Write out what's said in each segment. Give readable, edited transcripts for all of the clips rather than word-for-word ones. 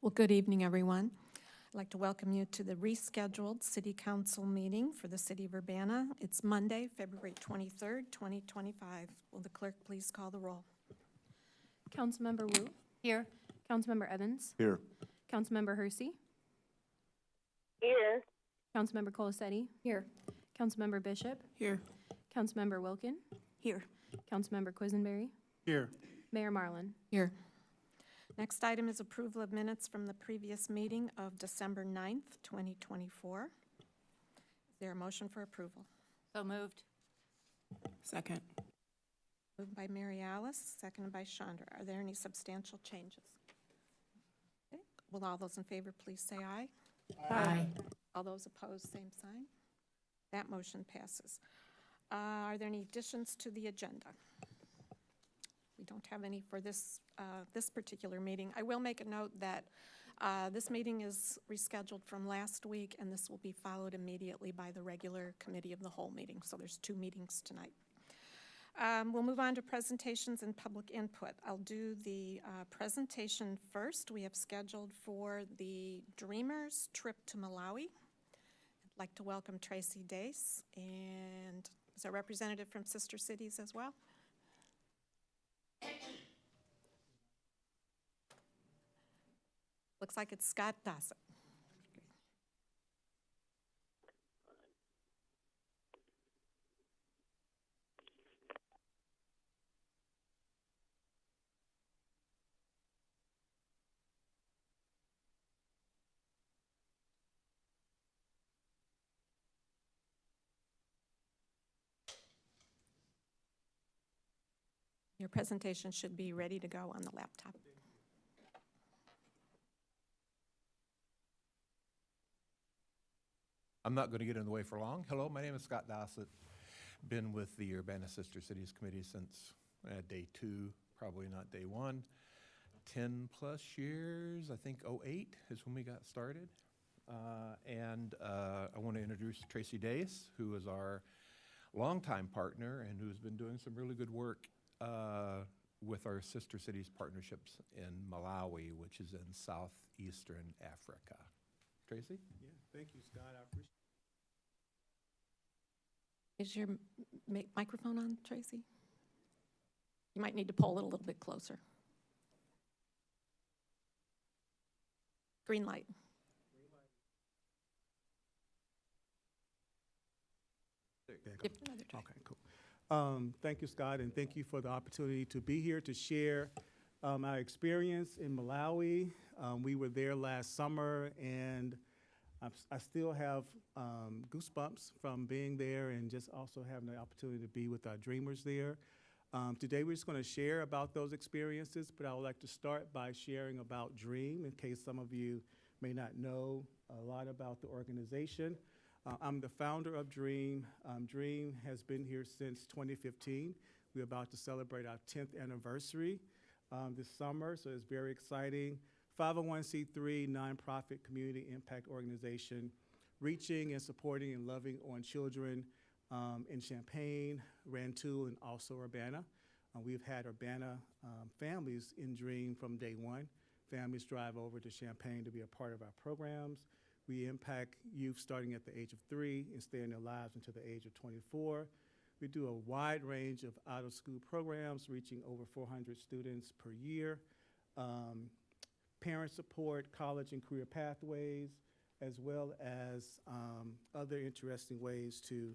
Well, good evening, everyone. I'd like to welcome you to the rescheduled City Council meeting for the City of Urbana. It's Monday, February 23rd, 2025. Will the clerk please call the roll? Councilmember Wu. Here. Councilmember Evans. Here. Councilmember Hersey. Here. Councilmember Colasetti. Here. Councilmember Bishop. Here. Councilmember Wilkin. Here. Councilmember Quisenberry. Here. Mayor Marlin. Here. Next item is approval of minutes from the previous meeting of December 9th, 2024. Is there a motion for approval? So moved. Second. Moved by Mary Alice, seconded by Chandra. Are there any substantial changes? Okay. Will all those in favor please say aye? Aye. All those opposed, same sign. That motion passes. Are there any additions to the agenda? We don't have any for this particular meeting. I will make a note that this meeting is rescheduled from last week, and this will be followed immediately by the regular Committee of the Whole meeting. So there's 2 meetings tonight. We'll move on to presentations and public input. I'll do the presentation first. We have scheduled for the Dreamers trip to Malawi. I'd like to welcome Tracy Dace, and is a representative from Sister Cities as well? Looks like it's Scott Dossett. Your presentation should be ready to go on the laptop. I'm not going to get in the way for long. Hello, my name is Scott Dossett. Been with the Urbana Sister Cities Committee since day 2, probably not day 1. 10 plus years, I think 08 is when we got started. I want to introduce Tracy Dace, who is our longtime partner and who's been doing some really good work with our Sister Cities partnerships in Malawi, which is in southeastern Africa. Tracy? Yeah, thank you, Scott. I appreciate Is your microphone on, Tracy? You might need to pull it a little bit closer. Green light. Give it another try. Okay, cool. Thank you, Scott, and thank you for the opportunity to be here to share our experience in Malawi. We were there last summer, and I still have goosebumps from being there and just also having the opportunity to be with our dreamers there. Today, we're just going to share about those experiences, but I would like to start by sharing about DREAAM, in case some of you may not know a lot about the organization. I'm the founder of DREAAM. DREAAM has been here since 2015. We're about to celebrate our 10th anniversary this summer, so it's very exciting. 501c3 nonprofit community impact organization, reaching and supporting and loving on children in Champaign, Rantoul, and also Urbana. We've had Urbana families in DREAAM from day 1. Families drive over to Champaign to be a part of our programs. We impact youth starting at the age of 3 and stay in their lives until the age of 24. We do a wide range of out-of-school programs, reaching over 400 students per year. Parent support, college and career pathways, as well as other interesting ways to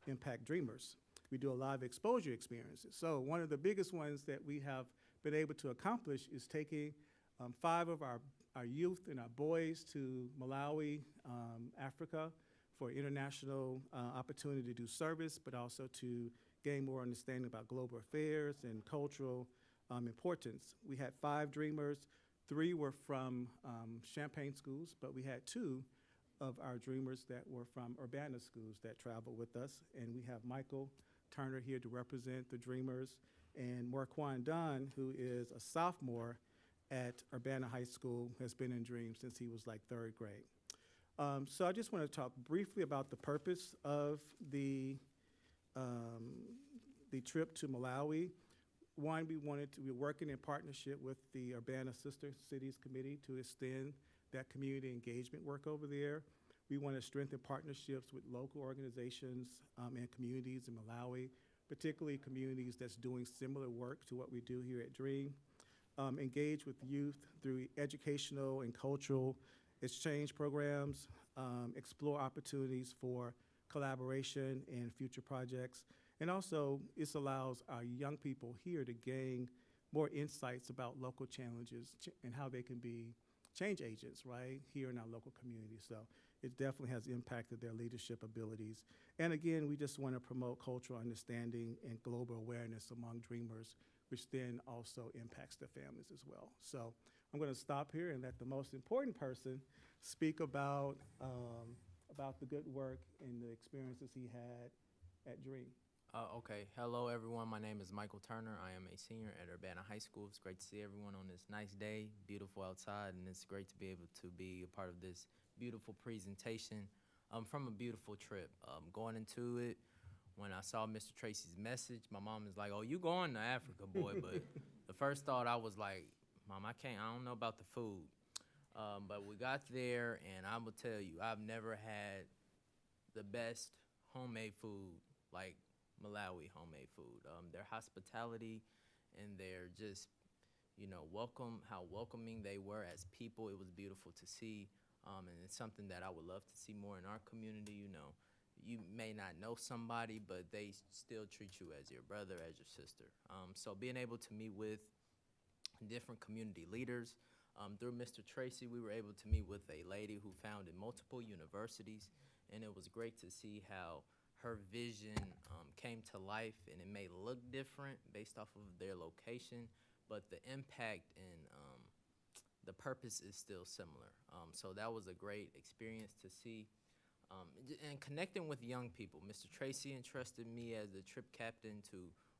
impact dreamers. We do a lot of exposure experiences. So one of the biggest ones that we have been able to accomplish is taking 5 of our youth and our boys to Malawi, Africa, for international opportunity to do service, but also to gain more understanding about global affairs and cultural importance. We had 5 dreamers. 3 were from Champaign schools, but we had 2 of our dreamers that were from Urbana schools that traveled with us. And we have Michael Turner here to represent the dreamers, and Marquand Dunn, who is a sophomore at Urbana High School, has been in DREAAM since he was like 3rd grade. So I just want to talk briefly about the purpose of the trip to Malawi. One, we're working in partnership with the Urbana Sister Cities Committee to extend that community engagement work over there. We want to strengthen partnerships with local organizations and communities in Malawi, particularly communities that's doing similar work to what we do here at DREAM. Engage with youth through educational and cultural exchange programs, explore opportunities for collaboration and future projects. And also, this allows our young people here to gain more insights about local challenges and how they can be change agents, right, here in our local community. So it definitely has impacted their leadership abilities. And again, we just want to promote cultural understanding and global awareness among dreamers, which then also impacts their families as well. So I'm going to stop here and let the most important person speak about the good work and the experiences he had at DREAM. Okay. Hello, everyone. My name is Michael Turner. I am a senior at Urbana High School. It's great to see everyone on this nice day, beautiful outside, and it's great to be able to be a part of this beautiful presentation from a beautiful trip. Going into it, when I saw Mr. Tracy's message, my mom is like, "Oh, you going to Africa, boy?" But the first thought I was like, "Mom, I don't know about the food." But we got there, and I will tell you, I've never had the best homemade food like Malawi homemade food. Their hospitality and their just, how welcoming they were as people. It was beautiful to see, and it's something that I would love to see more in our community. You may not know somebody, but they still treat you as your brother, as your sister. So being able to meet with different community leaders, through Mr. Tracy, we were able to meet with a lady who founded multiple universities, and it was great to see how her vision came to life, and it may look different based off of their location, but the impact and the purpose is still similar. So that was a great experience to see. And connecting with young people. Mr. Tracy entrusted me as the trip captain to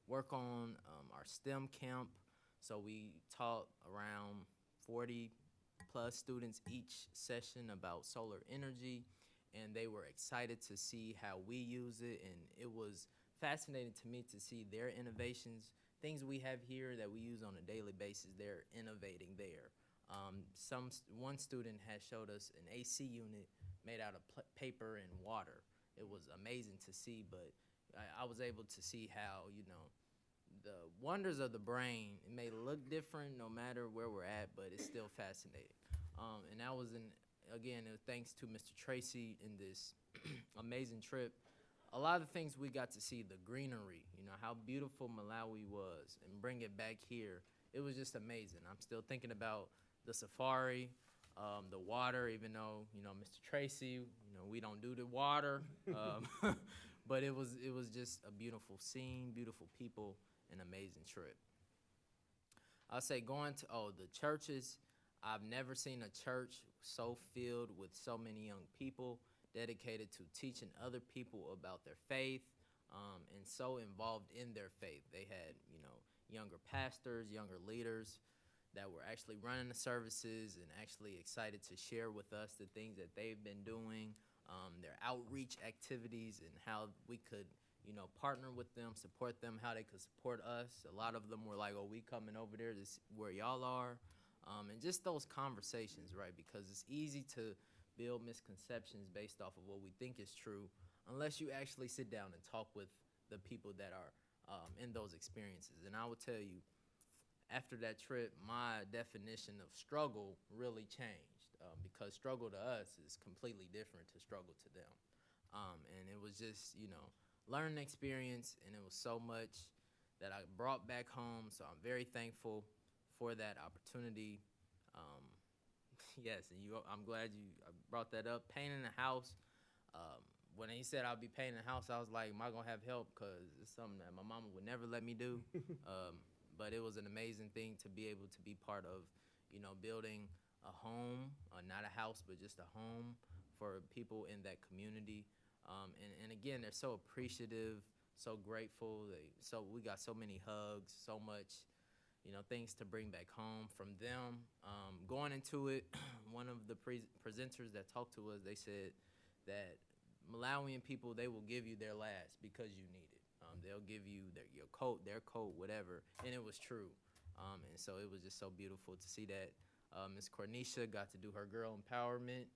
work on our STEM camp. So we taught around 40 plus students each session about solar energy, and they were excited to see how we use it, and it was fascinating to me to see their innovations, things we have here that we use on a daily basis. They're innovating there. One student has showed us an AC unit made out of paper and water. It was amazing to see, but I was able to see how, the wonders of the brain, it may look different no matter where we're at, but it's still fascinating. And that was, again, thanks to Mr. Tracy in this amazing trip. A lot of the things we got to see, the greenery, how beautiful Malawi was, and bring it back here. It was just amazing. I'm still thinking about the safari, the water, even though, Mr. Tracy, we don't do the water. But it was just a beautiful scene, beautiful people, an amazing trip. I'll say going to, the churches, I've never seen a church so filled with so many young people dedicated to teaching other people about their faith, and so involved in their faith. They had, younger pastors, younger leaders that were actually running the services and actually excited to share with us the things that they've been doing, their outreach activities, and how we could, partner with them, support them, how they could support us. A lot of them were like, "Oh, we coming over there to see where y'all are." And just those conversations, right? Because it's easy to build misconceptions based off of what we think is true, unless you actually sit down and talk with the people that are in those experiences. And I will tell you, after that trip, my definition of struggle really changed, because struggle to us is completely different to struggle to them. And it was just, learning experience, and it was so much that I brought back home. So I'm very thankful for that opportunity. Yes, and I'm glad you brought that up. Painting the house. When he said I'll be painting the house, I was like, am I gonna have help? Because it's something that my mama would never let me do. But it was an amazing thing to be able to be part of, building a home, not a house, but just a home for people in that community. And again, they're so appreciative, so grateful. We got so many hugs, so much, things to bring back home from them. Going into it, one of the presenters that talked to us, they said that Malawian people, they will give you their last because you need it. They'll give you your coat, their coat, whatever, and it was true. And so it was just so beautiful to see that. Ms. Cornisha got to do her girl empowerment,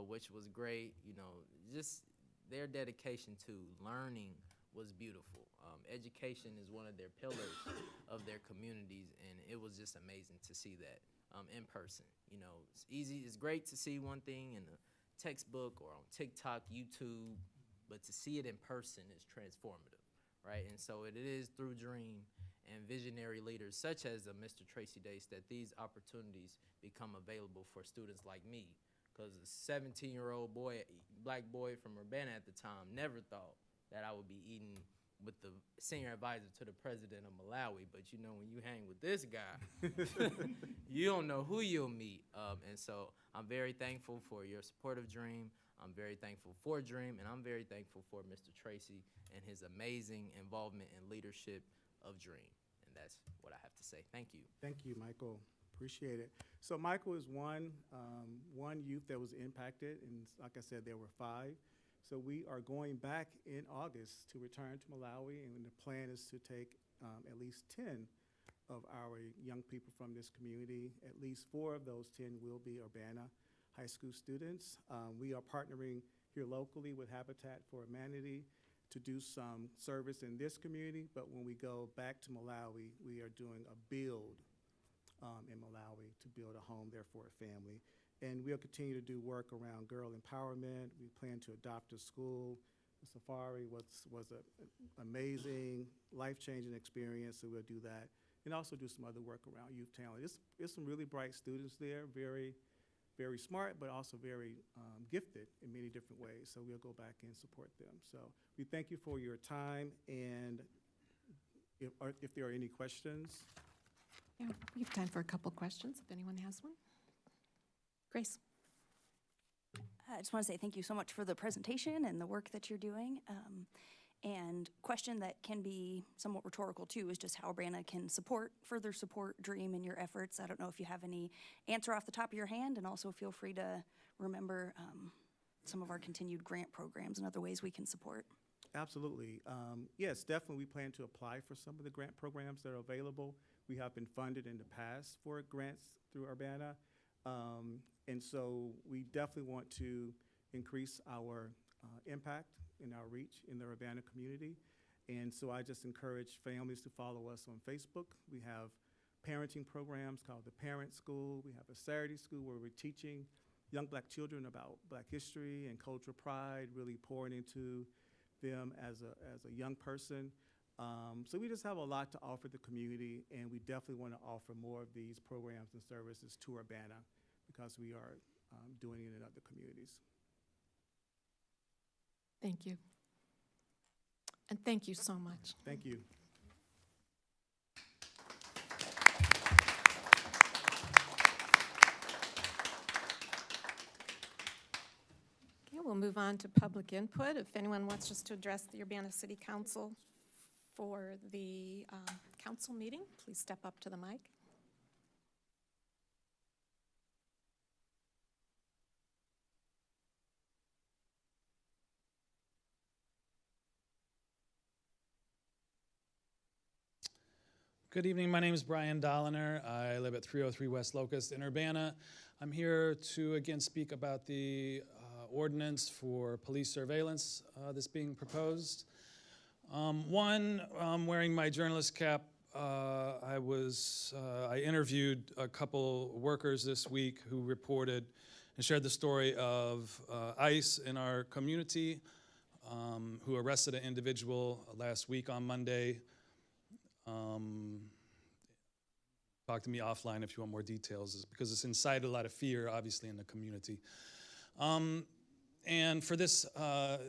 which was great. You know, just their dedication to learning was beautiful. Education is one of their pillars of their communities, and it was just amazing to see that in person. You know, it's great to see one thing in a textbook or on TikTok, YouTube, but to see it in person is transformative, right? And so it is through DREAM and visionary leaders such as Mr. Tracy Dace that these opportunities become available for students like me. Because a 17-year-old boy, black boy from Urbana at the time, never thought that I would be eating with the senior advisor to the president of Malawi. But you know, when you hang with this guy, you don't know who you'll meet. And so I'm very thankful for your support of DREAM. I'm very thankful for DREAM, and I'm very thankful for Mr. Tracy and his amazing involvement and leadership of DREAM. And that's what I have to say. Thank you. Thank you, Michael. Appreciate it. So Michael is one youth that was impacted, and like I said, there were 5. So we are going back in August to return to Malawi, and the plan is to take at least 10 of our young people from this community. At least 4 of those 10 will be Urbana high school students. We are partnering here locally with Habitat for Humanity to do some service in this community, but when we go back to Malawi, we are doing a build in Malawi to build a home there for a family. And we'll continue to do work around girl empowerment. We plan to adopt a school. The safari was an amazing, life-changing experience, so we'll do that. And also do some other work around youth talent. There's some really bright students there, very, very smart, but also very gifted in many different ways. So we'll go back and support them. So we thank you for your time, and if there are any questions. Yeah, we have time for a couple questions, if anyone has one. Grace? I just want to say thank you so much for the presentation and the work that you're doing. And question that can be somewhat rhetorical too is just how Urbana can further support DREAM in your efforts. I don't know if you have any answer off the top of your hand, and also feel free to remember some of our continued grant programs and other ways we can support. Absolutely. Yes, definitely we plan to apply for some of the grant programs that are available. We have been funded in the past for grants through Urbana. And so we definitely want to increase our impact and our reach in the Urbana community. And so I just encourage families to follow us on Facebook. We have parenting programs called the Parent School. We have a Saturday school where we're teaching young black children about black history and cultural pride, really pouring into them as a young person. So we just have a lot to offer the community, and we definitely want to offer more of these programs and services to Urbana because we are doing it in other communities. Thank you. And thank you so much. Thank you. Okay, we'll move on to public input. If anyone wants just to address the Urbana City Council for the council meeting, please step up to the mic. Good evening, my name is Brian Dolliner. I live at 303 West Locust in Urbana. I'm here to again speak about the ordinance for police surveillance that's being proposed. Wearing my journalist cap, I interviewed a couple workers this week who reported and shared the story of ICE in our community who arrested an individual last week on Monday. Talk to me offline if you want more details, because it's incited a lot of fear, obviously, in the community. And for this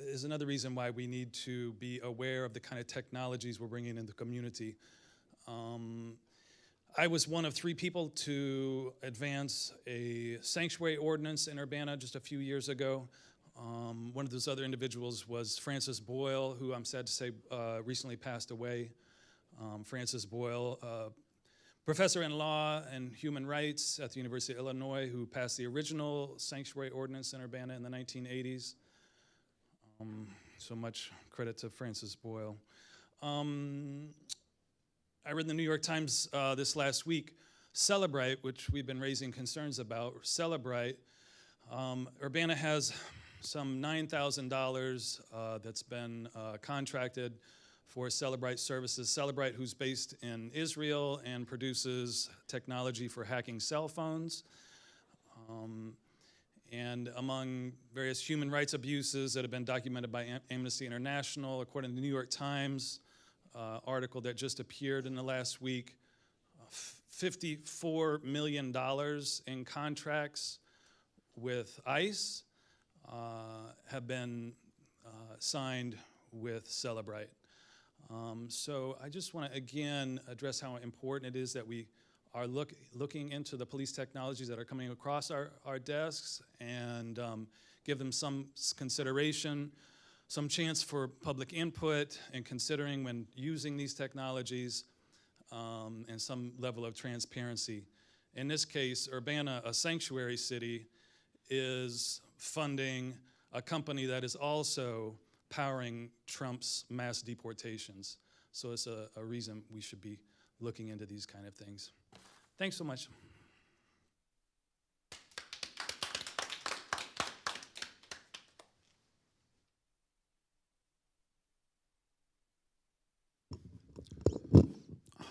is another reason why we need to be aware of the kind of technologies we're bringing in the community. I was one of 3 people to advance a sanctuary ordinance in Urbana just a few years ago. One of those other individuals was Francis Boyle, who I'm sad to say recently passed away. Francis Boyle, professor in law and human rights at the University of Illinois, who passed the original sanctuary ordinance in Urbana in the 1980s. So much credit to Francis Boyle. I read in the New York Times this last week, Celebrate, which we've been raising concerns about, Celebrate, Urbana has some $9,000 that's been contracted for Celebrite services. Celebrite, who's based in Israel and produces technology for hacking cell phones. And among various human rights abuses that have been documented by Amnesty International, according to the New York Times article that just appeared in the last week, $54 million in contracts with ICE have been signed with Celebrite. So I just want to again address how important it is that we are looking into the police technologies that are coming across our desks and give them some consideration, some chance for public input and considering when using these technologies, and some level of transparency. In this case, Urbana, a sanctuary city, is funding a company that is also powering Trump's mass deportations. So it's a reason we should be looking into these kind of things. Thanks so much.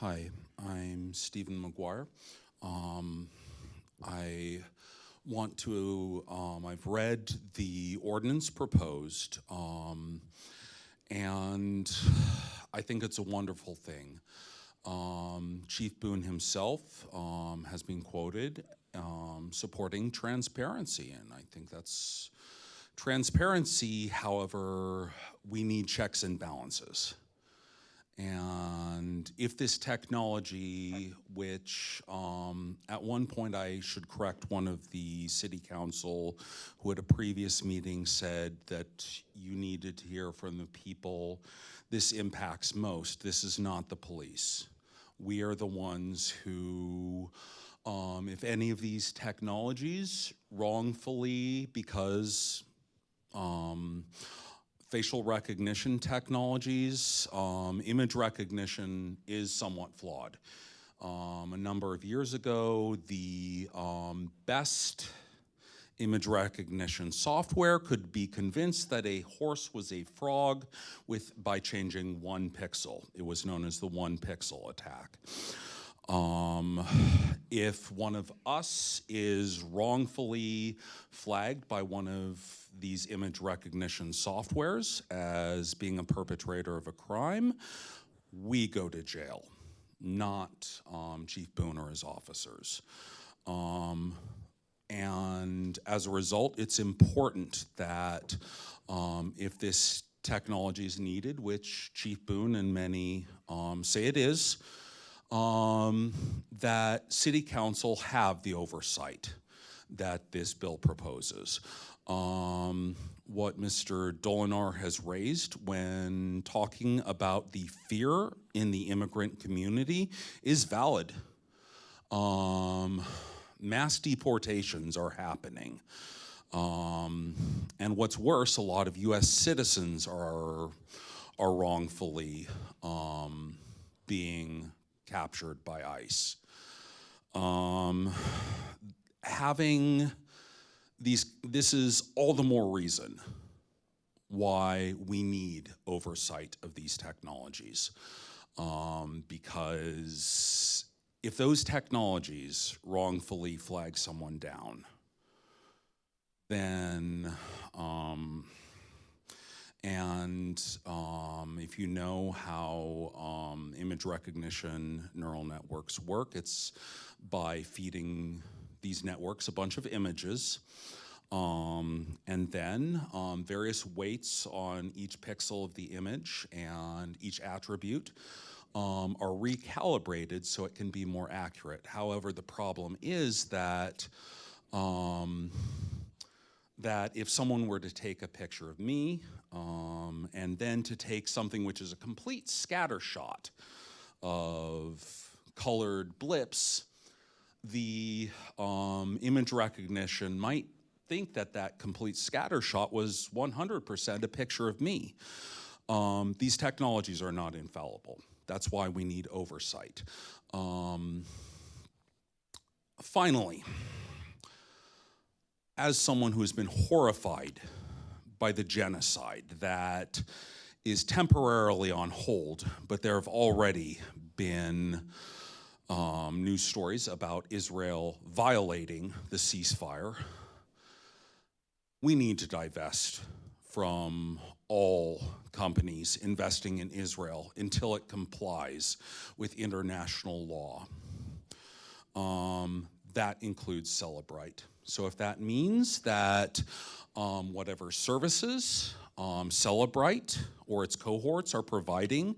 Hi, I'm Stephen McGuire. I want to, I've read the ordinance proposed, and I think it's a wonderful thing. Chief Boone himself has been quoted supporting transparency, and I think that's transparency. However, we need checks and balances. And if this technology, which at one point I should correct one of the city council who at a previous meeting said that you needed to hear from the people this impacts most. This is not the police. We are the ones who, if any of these technologies wrongfully, because facial recognition technologies, image recognition is somewhat flawed. A number of years ago, the best image recognition software could be convinced that a horse was a frog by changing 1 pixel. It was known as the 1 pixel attack. If one of us is wrongfully flagged by one of these image recognition softwares as being a perpetrator of a crime, we go to jail, not Chief Boone or his officers. And as a result, it's important that if this technology is needed, which Chief Boone and many say it is, that City Council have the oversight that this bill proposes. What Mr. Dolinar has raised when talking about the fear in the immigrant community is valid. Mass deportations are happening. And what's worse, a lot of US citizens are wrongfully being captured by ICE. This is all the more reason why we need oversight of these technologies. Because if those technologies wrongfully flag someone down, then, if you know how image recognition neural networks work, it's by feeding these networks a bunch of images, and then various weights on each pixel of the image and each attribute are recalibrated so it can be more accurate. However, the problem is that that if someone were to take a picture of me and then to take something which is a complete scatter shot of colored blips, the image recognition might think that that complete scatter shot was 100% a picture of me. These technologies are not infallible. That's why we need oversight. Finally, as someone who has been horrified by the genocide that is temporarily on hold, but there have already been news stories about Israel violating the ceasefire, we need to divest from all companies investing in Israel until it complies with international law. That includes Celebrite. So if that means that whatever services Celebrite or its cohorts are providing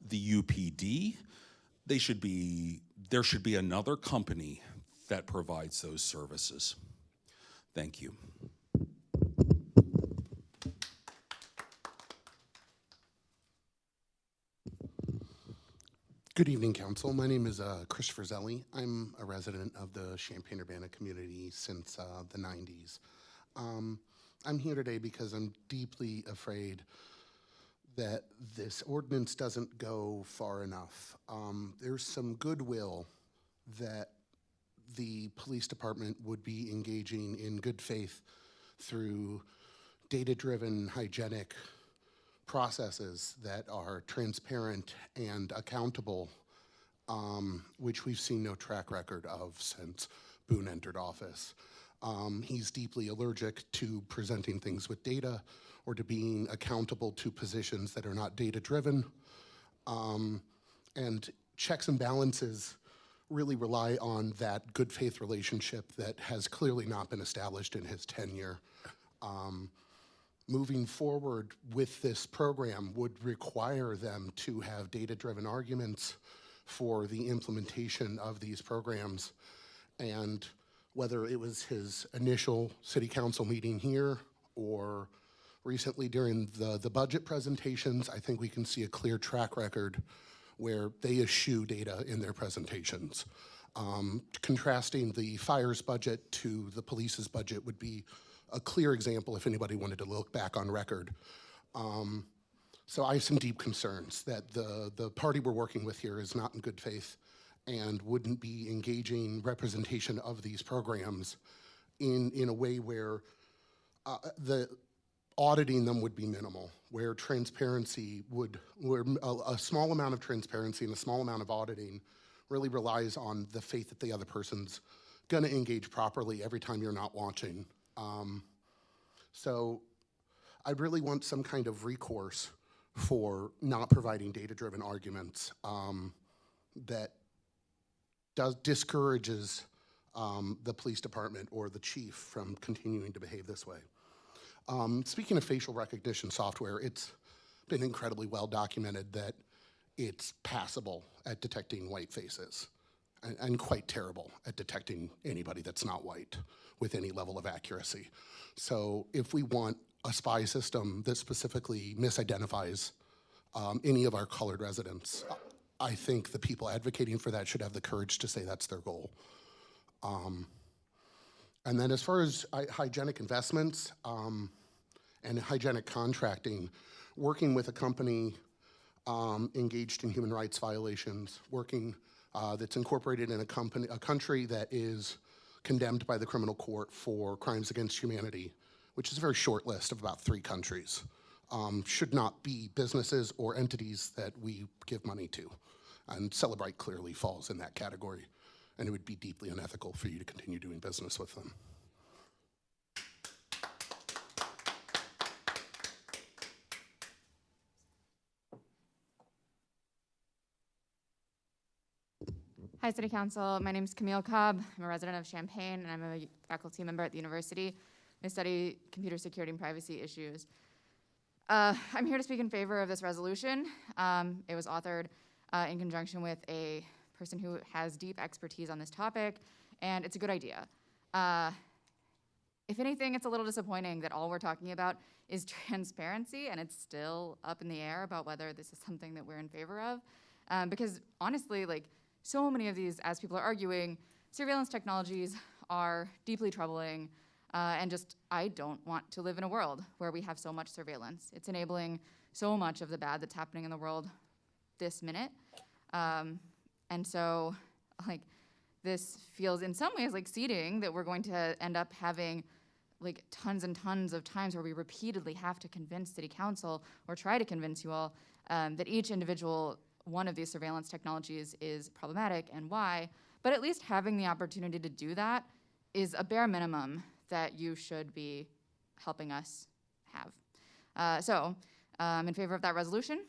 the UPD, there should be another company that provides those services. Thank you. Good evening, Council. My name is Christopher Zelli. I'm a resident of the Champaign-Urbana community since the 90s. I'm here today because I'm deeply afraid that this ordinance doesn't go far enough. There's some goodwill that the police department would be engaging in good faith through data-driven, hygienic processes that are transparent and accountable, which we've seen no track record of since Boone entered office. He's deeply allergic to presenting things with data or to being accountable to positions that are not data-driven. And checks and balances really rely on that good faith relationship that has clearly not been established in his tenure. Moving forward with this program would require them to have data-driven arguments for the implementation of these programs. And whether it was his initial city council meeting here or recently during the budget presentations, I think we can see a clear track record where they eschew data in their presentations. Contrasting the fire's budget to the police's budget would be a clear example if anybody wanted to look back on record. So I have some deep concerns that the party we're working with here is not in good faith and wouldn't be engaging representation of these programs in a way where the auditing them would be minimal, where transparency would, where a small amount of transparency and a small amount of auditing really relies on the faith that the other person's gonna engage properly every time you're not watching. So I'd really want some kind of recourse for not providing data-driven arguments that discourages the police department or the chief from continuing to behave this way. Speaking of facial recognition software, it's been incredibly well documented that it's passable at detecting white faces and quite terrible at detecting anybody that's not white with any level of accuracy. So if we want a spy system that specifically misidentifies any of our colored residents, I think the people advocating for that should have the courage to say that's their goal. And then as far as hygienic investments and hygienic contracting, working with a company engaged in human rights violations, working that's incorporated in a country that is condemned by the criminal court for crimes against humanity, which is a very short list of about 3 countries, should not be businesses or entities that we give money to. And Celebrite clearly falls in that category, and it would be deeply unethical for you to continue doing business with them. Hi, City Council. My name is Camille Cobb. I'm a resident of Champaign, and I'm a faculty member at the university. I study computer security and privacy issues. I'm here to speak in favor of this resolution. It was authored in conjunction with a person who has deep expertise on this topic, and it's a good idea. If anything, it's a little disappointing that all we're talking about is transparency, and it's still up in the air about whether this is something that we're in favor of. Because honestly, like, so many of these, as people are arguing, surveillance technologies are deeply troubling, and just, I don't want to live in a world where we have so much surveillance. It's enabling so much of the bad that's happening in the world this minute. And so, like, this feels in some ways like seeding that we're going to end up having like tons and tons of times where we repeatedly have to convince city council or try to convince you all that each individual one of these surveillance technologies is problematic and why. But at least having the opportunity to do that is a bare minimum that you should be helping us have. So I'm in favor of that resolution.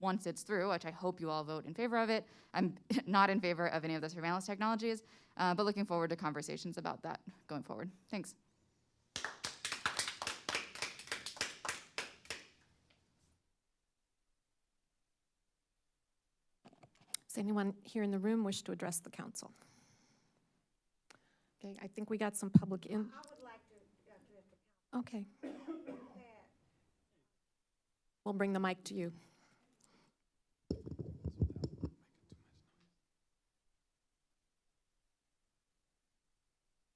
Once it's through, which I hope you all vote in favor of it. I'm not in favor of any of the surveillance technologies, but looking forward to conversations about that going forward. Thanks. Does anyone here in the room wish to address the council? Okay, I think we got some public in. I would like to address the council. Okay. We'll bring the mic to you.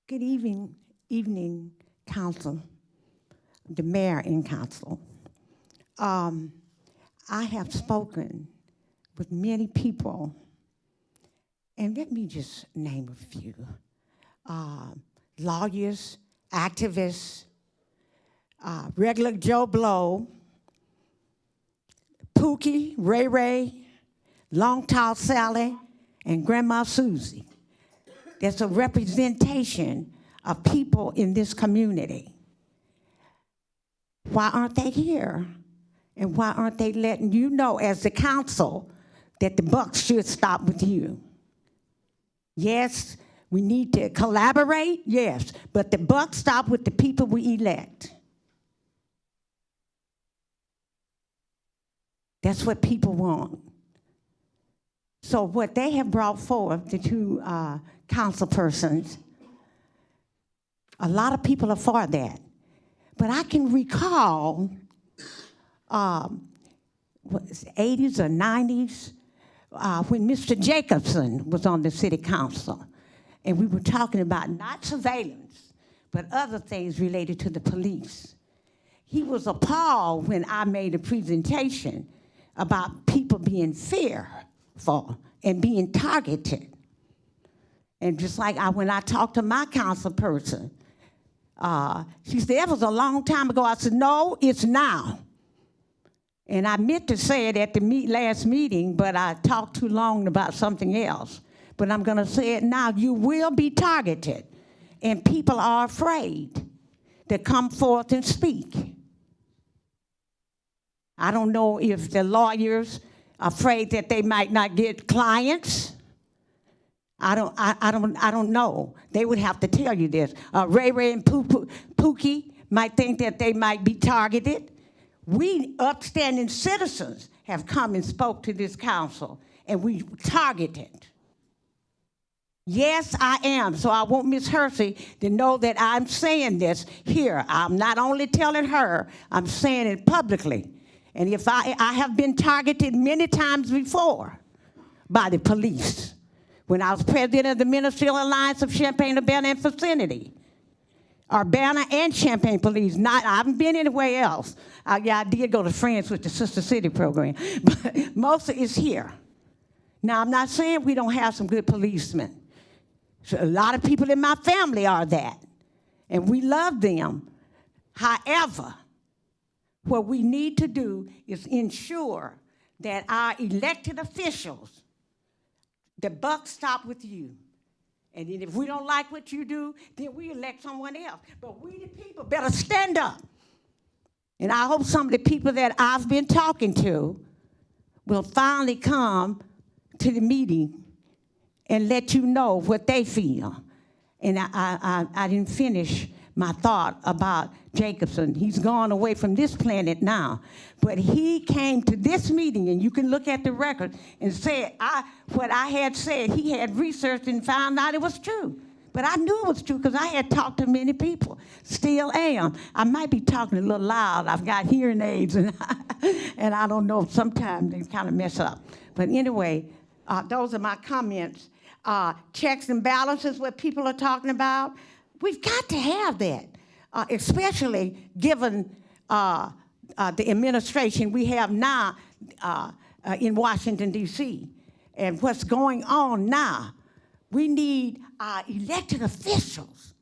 Good evening, council, the mayor and council. I have spoken with many people, and let me just name a few. Lawyers, activists, regular Joe Blow, Pookie, Ray Ray, Long Tall Sally, and Grandma Susie. There's a representation of people in this community. Why aren't they here? And why aren't they letting you know as the council that the buck should stop with you? Yes, we need to collaborate, yes, but the buck stop with the people we elect. That's what people want. So what they have brought forth, the two council persons, a lot of people are for that. But I can recall, what is it, 80s or 90s, when Mr. Jacobson was on the city council, and we were talking about not surveillance, but other things related to the police. He was appalled when I made a presentation about people being fearful and being targeted. And just like when I talked to my council person, she said, that was a long time ago. I said, no, it's now. And I meant to say it at the last meeting, but I talked too long about something else. But I'm gonna say it now. You will be targeted, and people are afraid to come forth and speak. I don't know if the lawyers are afraid that they might not get clients. I don't know. They would have to tell you this. Ray Ray and Pookie might think that they might be targeted. We upstanding citizens have come and spoke to this council, and we targeted. Yes, I am. So I want Ms. Hersey to know that I'm saying this here. I'm not only telling her, I'm saying it publicly. And if I have been targeted many times before by the police. When I was president of the Ministerial Alliance of Champaign, Urbana, and vicinity. Urbana and Champaign Police, I haven't been anywhere else. Yeah, I did go to France with the Sister City program, but most of it's here. Now, I'm not saying we don't have some good policemen. So a lot of people in my family are that, and we love them. However, what we need to do is ensure that our elected officials, the buck stop with you. And then if we don't like what you do, then we elect someone else. But we the people better stand up. And I hope some of the people that I've been talking to will finally come to the meeting and let you know what they feel. And I didn't finish my thought about Jacobson. He's gone away from this planet now. But he came to this meeting, and you can look at the record, and said, what I had said, he had researched and found out it was true. But I knew it was true because I had talked to many people. Still am. I might be talking a little loud. I've got hearing aids, and I don't know, sometimes they kind of mess up. But anyway, those are my comments. Checks and balances, what people are talking about. We've got to have that, especially given the administration we have now in Washington, D.C. And what's going on now, we need our elected officials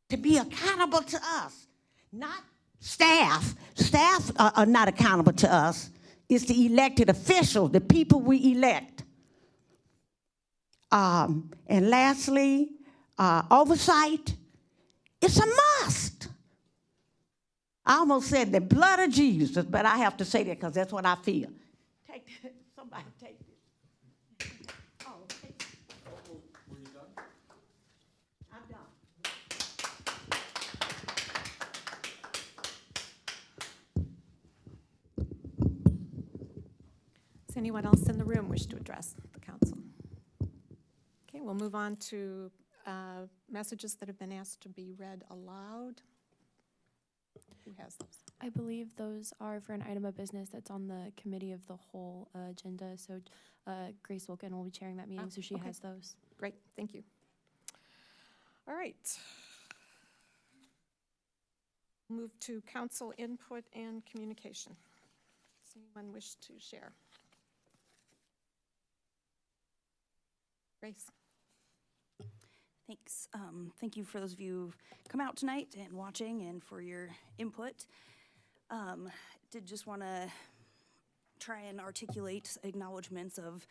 to be accountable to us, not staff. Staff are not accountable to us. It's the elected officials, the people we elect. And lastly, oversight. It's a must. I almost said the blood of Jesus, but I have to say that because that's what I feel. Take this. Somebody take this. Oh, take this. Were you done? I'm done. Does anyone else in the room wish to address the council? Okay, we'll move on to messages that have been asked to be read aloud. Who has those? I believe those are for an item of business that's on the committee of the whole agenda. So Grace Wilkin will be chairing that meeting, so she has those. Great, thank you. All right. Move to council input and communication. Does anyone wish to share? Grace. Thanks. Thank you for those of you who've come out tonight and watching and for your input. Did just want to try and articulate acknowledgements of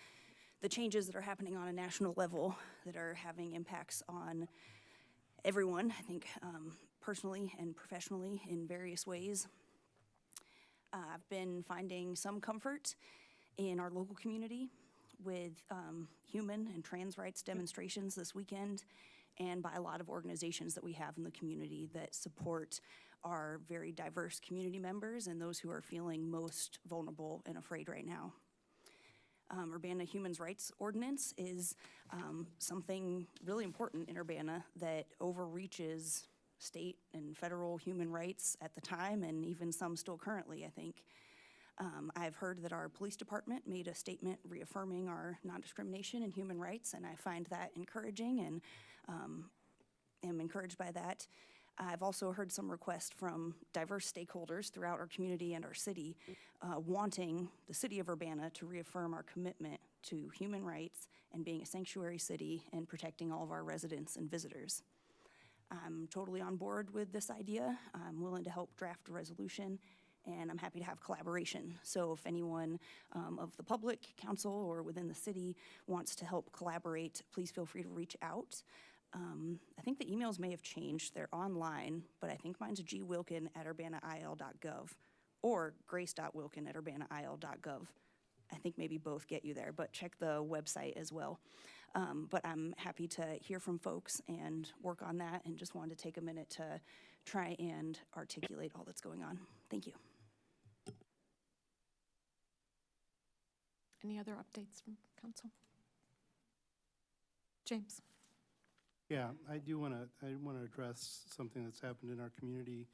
the changes that are happening on a national level that are having impacts on everyone, I think, personally and professionally in various ways. I've been finding some comfort in our local community with human and trans rights demonstrations this weekend, and by a lot of organizations that we have in the community that support our very diverse community members and those who are feeling most vulnerable and afraid right now. Urbana Human Rights Ordinance is something really important in Urbana that overreaches state and federal human rights at the time, and even some still currently, I think. I've heard that our police department made a statement reaffirming our non-discrimination and human rights, and I find that encouraging and am encouraged by that. I've also heard some requests from diverse stakeholders throughout our community and our city wanting the city of Urbana to reaffirm our commitment to human rights and being a sanctuary city and protecting all of our residents and visitors. I'm totally on board with this idea. I'm willing to help draft a resolution, and I'm happy to have collaboration. So if anyone of the public, council, or within the city wants to help collaborate, please feel free to reach out. I think the emails may have changed. They're online, but I think mine's gwilkin@urbanail.gov or grace.wilkin@urbanail.gov. I think maybe both get you there, but check the website as well. But I'm happy to hear from folks and work on that, and just wanted to take a minute to try and articulate all that's going on. Thank you. Any other updates from council? James. Yeah, I want to address something that's happened in our community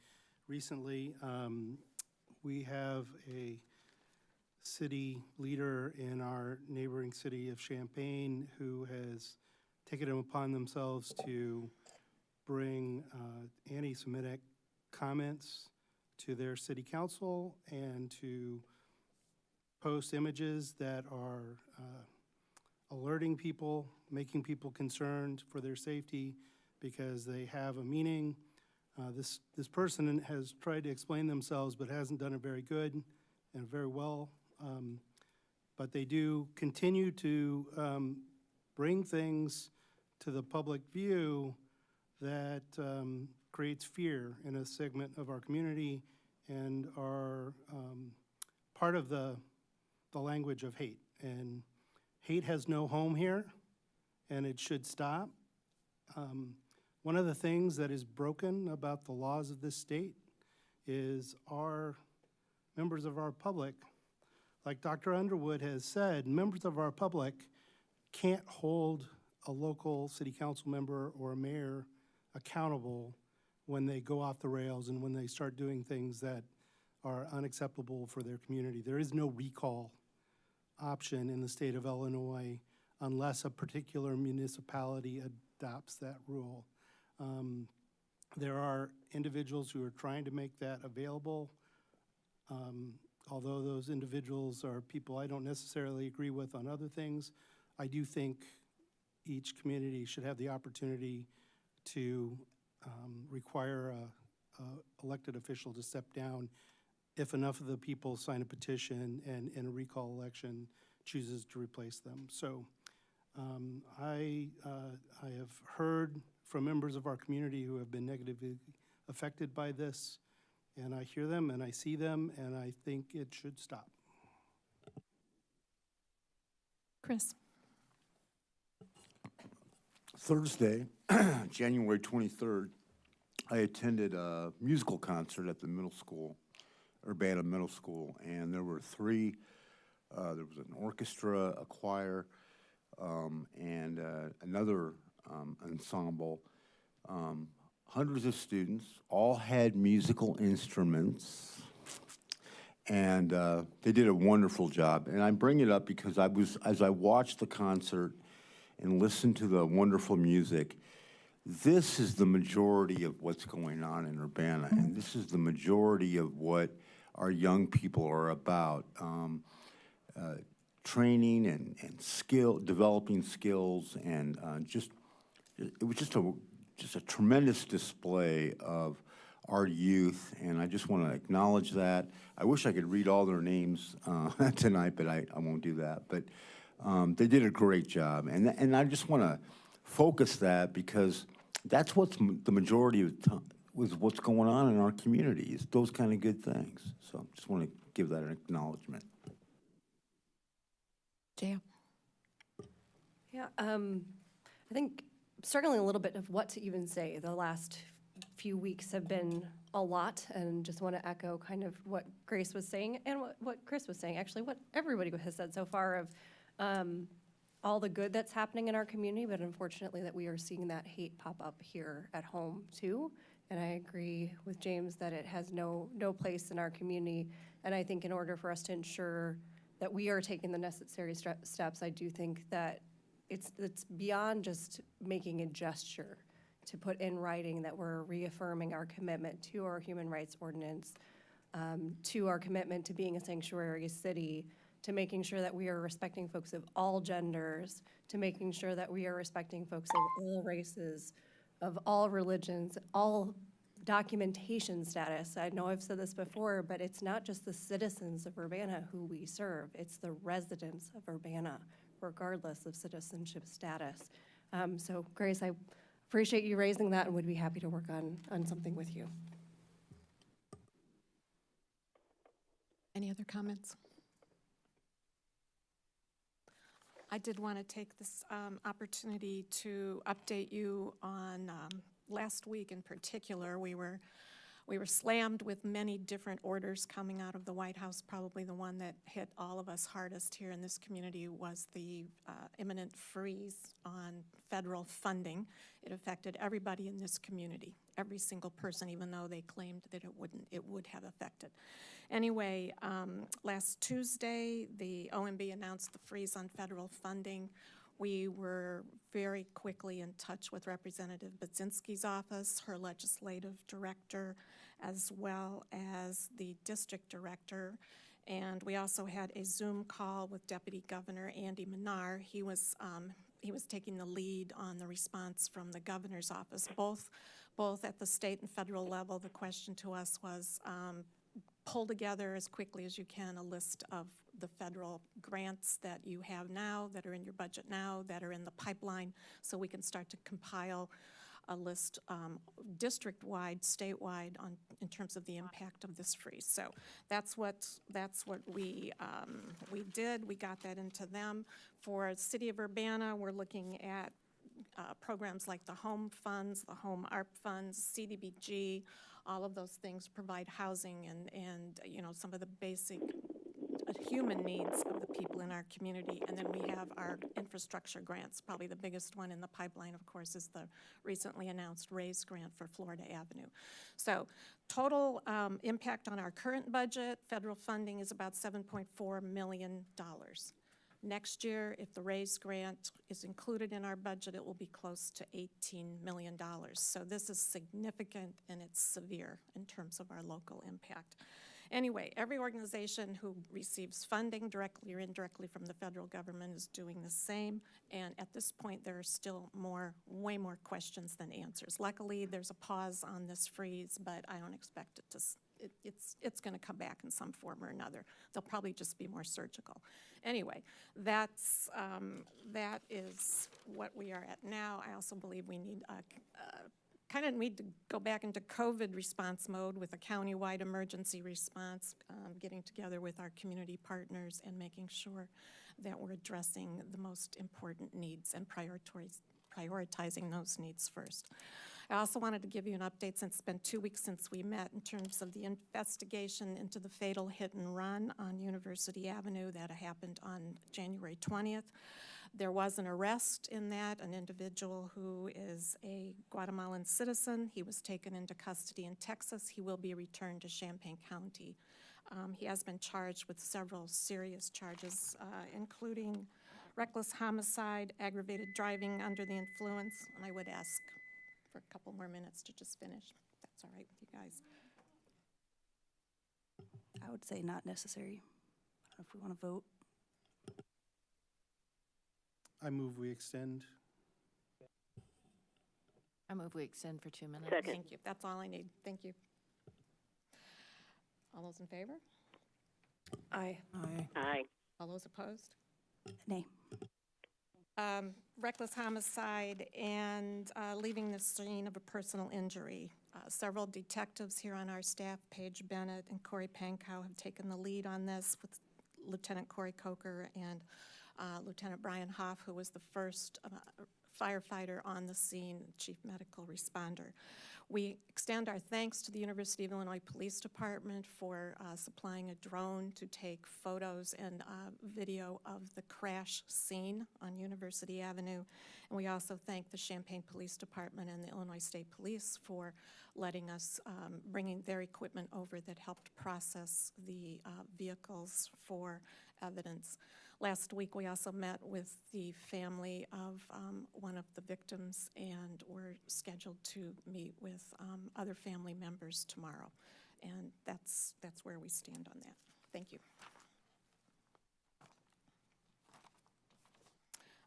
recently. We have a city leader in our neighboring city of Champaign who has taken it upon themselves to bring anti-Semitic comments to their city council and to post images that are alerting people, making people concerned for their safety because they have a meaning. This person has tried to explain themselves but hasn't done it very good and very well. But they do continue to bring things to the public view that creates fear in a segment of our community and are part of the language of hate. And hate has no home here, and it should stop. One of the things that is broken about the laws of this state is our members of our public, like Dr. Underwood has said, members of our public can't hold a local city council member or a mayor accountable when they go off the rails and when they start doing things that are unacceptable for their community. There is no recall option in the state of Illinois unless a particular municipality adopts that rule. There are individuals who are trying to make that available Although those individuals are people I don't necessarily agree with on other things, I do think each community should have the opportunity to require a elected official to step down if enough of the people sign a petition and in a recall election chooses to replace them. So I have heard from members of our community who have been negatively affected by this, and I hear them and I see them, and I think it should stop. Chris? Thursday, January 23rd, I attended a musical concert at the middle school, Urbana Middle School, and there were three, there was an orchestra, a choir, and another ensemble. Hundreds of students, all had musical instruments, and they did a wonderful job. And I bring it up because as I watched the concert and listened to the wonderful music, this is the majority of what's going on in Urbana, and this is the majority of what our young people are about. Training and developing skills, and it was just a tremendous display of our youth, and I just want to acknowledge that. I wish I could read all their names tonight, but I won't do that. But they did a great job, and I just want to focus that because that's what's the majority of was what's going on in our communities, those kind of good things. So just want to give that an acknowledgement. Jaya? Yeah, I think struggling a little bit of what to even say. The last few weeks have been a lot, and just want to echo kind of what Grace was saying and what Chris was saying, actually what everybody has said so far of all the good that's happening in our community, but unfortunately that we are seeing that hate pop up here at home too. And I agree with James that it has no place in our community. And I think in order for us to ensure that we are taking the necessary steps, I do think that it's beyond just making a gesture to put in writing that we're reaffirming our commitment to our human rights ordinance, to our commitment to being a sanctuary city, to making sure that we are respecting folks of all genders, to making sure that we are respecting folks of all races, of all religions, all documentation status. I know I've said this before, but it's not just the citizens of Urbana who we serve, it's the residents of Urbana, regardless of citizenship status. So Grace, I appreciate you raising that and would be happy to work on something with you. Any other comments? I did want to take this opportunity to update you on last week in particular. We were slammed with many different orders coming out of the White House. Probably the one that hit all of us hardest here in this community was the imminent freeze on federal funding. It affected everybody in this community, every single person, even though they claimed that it would have affected. Anyway, last Tuesday, the OMB announced the freeze on federal funding. We were very quickly in touch with Representative Budzinski's office, her legislative director, as well as the district director. And we also had a Zoom call with Deputy Governor Andy Menard. He was taking the lead on the response from the governor's office, both at the state and federal level. The question to us was, pull together as quickly as you can a list of the federal grants that you have now, that are in your budget now, that are in the pipeline, so we can start to compile a list district-wide, statewide, in terms of the impact of this freeze. So that's what we did. We got that into them. For the City of Urbana, we're looking at programs like the home funds, the home ARP funds, CDBG. All of those things provide housing and some of the basic human needs of the people in our community. And then we have our infrastructure grants. Probably the biggest one in the pipeline, of course, is the recently announced RAISE grant for Florida Avenue. So total impact on our current budget, federal funding is about $7.4 million. Next year, if the RAISE grant is included in our budget, it will be close to $18 million. So this is significant and it's severe in terms of our local impact. Anyway, every organization who receives funding directly or indirectly from the federal government is doing the same, and at this point, there are still way more questions than answers. Luckily, there's a pause on this freeze, but I don't expect it to, it's going to come back in some form or another. They'll probably just be more surgical. Anyway, that is what we are at now. I also believe we need kind of need to go back into COVID response mode with a countywide emergency response, getting together with our community partners and making sure that we're addressing the most important needs and prioritizing those needs first. I also wanted to give you an update, since it's been 2 weeks since we met, in terms of the investigation into the fatal hit and run on University Avenue that happened on January 20th. There was an arrest in that, an individual who is a Guatemalan citizen. He was taken into custody in Texas. He will be returned to Champaign County. He has been charged with several serious charges, including reckless homicide, aggravated driving under the influence, and I would ask for a couple more minutes to just finish, if that's all right with you guys. I would say not necessary. I don't know if we want to vote. I move we extend. I move we extend for 2 minutes. Thank you. That's all I need. Thank you. All those in favor? Aye. Aye. All those opposed? Nay. Reckless homicide and leaving the scene of a personal injury. Several detectives here on our staff, Paige Bennett and Corey Pankow, have taken the lead on this with Lieutenant Corey Coker and Lieutenant Brian Hoff, who was the first firefighter on the scene, chief medical responder. We extend our thanks to the University of Illinois Police Department for supplying a drone to take photos and video of the crash scene on University Avenue. And we also thank the Champaign Police Department and the Illinois State Police for letting us, bringing their equipment over that helped process the vehicles for evidence. Last week, we also met with the family of one of the victims, and we're scheduled to meet with other family members tomorrow. And that's where we stand on that. Thank you.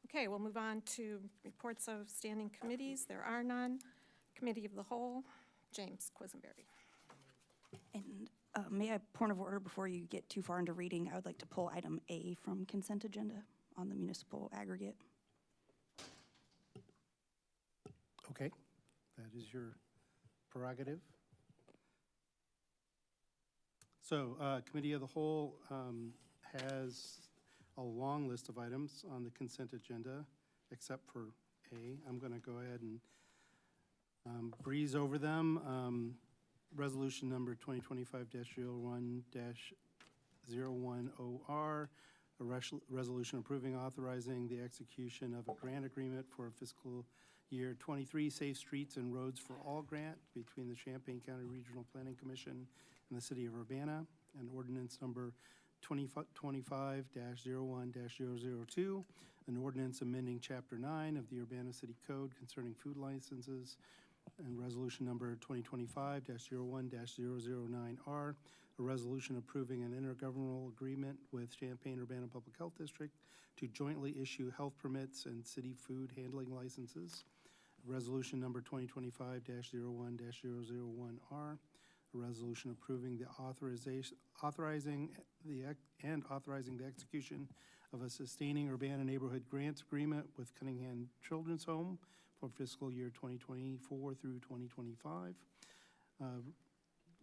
Okay, we'll move on to reports of standing committees. There are none. Committee of the Whole, James Quisenberry. And may I, point of order, before you get too far into reading, I would like to pull item A from consent agenda on the municipal aggregate. Okay, that is your prerogative. So, Committee of the Whole has a long list of items on the consent agenda, except for A. I'm going to go ahead and breeze over them. Resolution number 2025-01-010R, a resolution approving authorizing the execution of a grant agreement for a fiscal year 23 Safe Streets and Roads for All grant between the Champaign County Regional Planning Commission and the City of Urbana, and ordinance number 2025-01-002, an ordinance amending Chapter 9 of the Urbana City Code concerning food licenses, and resolution number 2025-01-009R, a resolution approving an intergovernmental agreement with Champaign-Urbana Public Health District to jointly issue health permits and city food handling licenses. Resolution number 2025-01-001R, a resolution approving the authorizing the execution of a sustaining Urbana neighborhood grants agreement with Cunningham Children's Home for fiscal year 2024 through 2025.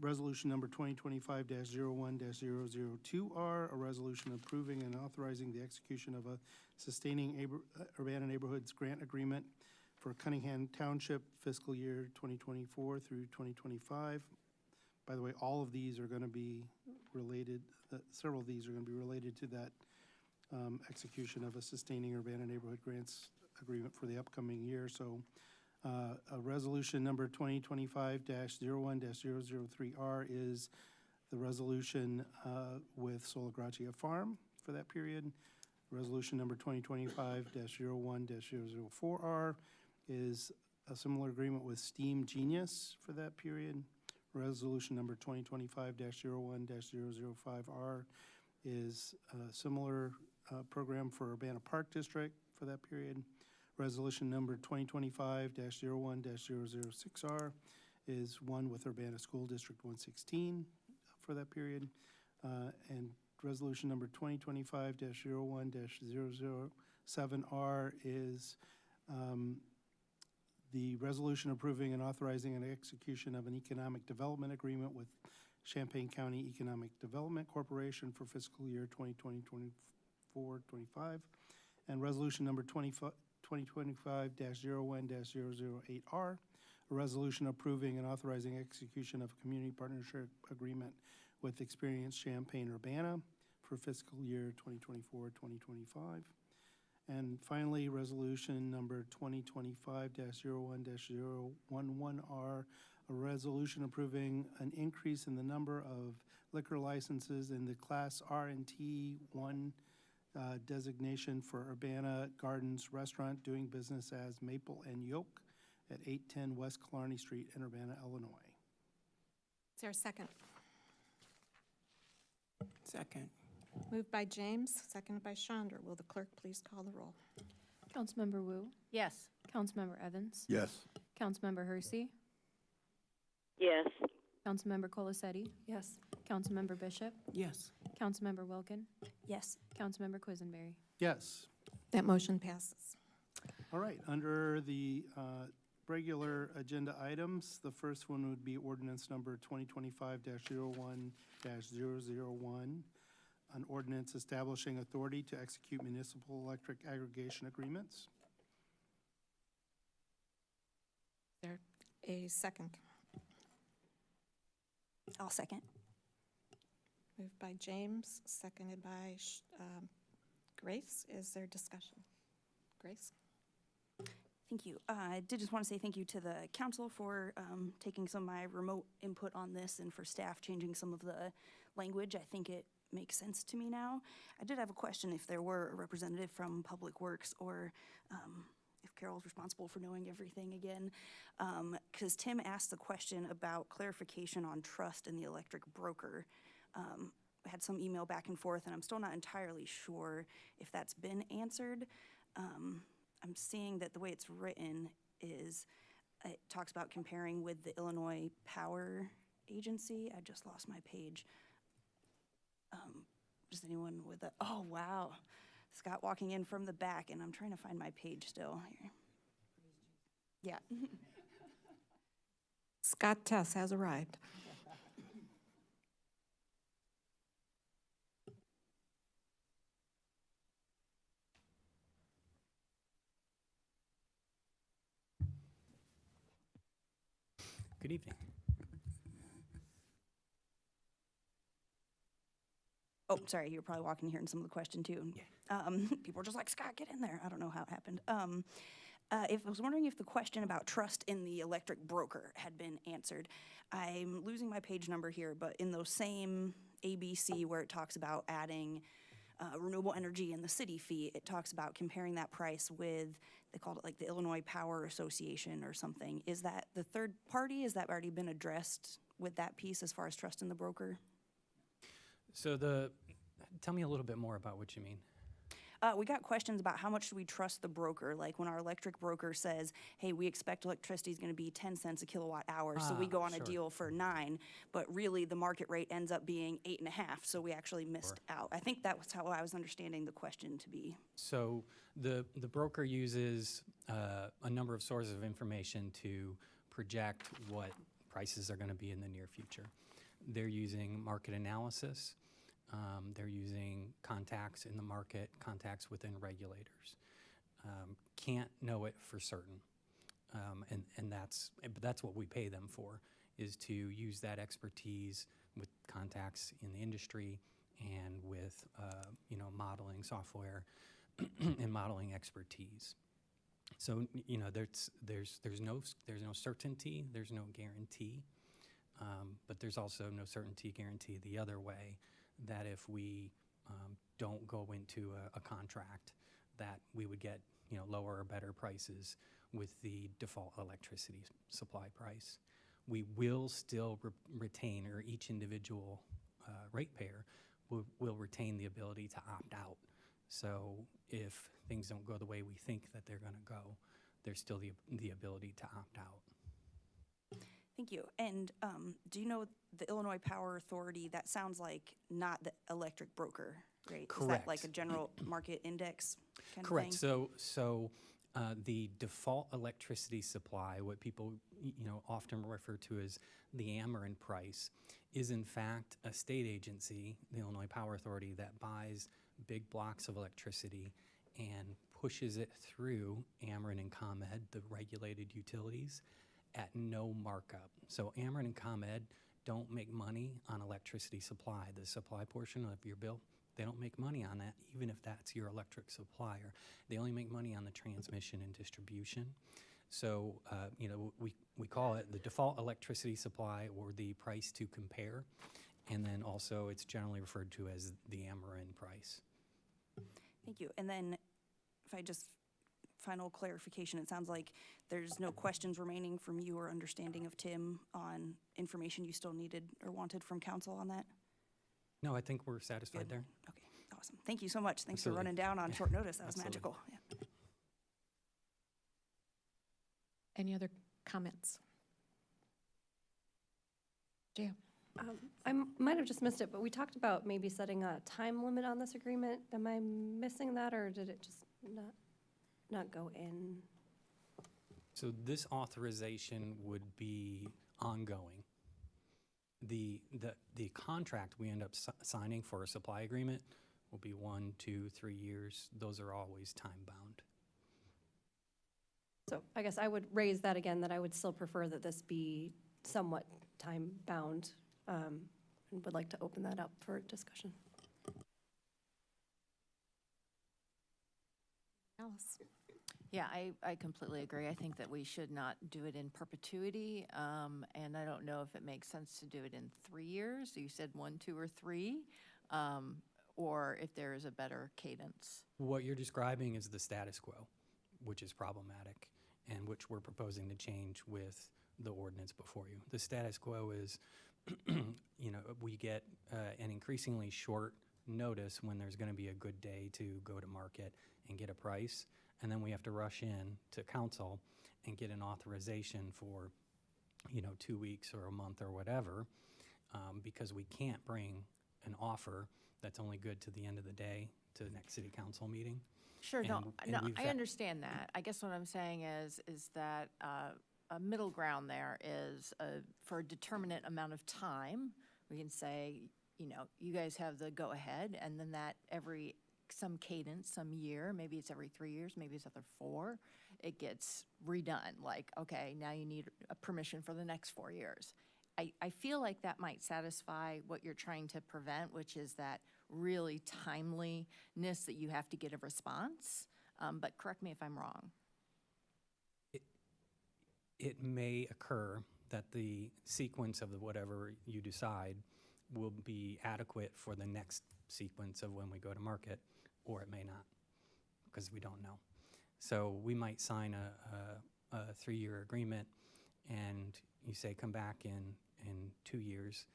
Resolution number 2025-01-002R, a resolution approving and authorizing the execution of a sustaining Urbana neighborhoods grant agreement for Cunningham Township fiscal year 2024 through 2025. By the way, all of these are going to be related, several of these are going to be related to that execution of a sustaining Urbana neighborhood grants agreement for the upcoming year. So a resolution number 2025-01-003R is the resolution with Sola Gracia Farm for that period. Resolution number 2025-01-004R is a similar agreement with Steam Genius for that period. Resolution number 2025-01-005R is a similar program for Urbana Park District for that period. Resolution number 2025-01-006R is one with Urbana School District 116 for that period. And resolution number 2025-01-007R is the resolution approving and authorizing an execution of an economic development agreement with Champaign County Economic Development Corporation for fiscal year 2024-25. And resolution number 2025-01-008R, a resolution approving and authorizing execution of a community partnership agreement with Experience Champaign-Urbana for fiscal year 2024-2025. And finally, resolution number 2025-01-011R, a resolution approving an increase in the number of liquor licenses in the Class R&T 1 designation for Urbana Gardens Restaurant doing business as Maple and Yolk at 810 West Killarney Street in Urbana, Illinois. Is there a second? Second. Moved by James, seconded by Chandra. Will the clerk please call the roll? Councilmember Wu, Yes. Councilmember Evans, Yes. Councilmember Hersey, Yes. Councilmember Colasetti, Yes. Councilmember Bishop, Yes. Councilmember Wilkin, Yes. Councilmember Quisenberry. Yes. That motion passes. All right, under the regular agenda items, the first one would be ordinance number 2025-01-001, an ordinance establishing authority to execute municipal electric aggregation agreements. Is there a second? I'll second. Moved by James, seconded by Grace. Is there discussion? Grace? Thank you. I did just want to say thank you to the council for taking some of my remote input on this and for staff changing some of the language. I think it makes sense to me now. I did have a question if there were a representative from Public Works or if Carol's responsible for knowing everything again. Because Tim asked the question about clarification on trust in the electric broker. I had some email back and forth, and I'm still not entirely sure if that's been answered. I'm seeing that the way it's written is it talks about comparing with the Illinois Power Agency. I just lost my page. Does anyone with a, oh, wow. Scott walking in from the back, and I'm trying to find my page still here. Yeah. Scott Tess has arrived. Good evening. Oh, sorry, you're probably walking here in some of the question too. Yeah. People are just like, Scott, get in there. I don't know how it happened. I was wondering if the question about trust in the electric broker had been answered. I'm losing my page number here, but in those same ABC where it talks about adding renewable energy in the city fee, it talks about comparing that price with, they called it like the Illinois Power Association or something. Is that the third party? Has that already been addressed with that piece as far as trust in the broker? So tell me a little bit more about what you mean. We got questions about how much do we trust the broker? Like when our electric broker says, hey, we expect electricity is going to be 10 cents a kilowatt hour, so we go on a deal for 9, but really the market rate ends up being 8.5, so we actually missed out. I think that was how I was understanding the question to be. So the broker uses a number of sources of information to project what prices are going to be in the near future. They're using market analysis. They're using contacts in the market, contacts within regulators. Can't know it for certain, and that's what we pay them for, is to use that expertise with contacts in the industry and with modeling software and modeling expertise. So there's no certainty, there's no guarantee, but there's also no certainty guarantee the other way, that if we don't go into a contract, that we would get lower or better prices with the default electricity supply price. we will still retain, or each individual ratepayer will retain the ability to opt out. So if things don't go the way we think that they're going to go, there's still the ability to opt out. Thank you. And do you know the Illinois Power Authority, that sounds like not the electric broker, right? Is that like a general market index kind Correct. of thing? So the default electricity supply, what people often refer to as the Ameren price, is in fact a state agency, the Illinois Power Authority, that buys big blocks of electricity and pushes it through Ameren and ComEd, the regulated utilities, at no markup. So Ameren and ComEd don't make money on electricity supply, the supply portion of your bill. They don't make money on that, even if that's your electric supplier. They only make money on the transmission and distribution. So, we call it the default electricity supply, or the price to compare. And then also it's generally referred to as the Ameren price. Thank you. And then if I just, final clarification, it sounds like there's no questions remaining from you or understanding of Tim on information you still needed or wanted from council on that? No, I think we're satisfied Good. there. Okay, awesome. Thank you so much. Thanks Absolutely. for running down on short notice. That was Absolutely. magical. Yeah. Any other comments? Jan? I might have just missed it, but we talked about maybe setting a time limit on this agreement. Am I missing that, or did it just not go in? So this authorization would be ongoing. The contract we end up signing for a supply agreement will be 1, 2, 3 years. Those are always time-bound. So I guess I would raise that again, that I would still prefer that this be somewhat time-bound, and would like to open that up for discussion. Alice? Yeah, I completely agree. I think that we should not do it in perpetuity, and I don't know if it makes sense to do it in 3 years. You said 1, 2, or 3, or if there is a better cadence. What you're describing is the status quo, which is problematic, and which we're proposing to change with the ordinance before you. The status quo is, we get an increasingly short notice when there's going to be a good day to go to market and get a price, and then we have to rush in to council and get an authorization for, 2 weeks or a month or whatever, because we can't bring an offer that's only good to the end of the day to the next city council meeting. Sure, no, we've I understand that. I guess what I'm saying is that a middle ground there is for a determinate amount of time, we can say, you guys have the go-ahead, and then that some cadence, some year, maybe it's every 3 years, maybe it's every 4, it gets redone. Like, okay, now you need a permission for the next 4 years. I feel like that might satisfy what you're trying to prevent, which is that really timeliness that you have to get a response. But correct me if I'm wrong. It may occur that the sequence of whatever you decide will be adequate for the next sequence of when we go to market, or it may not, because we don't know. So we might sign a 3-year agreement, and you say come back in 2 years,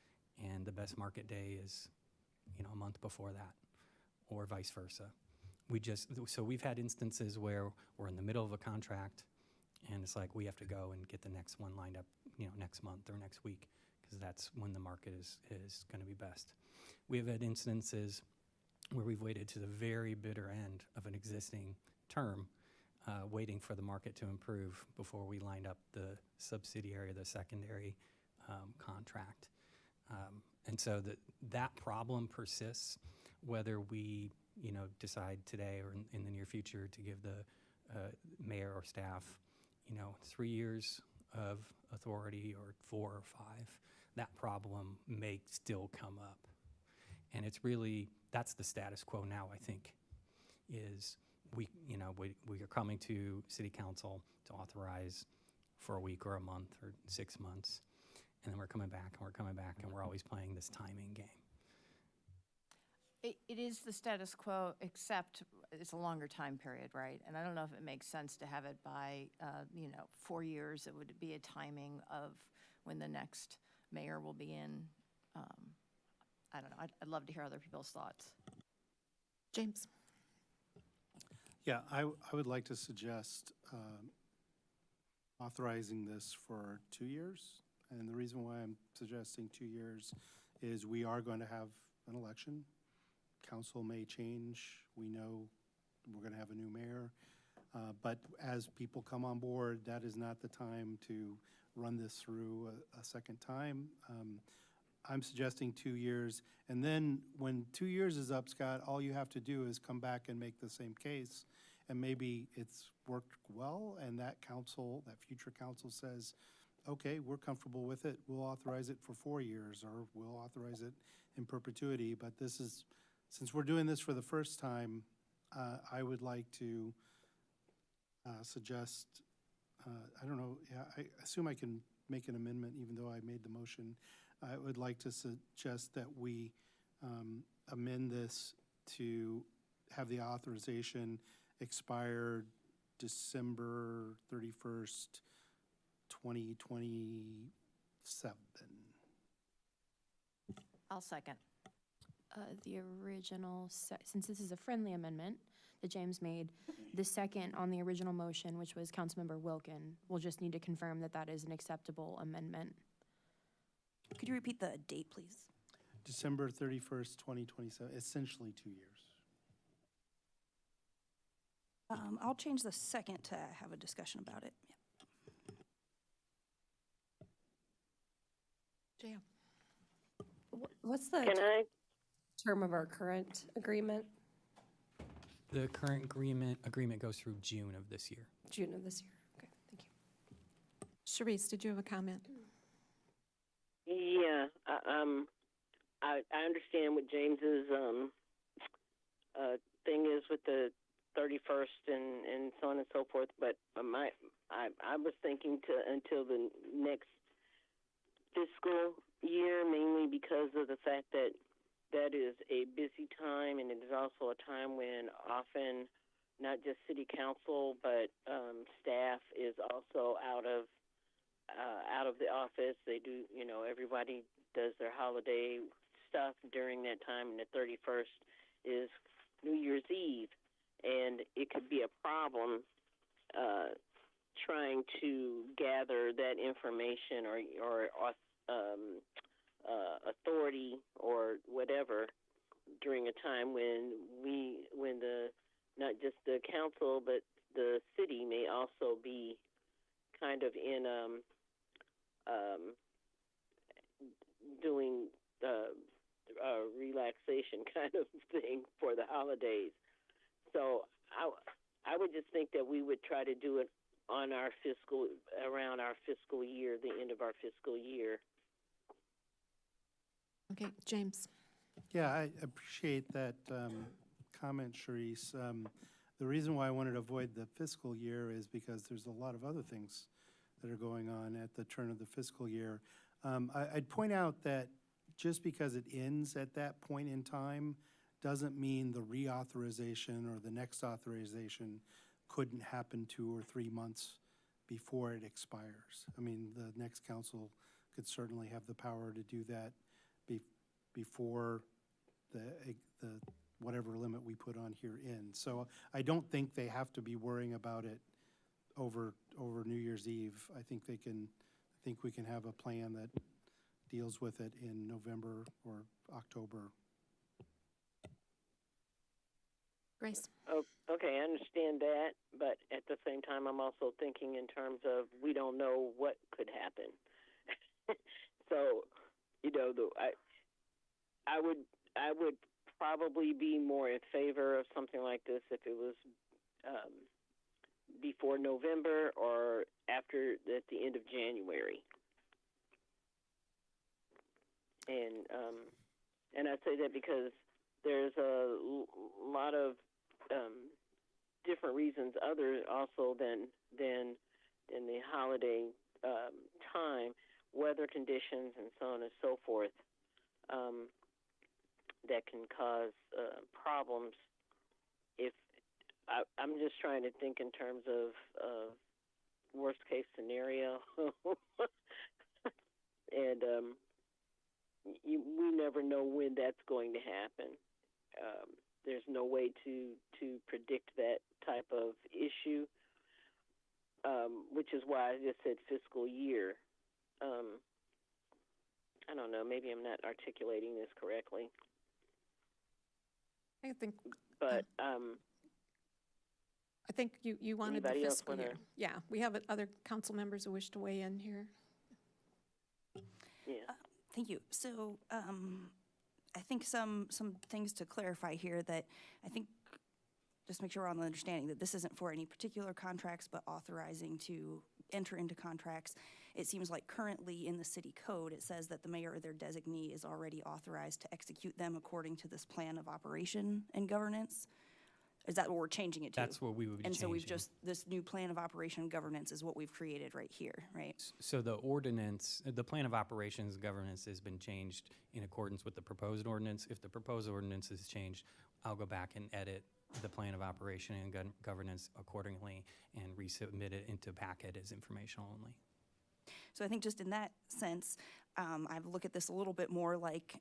and the best market day is a month before that, or vice versa. So we've had instances where we're in the middle of a contract, and it's like we have to go and get the next one lined up, next month or next week, because that's when the market is going to be best. We have had instances where we've waited to the very bitter end of an existing term, waiting for the market to improve before we lined up the subsidiary, the secondary contract. And so that problem persists, whether we decide today or in the near future to give the mayor or staff 3 years of authority or 4 or 5, that problem may still come up. And it's really, that's the status quo now, I think, is we are coming to city council to authorize for a week or a month or 6 months, and then we're coming back and we're coming back, and we're always playing this timing game. It is the status quo, except it's a longer time period, right? And I don't know if it makes sense to have it by, 4 years. It would be a timing of when the next mayor will be in. I don't know, I'd love to hear other people's thoughts. James? Yeah, I would like to suggest authorizing this for 2 years. And the reason why I'm suggesting 2 years is we are going to have an election. Council may change. We know we're going to have a new mayor. But as people come on board, that is not the time to run this through a second time. I'm suggesting 2 years. And then when 2 years is up, Scott, all you have to do is come back and make the same case. And maybe it's worked well, and that council, that future council says, okay, we're comfortable with it. We'll authorize it for 4 years, or we'll authorize it in perpetuity. But this is, since we're doing this for the first time, I would like to suggest, I don't know, yeah, I assume I can make an amendment even though I made the motion. I would like to suggest that we amend this to have the authorization expire December 31st, 2027. I'll second. The original, since this is a friendly amendment that James made, the second on the original motion, which was Councilmember Wilkin, we'll just need to confirm that that is an acceptable amendment. Could you repeat the date, please? December 31st, 2027, essentially 2 years. I'll change the second to have a discussion about it. Jan? What's the Can I? term of our current agreement? The current agreement goes through June of this year. June of this year. Okay, thank you. Sharice, did you have a comment? Yeah, I understand what James's thing is with the 31st and so on and so forth, but I was thinking until the next fiscal year, mainly because of the fact that that is a busy time, and it is also a time when often not just city council but staff is also out of the office. They do, everybody does their holiday stuff during that time, and the 31st is New Year's Eve, and it could be a problem trying to gather that information or authority or whatever during a time when not just the council but the city may also be kind of in doing relaxation kind of thing for the holidays. So I would just think that we would try to do it on around our fiscal year, the end of our fiscal year. Okay, James? Yeah, I appreciate that comment, Sharice. The reason why I wanted to avoid the fiscal year is because there's a lot of other things that are going on at the turn of the fiscal year. I'd point out that just because it ends at that point in time doesn't mean the reauthorization or the next authorization couldn't happen 2 or 3 months before it expires. I mean, the next council could certainly have the power to do that before the whatever limit we put on here ends. So I don't think they have to be worrying about it over New Year's Eve. I think we can have a plan that deals with it in November or October. Grace? Oh, okay, I understand that, but at the same time, I'm also thinking in terms of we don't know what could happen. So, I would probably be more in favor of something like this if it was before November or at the end of January. And I say that because there's a lot of different reasons other also than the holiday time, weather conditions and so on and so forth, that can cause problems. If I'm just trying to think in terms of worst case scenario. and we never know when that's going to happen. There's no way to predict that type of issue, which is why I just said fiscal year. I don't know, maybe I'm not articulating this correctly. I think, But I think you wanted the anybody else fiscal year. wanna- Yeah, we have other council members who wish to weigh in here. yeah. Thank you. So I think some things to clarify here that I think, just make sure we're on the understanding that this isn't for any particular contracts, but authorizing to enter into contracts. It seems like currently in the city code, it says that the mayor or their designee is already authorized to execute them according to this plan of operation and governance. Is that what we're changing it to? That's what we would be And so we've changing. just, this new plan of operation and governance is what we've created right here, right? So the ordinance, the plan of operations and governance has been changed in accordance with the proposed ordinance. If the proposed ordinance is changed, I'll go back and edit the plan of operation and governance accordingly and resubmit it into packet as informational only. So I think just in that sense, I look at this a little bit more like,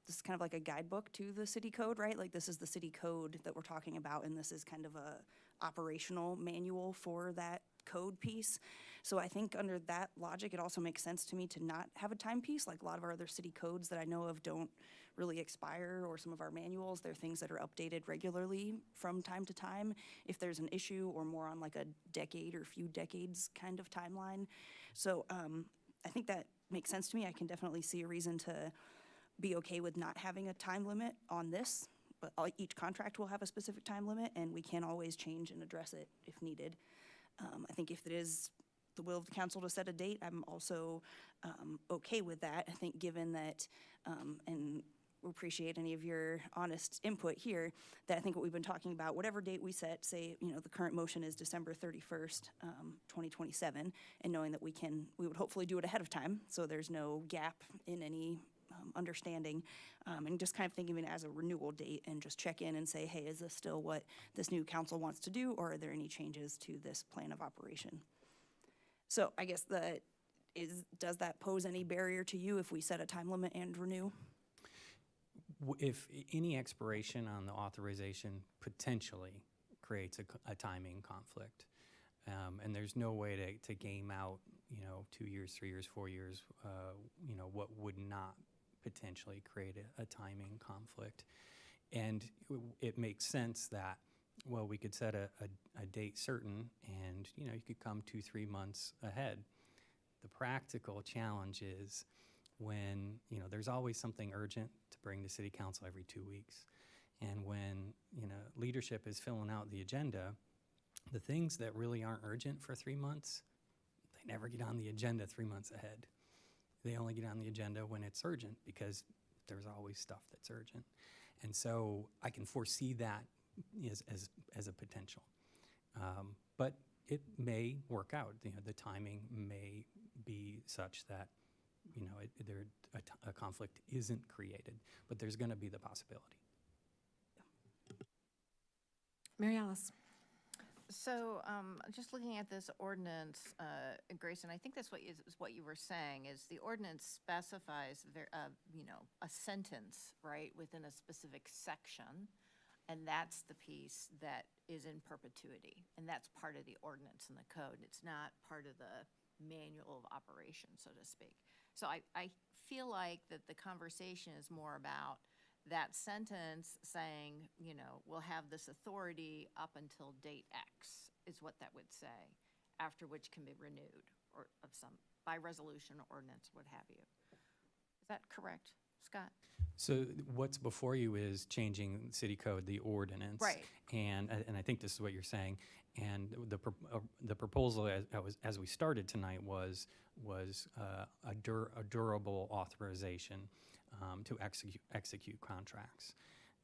this is kind of like a guidebook to the city code, right? Like this is the city code that we're talking about, and this is kind of a operational manual for that code piece. So I think under that logic, it also makes sense to me to not have a timepiece. Like a lot of our other city codes that I know of don't really expire, or some of our manuals, they're things that are updated regularly from time to time if there's an issue, or more on like a decade or few decades kind of timeline. So I think that makes sense to me. I can definitely see a reason to be okay with not having a time limit on this, but each contract will have a specific time limit, and we can always change and address it if needed. I think if it is the will of the council to set a date, I'm also okay with that. I think given that, and we appreciate any of your honest input here, that I think what we've been talking about, whatever date we set, say, the current motion is December 31st, 2027, and knowing that we would hopefully do it ahead of time, so there's no gap in any understanding, and just kind of thinking of it as a renewal date, and just check in and say, hey, is this still what this new council wants to do, or are there any changes to this plan of operation? So I guess does that pose any barrier to you if we set a time limit and renew? If any expiration on the authorization potentially creates a timing conflict, and there's no way to game out, 2 years, 3 years, 4 years, what would not potentially create a timing conflict. And it makes sense that, well, we could set a date certain, and, you could come 2-3 months ahead. The practical challenge is when, there's always something urgent to bring to city council every 2 weeks. And when, leadership is filling out the agenda, the things that really aren't urgent for 3 months, they never get on the agenda 3 months ahead. They only get on the agenda when it's urgent, because there's always stuff that's urgent. And so I can foresee that as a potential. But it may work out. The timing may be such that, a conflict isn't created, but there's going to be the possibility. Mary Alice. So just looking at this ordinance, Grace, and I think that's what you were saying, is the ordinance specifies, a sentence, right, within a specific section, and that's the piece that is in perpetuity, and that's part of the ordinance in the code. It's not part of the manual of operation, so to speak. So I feel like that the conversation is more about that sentence saying, we'll have this authority up until date X, is what that would say, after which can be renewed, or by resolution, ordinance, what have you. Is that correct, Scott? So what's before you is changing city code, the ordinance. Right. And I think this is what you're saying. And the proposal as we started tonight was a durable authorization to execute contracts.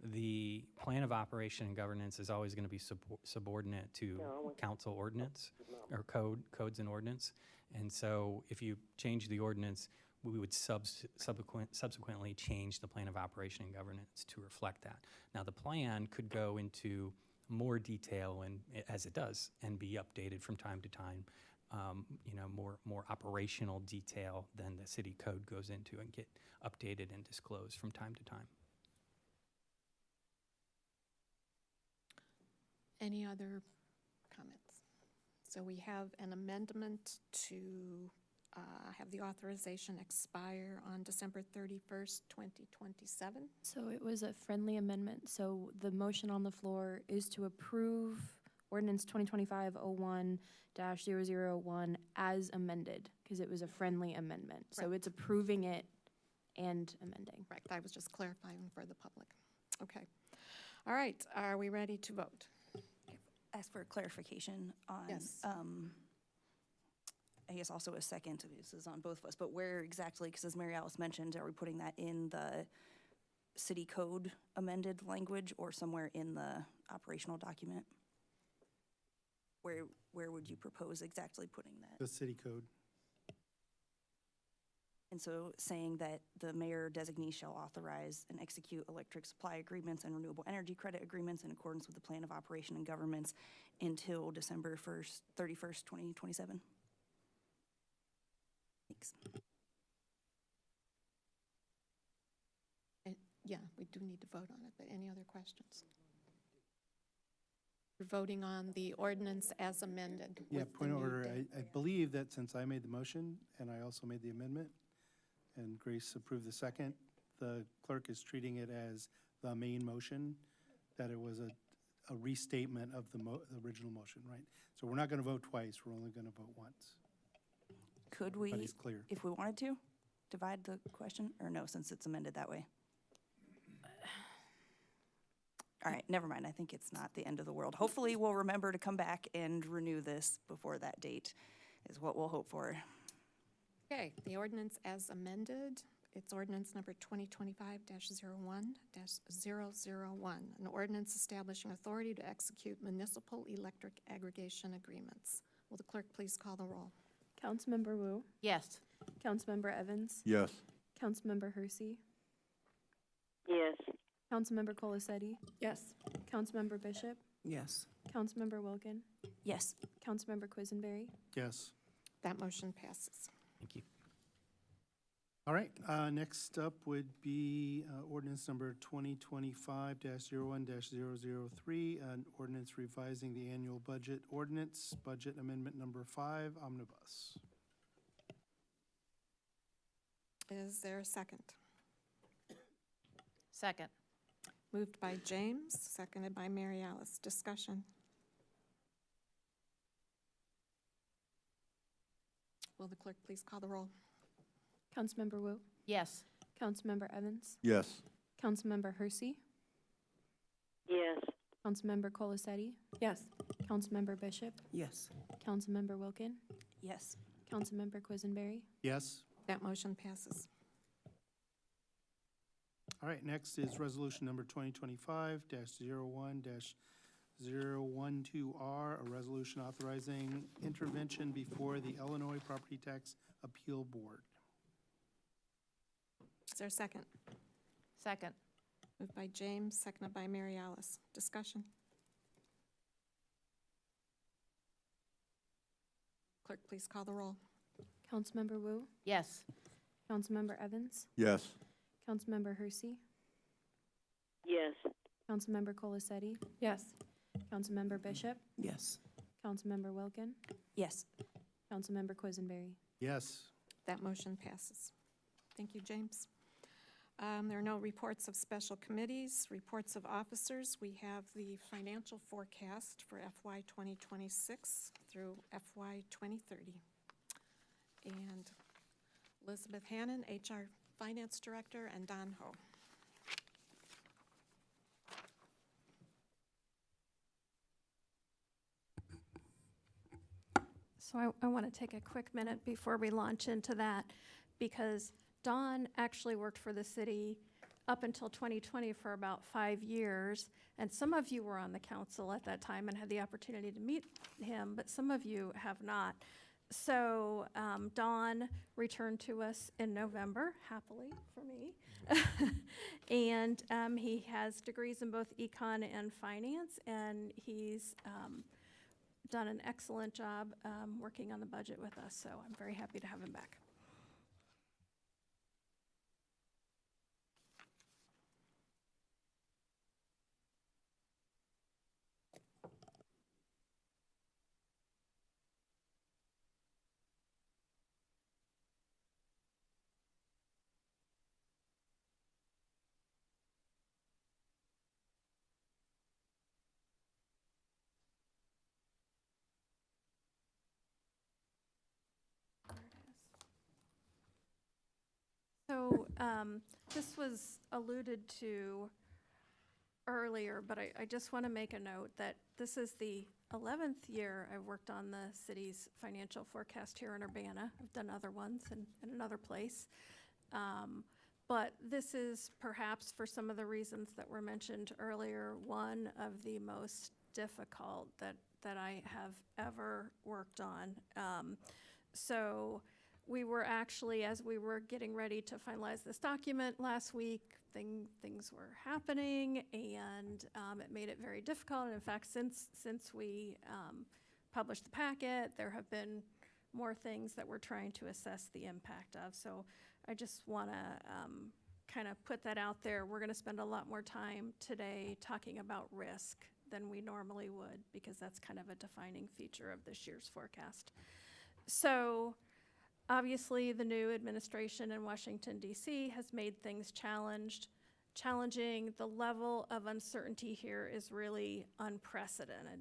The plan of operation and governance is always going to be subordinate to council ordinance, or codes and ordinance. And so if you change the ordinance, we would subsequently change the plan of operation and governance to reflect that. Now, the plan could go into more detail, and as it does, and be updated from time to time more operational detail than the city code goes into and get updated and disclosed from time to time. Any other comments? So we have an amendment to have the authorization expire on December 31st, 2027. So it was a friendly amendment. So the motion on the floor is to approve ordinance 2025-01-001 as amended, because it was a friendly amendment. So Right. it's approving it and amending. Correct, I was just clarifying for the public. Okay. All right, are we ready to vote? Ask for clarification on. Yes. I guess also a second, this is on both of us, but where exactly, because as Mary Alice mentioned, are we putting that in the city code amended language or somewhere in the operational document? Where would you propose exactly putting that? The city code. And so saying that the mayor designee shall authorize and execute electric supply agreements and renewable energy credit agreements in accordance with the plan of operation and governments until December 31st, 2027. Thanks. Yeah, we do need to vote on it, but any other questions? We're voting on the ordinance as amended. Yeah, with the point of new order. date. I believe that since I made the motion and I also made the amendment, and Grace approved the second, the clerk is treating it as the main motion, that it was a restatement of the original motion, right? So we're not going to vote twice, we're only going to vote once. Could we, But it's clear. if we wanted to, divide the question, or no, since it's amended that way? All right, never mind, I think it's not the end of the world. Hopefully, we'll remember to come back and renew this before that date, is what we'll hope for. Okay, the ordinance as amended, it's ordinance number 2025-01-001, an ordinance establishing authority to execute municipal electric aggregation agreements. Will the clerk please call the roll? Councilmember Wu, Yes. Councilmember Evans, Yes. Councilmember Hersey, Yes. Councilmember Colasetti, Yes. Councilmember Bishop, Yes. Councilmember Wilkin, Yes. Councilmember Quisenberry. Yes. That motion passes. Thank you. All right, next up would be ordinance number 2025-01-003, an ordinance revising the annual budget ordinance, budget amendment number 5, omnibus. Is there a second? Second. Moved by James, seconded by Mary Alice. Discussion. Will the clerk please call the roll? Councilmember Wu, Yes. Councilmember Evans, Yes. Councilmember Hersey, Yes. Councilmember Colasetti, Yes. Councilmember Bishop, Yes. Councilmember Wilkin, Yes. Councilmember Quisenberry. Yes. That motion passes. All right, next is resolution number 2025-01-012R, a resolution authorizing intervention before the Illinois Property Tax Appeal Board. Is there a second? Second. Moved by James, seconded by Mary Alice. Discussion. Clerk, please call the roll. Councilmember Wu, Yes. Councilmember Evans, Yes. Councilmember Hersey, Yes. Councilmember Colasetti, Yes. Councilmember Bishop, Yes. Councilmember Wilkin, Yes. Councilmember Quisenberry. Yes. That motion passes. Thank you, James. There are no reports of special committees, reports of officers. We have the financial forecast for FY 2026 through FY 2030. And Elizabeth Hannon, HR Finance Director, and Don Ho. So I want to take a quick minute before we launch into that, because Don actually worked for the city up until 2020 for about 5 years, and some of you were on the council at that time and had the opportunity to meet him, but some of you have not. So Don returned to us in November, happily for me, and he has degrees in both econ and finance, and he's done an excellent job working on the budget with us, so I'm very happy to have him back. So this was alluded to earlier, but I just want to make a note that this is the 11th year I've worked on the city's financial forecast here in Urbana. I've done other ones in another place. But this is perhaps, for some of the reasons that were mentioned earlier, one of the most difficult that I have ever worked on. So we were actually, as we were getting ready to finalize this document last week, things were happening, and it made it very difficult. And in fact, since we published the packet, there have been more things that we're trying to assess the impact of. So I just want to kind of put that out there. We're going to spend a lot more time today talking about risk than we normally would, because that's kind of a defining feature of this year's forecast. So obviously, the new administration in Washington, D.C. has made things challenging. The level of uncertainty here is really unprecedented.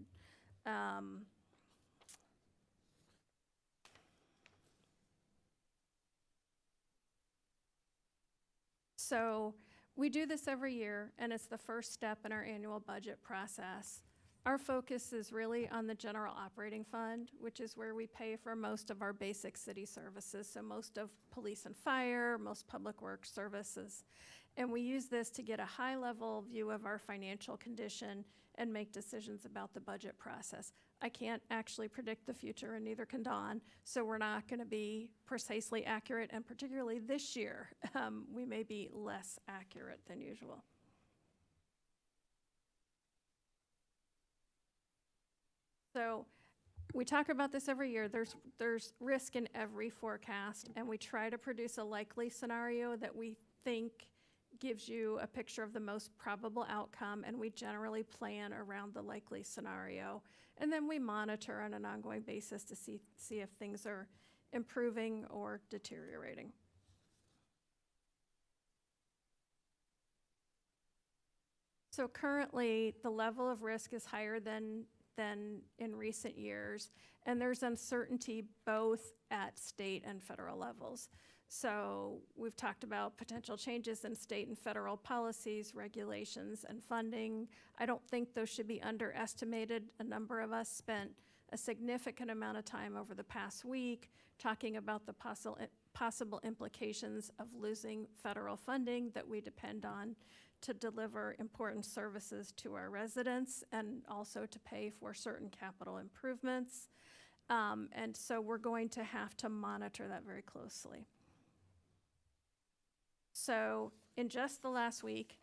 So we do this every year, and it's the first step in our annual budget process. Our focus is really on the general operating fund, which is where we pay for most of our basic city services, so most of police and fire, most public works services. And we use this to get a high-level view of our financial condition and make decisions about the budget process. I can't actually predict the future, and neither can Dawn, so we're not going to be precisely accurate, and particularly this year, we may be less accurate than usual. So we talk about this every year. There's risk in every forecast, and we try to produce a likely scenario that we think gives you a picture of the most probable outcome, and we generally plan around the likely scenario. And then we monitor on an ongoing basis to see if things are improving or deteriorating. So currently, the level of risk is higher than in recent years, and there's uncertainty both at state and federal levels. So we've talked about potential changes in state and federal policies, regulations, and funding. I don't think those should be underestimated. A number of us spent a significant amount of time over the past week talking about the possible implications of losing federal funding that we depend on to deliver important services to our residents and also to pay for certain capital improvements. And so we're going to have to monitor that very closely. So in just the last week,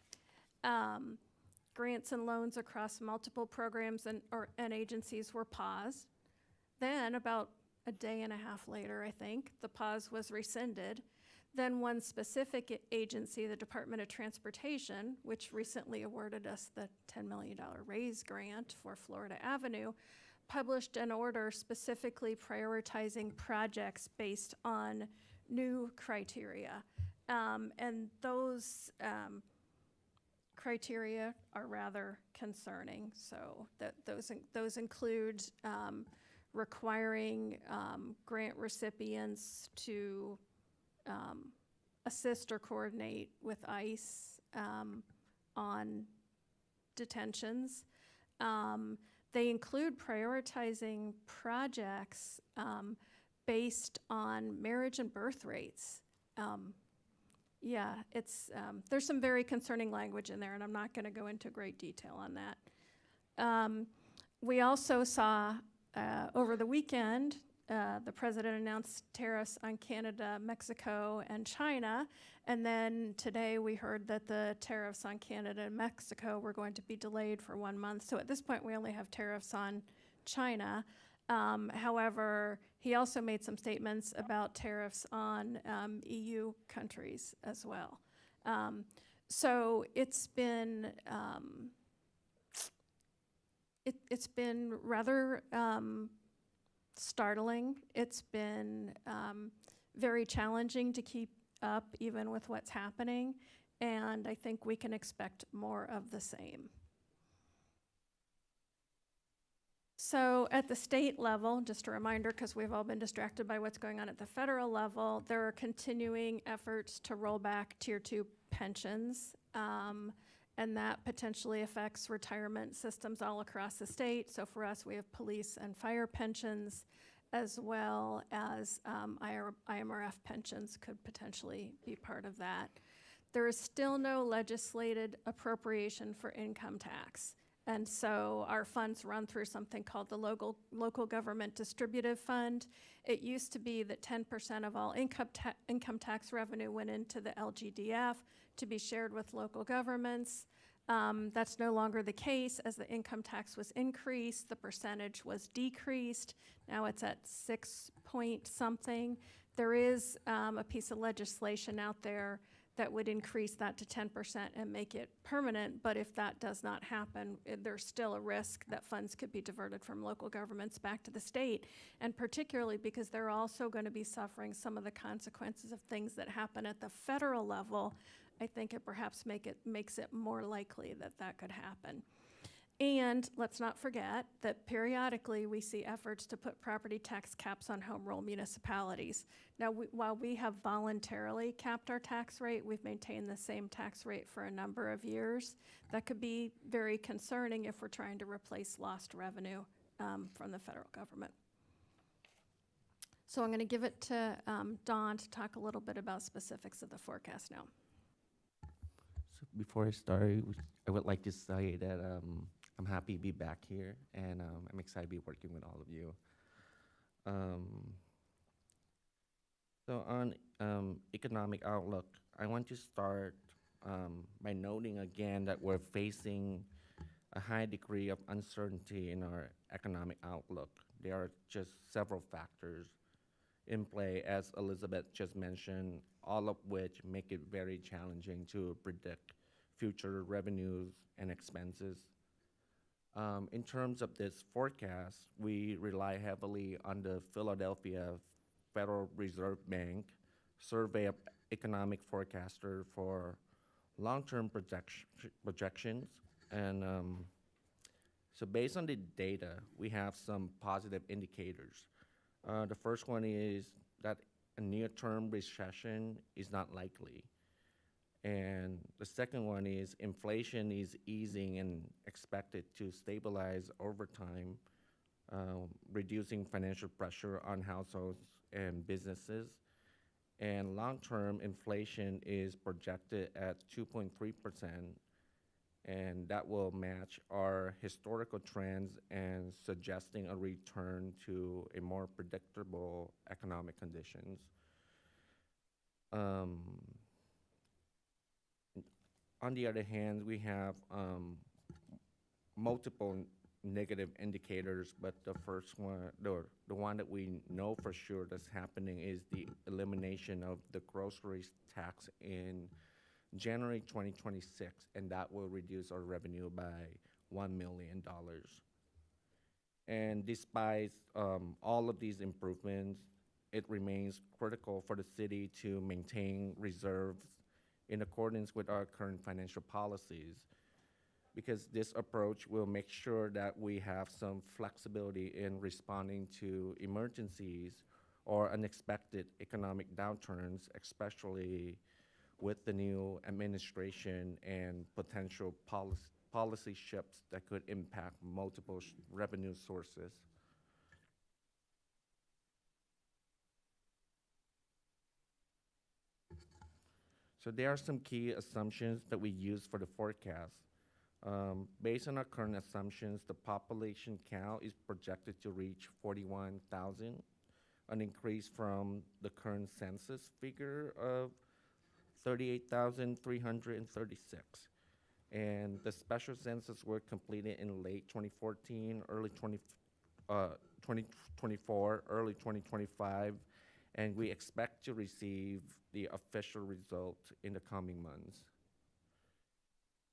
grants and loans across multiple programs and agencies were paused. Then about a day and a half later, I think, the pause was rescinded. Then one specific agency, the Department of Transportation, which recently awarded us the $10 million RAISE grant for Florida Avenue, published an order specifically prioritizing projects based on new criteria. And those criteria are rather concerning. So those include requiring grant recipients to assist or coordinate with ICE on detentions. They include prioritizing projects based on marriage and birth rates. Yeah, there's some very concerning language in there, and I'm not going to go into great detail on that. We also saw over the weekend, the president announced tariffs on Canada, Mexico, and China, and then today we heard that the tariffs on Canada and Mexico were going to be delayed for 1 month. So at this point, we only have tariffs on China. However, he also made some statements about tariffs on EU countries as well. So it's been it's been rather startling. It's been very challenging to keep up even with what's happening, and I think we can expect more of the same. So at the state level, just a reminder, because we've all been distracted by what's going on at the federal level, there are continuing efforts to roll back Tier 2 pensions, and that potentially affects retirement systems all across the state. So for us, we have police and fire pensions, as well as IMRF pensions could potentially be part of that. There is still no legislated appropriation for income tax. And so our funds run through something called the local government distributive fund. It used to be that 10% of all income tax revenue went into the LGDF to be shared with local governments. That's no longer the case. As the income tax was increased, the percentage was decreased. Now it's at 6 point something. There is a piece of legislation out there that would increase that to 10% and make it permanent, but if that does not happen, there's still a risk that funds could be diverted from local governments back to the state, and particularly because they're also going to be suffering some of the consequences of things that happen at the federal level. I think it perhaps makes it more likely that that could happen. And let's not forget that periodically we see efforts to put property tax caps on home rule municipalities. Now, while we have voluntarily capped our tax rate, we've maintained the same tax rate for a number of years. That could be very concerning if we're trying to replace lost revenue from the federal government. So I'm going to give it to Dawn to talk a little bit about specifics of the forecast now. So before I start, I would like to say that I'm happy to be back here, and I'm excited to be working with all of you. So on economic outlook, I want to start by noting again that we're facing a high degree of uncertainty in our economic outlook. There are just several factors in play, as Elizabeth just mentioned, all of which make it very challenging to predict future revenues and expenses. In terms of this forecast, we rely heavily on the Philadelphia Federal Reserve Bank survey of economic forecaster for long-term projections. And so based on the data, we have some positive indicators. The first one is that a near-term recession is not likely. And the second one is inflation is easing and expected to stabilize over time, reducing financial pressure on households and businesses. And long-term inflation is projected at 2.3%, and that will match our historical trends and suggesting a return to a more predictable economic conditions. On the other hand, we have multiple negative indicators, but the first one, the one that we know for sure that's happening is the elimination of the groceries tax in January 2026, and that will reduce our revenue by $1 million. And despite all of these improvements, it remains critical for the city to maintain reserves in accordance with our current financial policies, because this approach will make sure that we have some flexibility in responding to emergencies or unexpected economic downturns, especially with the new administration and potential policy shifts that could impact multiple revenue sources. So there are some key assumptions that we use for the forecast. Based on our current assumptions, the population count is projected to reach 41,000, an increase from the current census figure of 38,336. And the special census were completed in late 2014, early 2024, early 2025, and we expect to receive the official result in the coming months.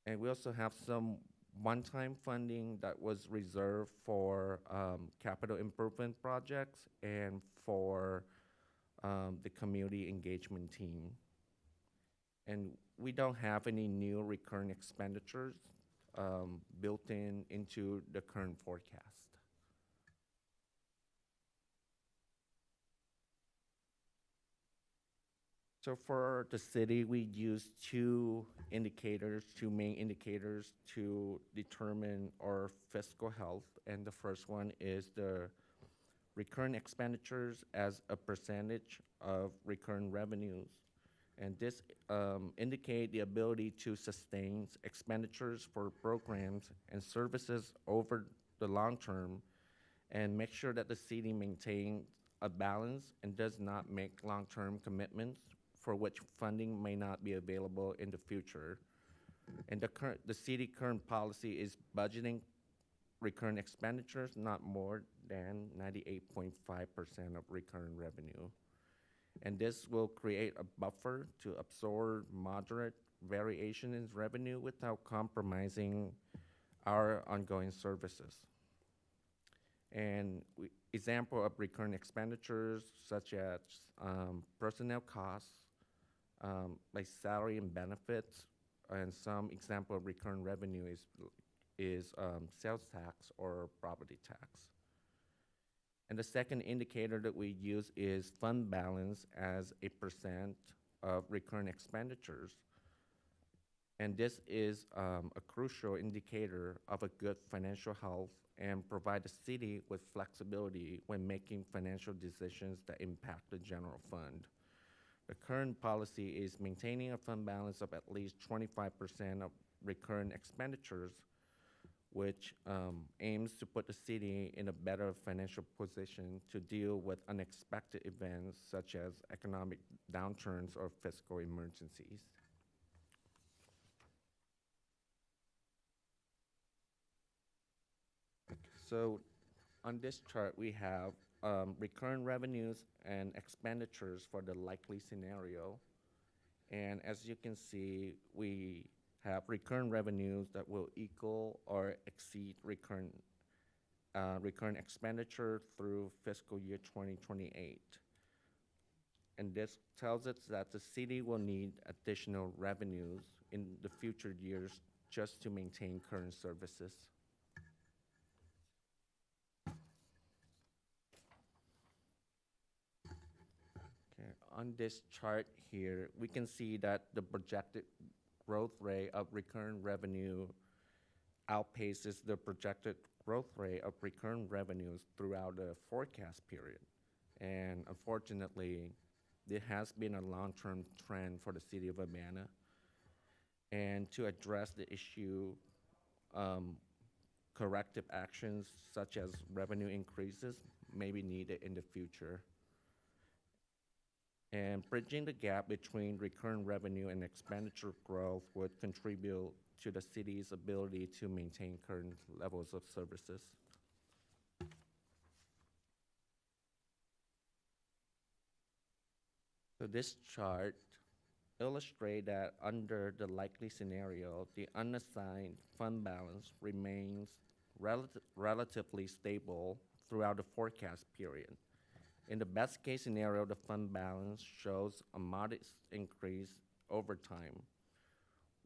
And we also have some one-time funding that was reserved for capital improvement projects and for the community engagement team. And we don't have any new recurring expenditures built into the current forecast. So for the city, we use two main indicators to determine our fiscal health. And the first one is the recurring expenditures as a percentage of recurring revenues. And this indicate the ability to sustain expenditures for programs and services over the long term and make sure that the city maintains a balance and does not make long-term commitments for which funding may not be available in the future. And the city current policy is budgeting recurring expenditures not more than 98.5% of recurring revenue. And this will create a buffer to absorb moderate variation in revenue without compromising our ongoing services. And example of recurring expenditures such as personnel costs, like salary and benefits, and some example of recurring revenue is sales tax or property tax. And the second indicator that we use is fund balance as a percent of recurring expenditures. And this is a crucial indicator of a good financial health and provide the city with flexibility when making financial decisions that impact the general fund. The current policy is maintaining a fund balance of at least 25% of recurring expenditures, which aims to put the city in a better financial position to deal with unexpected events such as economic downturns or fiscal emergencies. So on this chart, we have recurring revenues and expenditures for the likely scenario. And as you can see, we have recurring revenues that will equal or exceed recurring expenditure through fiscal year 2028. And this tells us that the city will need additional revenues in the future years just to maintain current services. Okay, on this chart here, we can see that the projected growth rate of recurring revenue outpaces the projected growth rate of recurring revenues throughout the forecast period. And unfortunately, there has been a long-term trend for the city of Urbana. And to address the issue, corrective actions such as revenue increases may be needed in the future. And bridging the gap between recurring revenue and expenditure growth would contribute to the city's ability to maintain current levels of services. So this chart illustrates that under the likely scenario, the unassigned fund balance remains relatively stable throughout the forecast period. In the best case scenario, the fund balance shows a modest increase over time,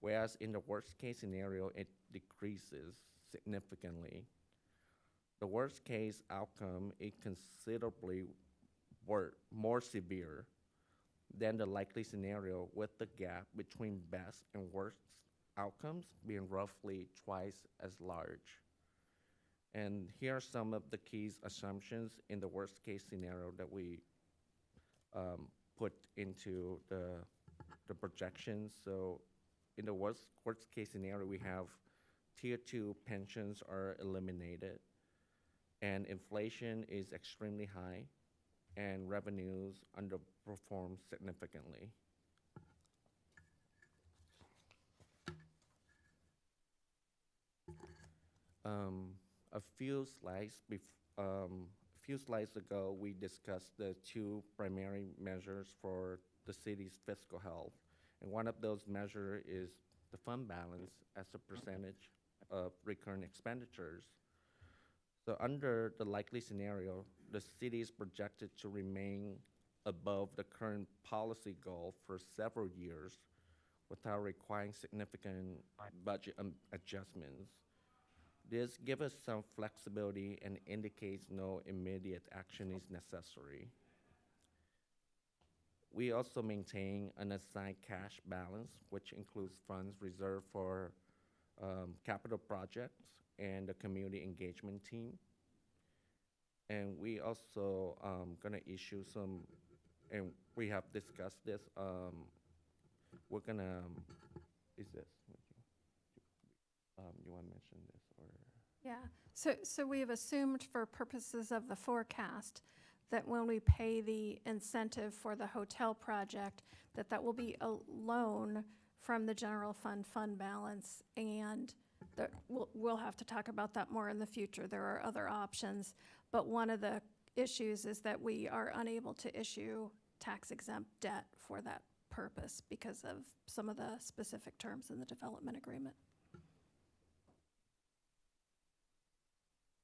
whereas in the worst case scenario, it decreases significantly. The worst case outcome is considerably more severe than the likely scenario, with the gap between best and worst outcomes being roughly twice as large. And here are some of the key assumptions in the worst case scenario that we put into the projections. So in the worst case scenario, we have tier 2 pensions are eliminated, and inflation is extremely high, and revenues underperform significantly. A few slides a few slides ago, we discussed the two primary measures for the city's fiscal health. And one of those measures is the fund balance as a percentage of recurrent expenditures. So under the likely scenario, the city is projected to remain above the current policy goal for several years without requiring significant budget adjustments. This gives us some flexibility and indicates no immediate action is necessary. We also maintain an assigned cash balance, which includes funds reserved for capital projects and the community engagement team. And we also gonna issue some, and we have discussed this, we're gonna, is this, you wanna mention this, or? Yeah, so we have assumed for purposes of the forecast that when we pay the incentive for the hotel project, that will be a loan from the general fund balance, and we'll have to talk about that more in the future. There are other options, but one of the issues is that we are unable to issue tax-exempt debt for that purpose because of some of the specific terms in the development agreement.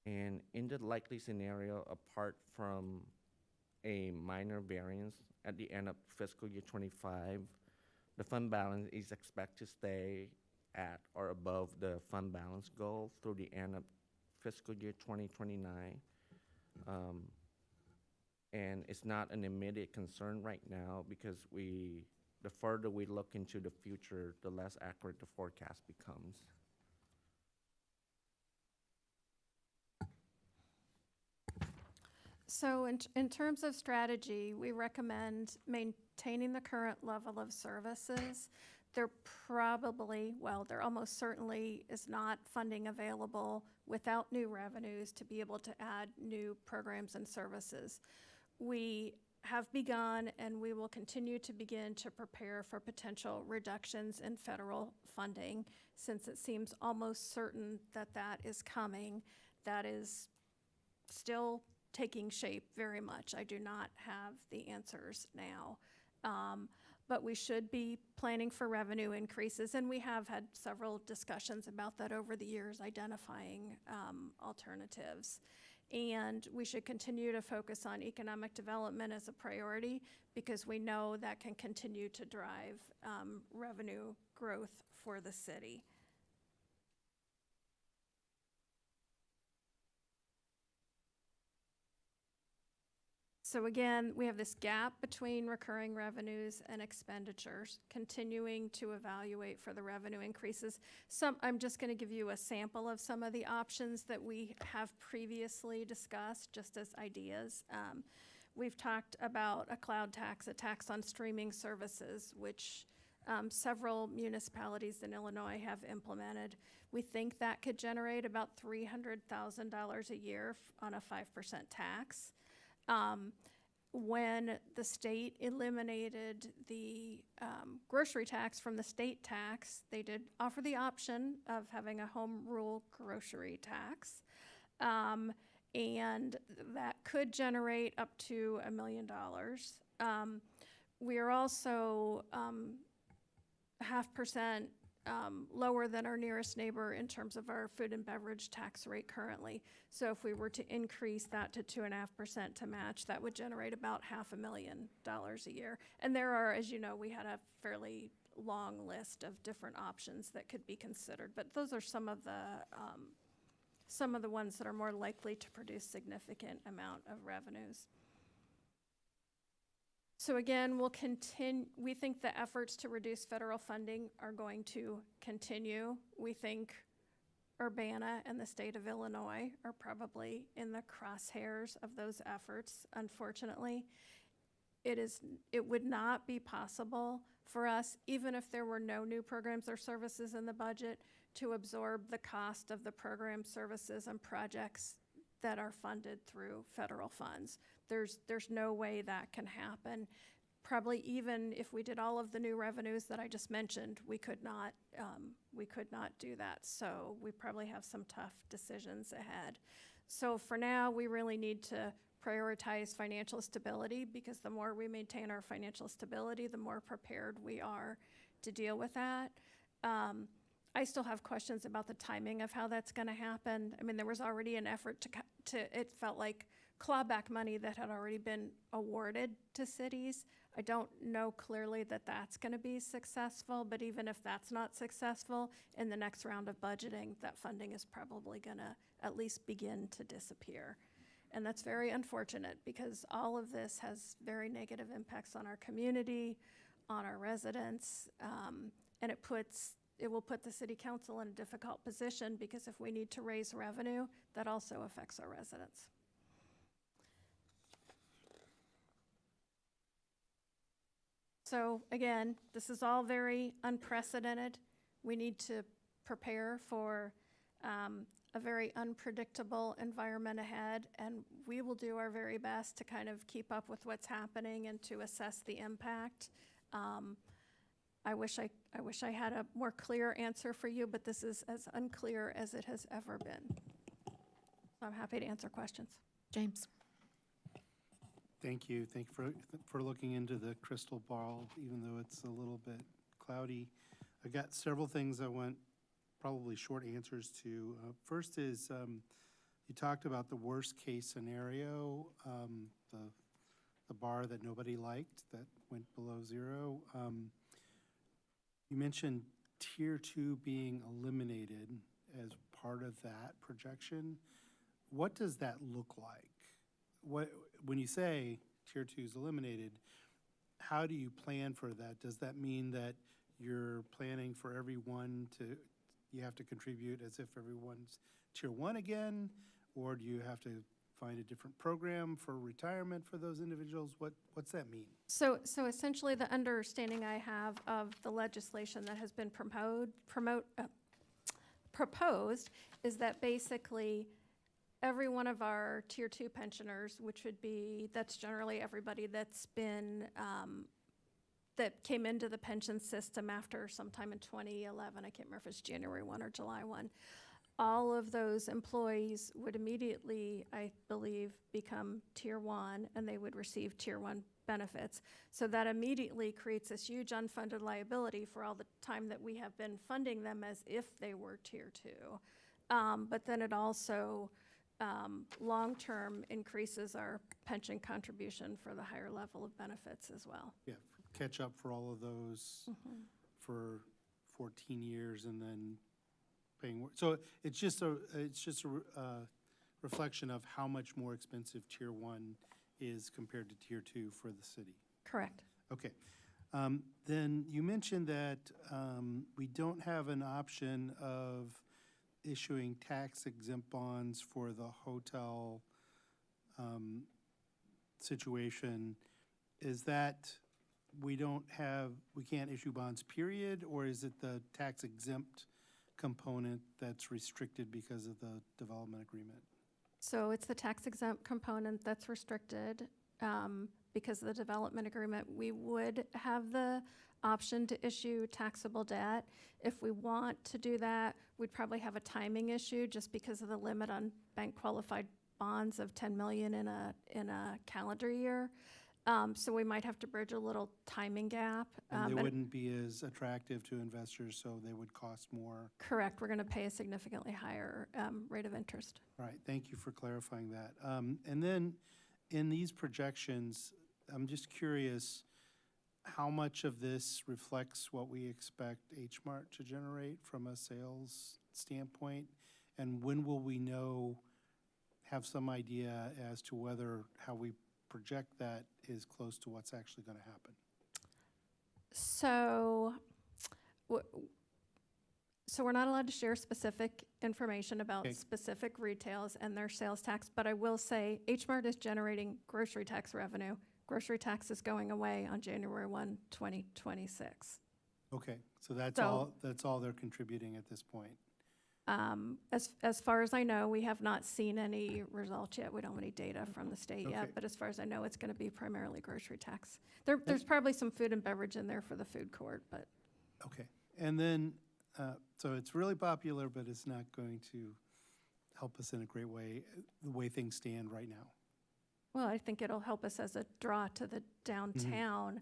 And in the likely scenario, apart from a minor variance at the end of fiscal year 25, the fund balance is expected to stay at or above the fund balance goal through the end of fiscal year 2029. And it's not an immediate concern right now because the further we look into the future, the less accurate the forecast becomes. So in terms of strategy, we recommend maintaining the current level of services. There almost certainly is not funding available without new revenues to be able to add new programs and services. We have begun and we will continue to begin to prepare for potential reductions in federal funding since it seems almost certain that that is coming. That is still taking shape very much. I do not have the answers now. But we should be planning for revenue increases, and we have had several discussions about that over the years, identifying alternatives. And we should continue to focus on economic development as a priority because we know that can continue to drive revenue growth for the city. So again, we have this gap between recurring revenues and expenditures, continuing to evaluate for the revenue increases. I'm just going to give you a sample of some of the options that we have previously discussed, just as ideas. We've talked about a cloud tax, a tax on streaming services, which several municipalities in Illinois have implemented. We think that could generate about $300,000 a year on a 5% tax. When the state eliminated the grocery tax from the state tax, they did offer the option of having a home rule grocery tax. And that could generate up to $1 million. We are also 0.5% lower than our nearest neighbor in terms of our food and beverage tax rate currently. So if we were to increase that to 2.5% to match, that would generate about $500,000 a year. And there are, as you know, we had a fairly long list of different options that could be considered, but those are some of the ones that are more likely to produce significant amount of revenues. So again, we think the efforts to reduce federal funding are going to continue. We think Urbana and the state of Illinois are probably in the crosshairs of those efforts, unfortunately. It would not be possible for us, even if there were no new programs or services in the budget, to absorb the cost of the program, services, and projects that are funded through federal funds. There's no way that can happen. Probably even if we did all of the new revenues that I just mentioned, we could not do that. So we probably have some tough decisions ahead. So for now, we really need to prioritize financial stability, because the more we maintain our financial stability, the more prepared we are to deal with that. I still have questions about the timing of how that's going to happen. I mean, there was already an effort it felt like, clawback money that had already been awarded to cities. I don't know clearly that that's going to be successful, but even if that's not successful, in the next round of budgeting, that funding is probably going to at least begin to disappear. And that's very unfortunate, because all of this has very negative impacts on our community, on our residents, and it will put the city council in a difficult position, because if we need to raise revenue, that also affects our residents. So again, this is all very unprecedented. We need to prepare for a very unpredictable environment ahead, and we will do our very best to kind of keep up with what's happening and to assess the impact. I wish I had a more clear answer for you, but this is as unclear as it has ever been. So I'm happy to answer questions. James. Thank you. Thank you for looking into the crystal ball, even though it's a little bit cloudy. I got several things I want probably short answers to. First is, you talked about the worst case scenario, the bar that nobody liked that went below zero. You mentioned Tier 2 being eliminated as part of that projection. What does that look like? When you say Tier 2 is eliminated, how do you plan for that? Does that mean that you're planning for everyone you have to contribute as if everyone's Tier 1 again? Or do you have to find a different program for retirement for those individuals? What's that mean? So essentially, the understanding I have of the legislation that has been proposed is that basically every one of our Tier 2 pensioners, that's generally everybody that's been, that came into the pension system after sometime in 2011, I can't remember if it's January 1 or July 1, all of those employees would immediately, I believe, become Tier 1, and they would receive Tier 1 benefits. So that immediately creates this huge unfunded liability for all the time that we have been funding them as if they were Tier 2. But then it also long-term increases our pension contribution for the higher level of benefits as well. Yeah, catch up for all of those for 14 years and then paying more. So it's just a reflection of how much more expensive Tier 1 is compared to Tier 2 for the city. Correct. Okay. Then you mentioned that we don't have an option of issuing tax-exempt bonds for the hotel situation. Is that we can't issue bonds, period, or is it the tax-exempt component that's restricted because of the development agreement? So it's the tax-exempt component that's restricted because of the development agreement. We would have the option to issue taxable debt. If we want to do that, we'd probably have a timing issue just because of the limit on bank-qualified bonds of $10 million in a calendar year. So we might have to bridge a little timing gap. And they wouldn't be as attractive to investors, so they would cost more. Correct. We're going to pay a significantly higher rate of interest. All right. Thank you for clarifying that. And then in these projections, I'm just curious how much of this reflects what we expect H Mart to generate from a sales standpoint, and when will we have some idea as to how we project that is close to what's actually going to happen? So we're not allowed to share specific information about specific retails and their sales tax, but I will say H Mart is generating grocery tax revenue. Grocery tax is going away on January 1, 2026. Okay, so that's all they're contributing at this point. As far as I know, we have not seen any results yet. We don't have any data from the state yet, but as far as I know, it's going to be primarily grocery tax. There's probably some food and beverage in there for the food court, but. Okay, and then, so it's really popular, but it's not going to help us in a great way, the way things stand right now. Well, I think it'll help us as a draw to the downtown,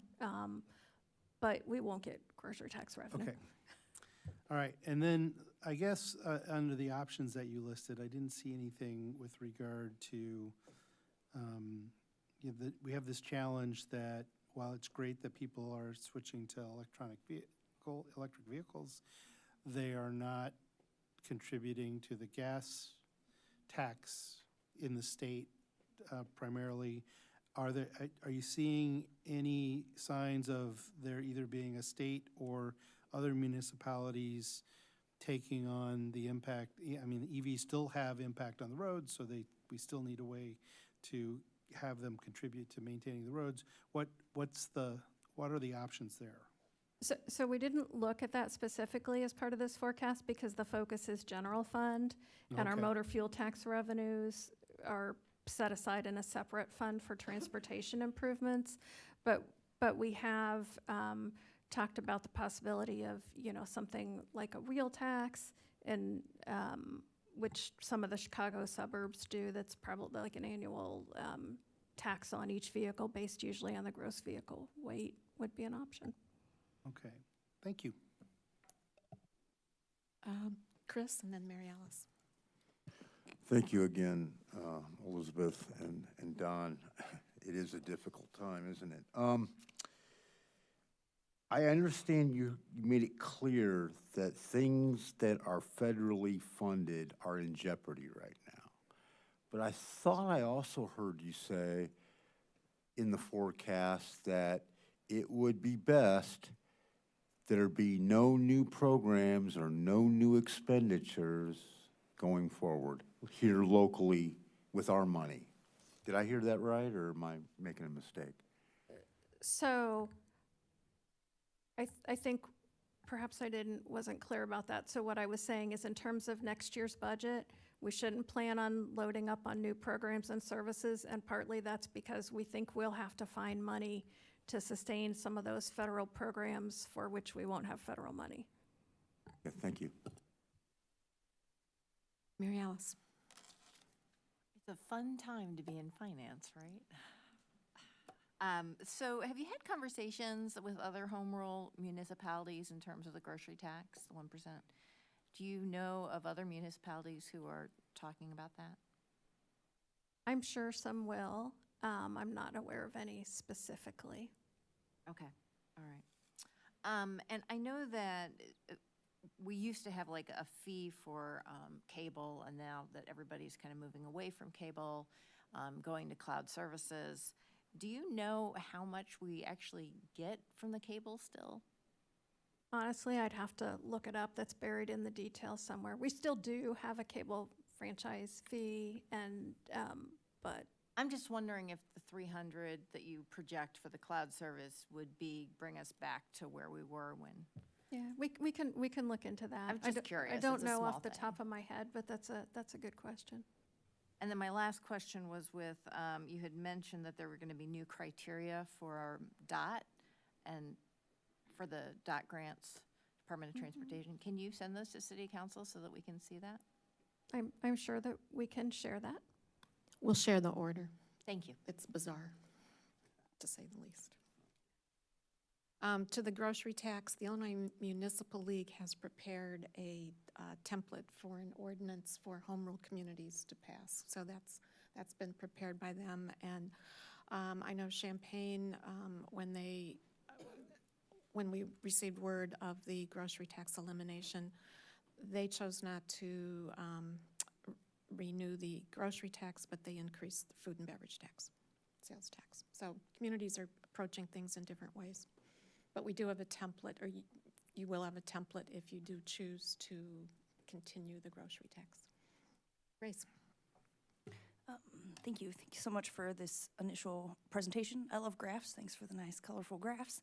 but we won't get grocery tax revenue. Okay. All right, and then I guess under the options that you listed, I didn't see anything with regard to, we have this challenge that while it's great that people are switching to electric vehicles, they are not contributing to the gas tax in the state primarily. Are you seeing any signs of there either being a state or other municipalities taking on the impact? I mean, EVs still have impact on the roads, so we still need a way to have them contribute to maintaining the roads. What are the options there? So we didn't look at that specifically as part of this forecast because the focus is general fund, and our Okay. motor fuel tax revenues are set aside in a separate fund for transportation improvements. But we have talked about the possibility of, something like a wheel tax, and which some of the Chicago suburbs do. That's probably like an annual tax on each vehicle based usually on the gross vehicle weight would be an option. Okay, thank you. Chris, and then Mary Alice. Thank you again, Elizabeth and Don. It is a difficult time, isn't it? I understand you made it clear that things that are federally funded are in jeopardy right now. But I thought I also heard you say in the forecast that it would be best there be no new programs or no new expenditures going forward here locally with our money. Did I hear that right, or am I making a mistake? So I think perhaps I wasn't clear about that. So what I was saying is in terms of next year's budget, we shouldn't plan on loading up on new programs and services, and partly that's because we think we'll have to find money to sustain some of those federal programs for which we won't have federal money. Yeah, thank you. Mary Alice. It's a fun time to be in finance, right? So have you had conversations with other home rule municipalities in terms of the grocery tax, the 1%? Do you know of other municipalities who are talking about that? I'm sure some will. I'm not aware of any specifically. Okay, all right. And I know that we used to have like a fee for cable, and now that everybody's kind of moving away from cable, going to cloud services, do you know how much we actually get from the cable still? Honestly, I'd have to look it up. That's buried in the details somewhere. We still do have a cable franchise fee, and but I'm just wondering if the 300 that you project for the cloud service would bring us back to where we were when. yeah, we can look into that. I'm just curious. I don't It's a know small off the thing. top of my head, but that's a good question. And then my last question was with, you had mentioned that there were going to be new criteria for our DOT and for the DOT grants, Department of Transportation. Can you send those to City Council so that we can see that? I'm sure that we can share that. We'll share the order. Thank you. It's bizarre, to say the least. To the grocery tax, the Illinois Municipal League has prepared a template for an ordinance for home rule communities to pass. So that's been prepared by them. And I know Champaign, when we received word of the grocery tax elimination, they chose not to renew the grocery tax, but they increased the food and beverage tax, sales tax. So communities are approaching things in different ways. But we do have a template, or you will have a template if you do choose to continue the grocery tax. Grace. Thank you. Thank you so much for this initial presentation. I love graphs. Thanks for the nice, colorful graphs.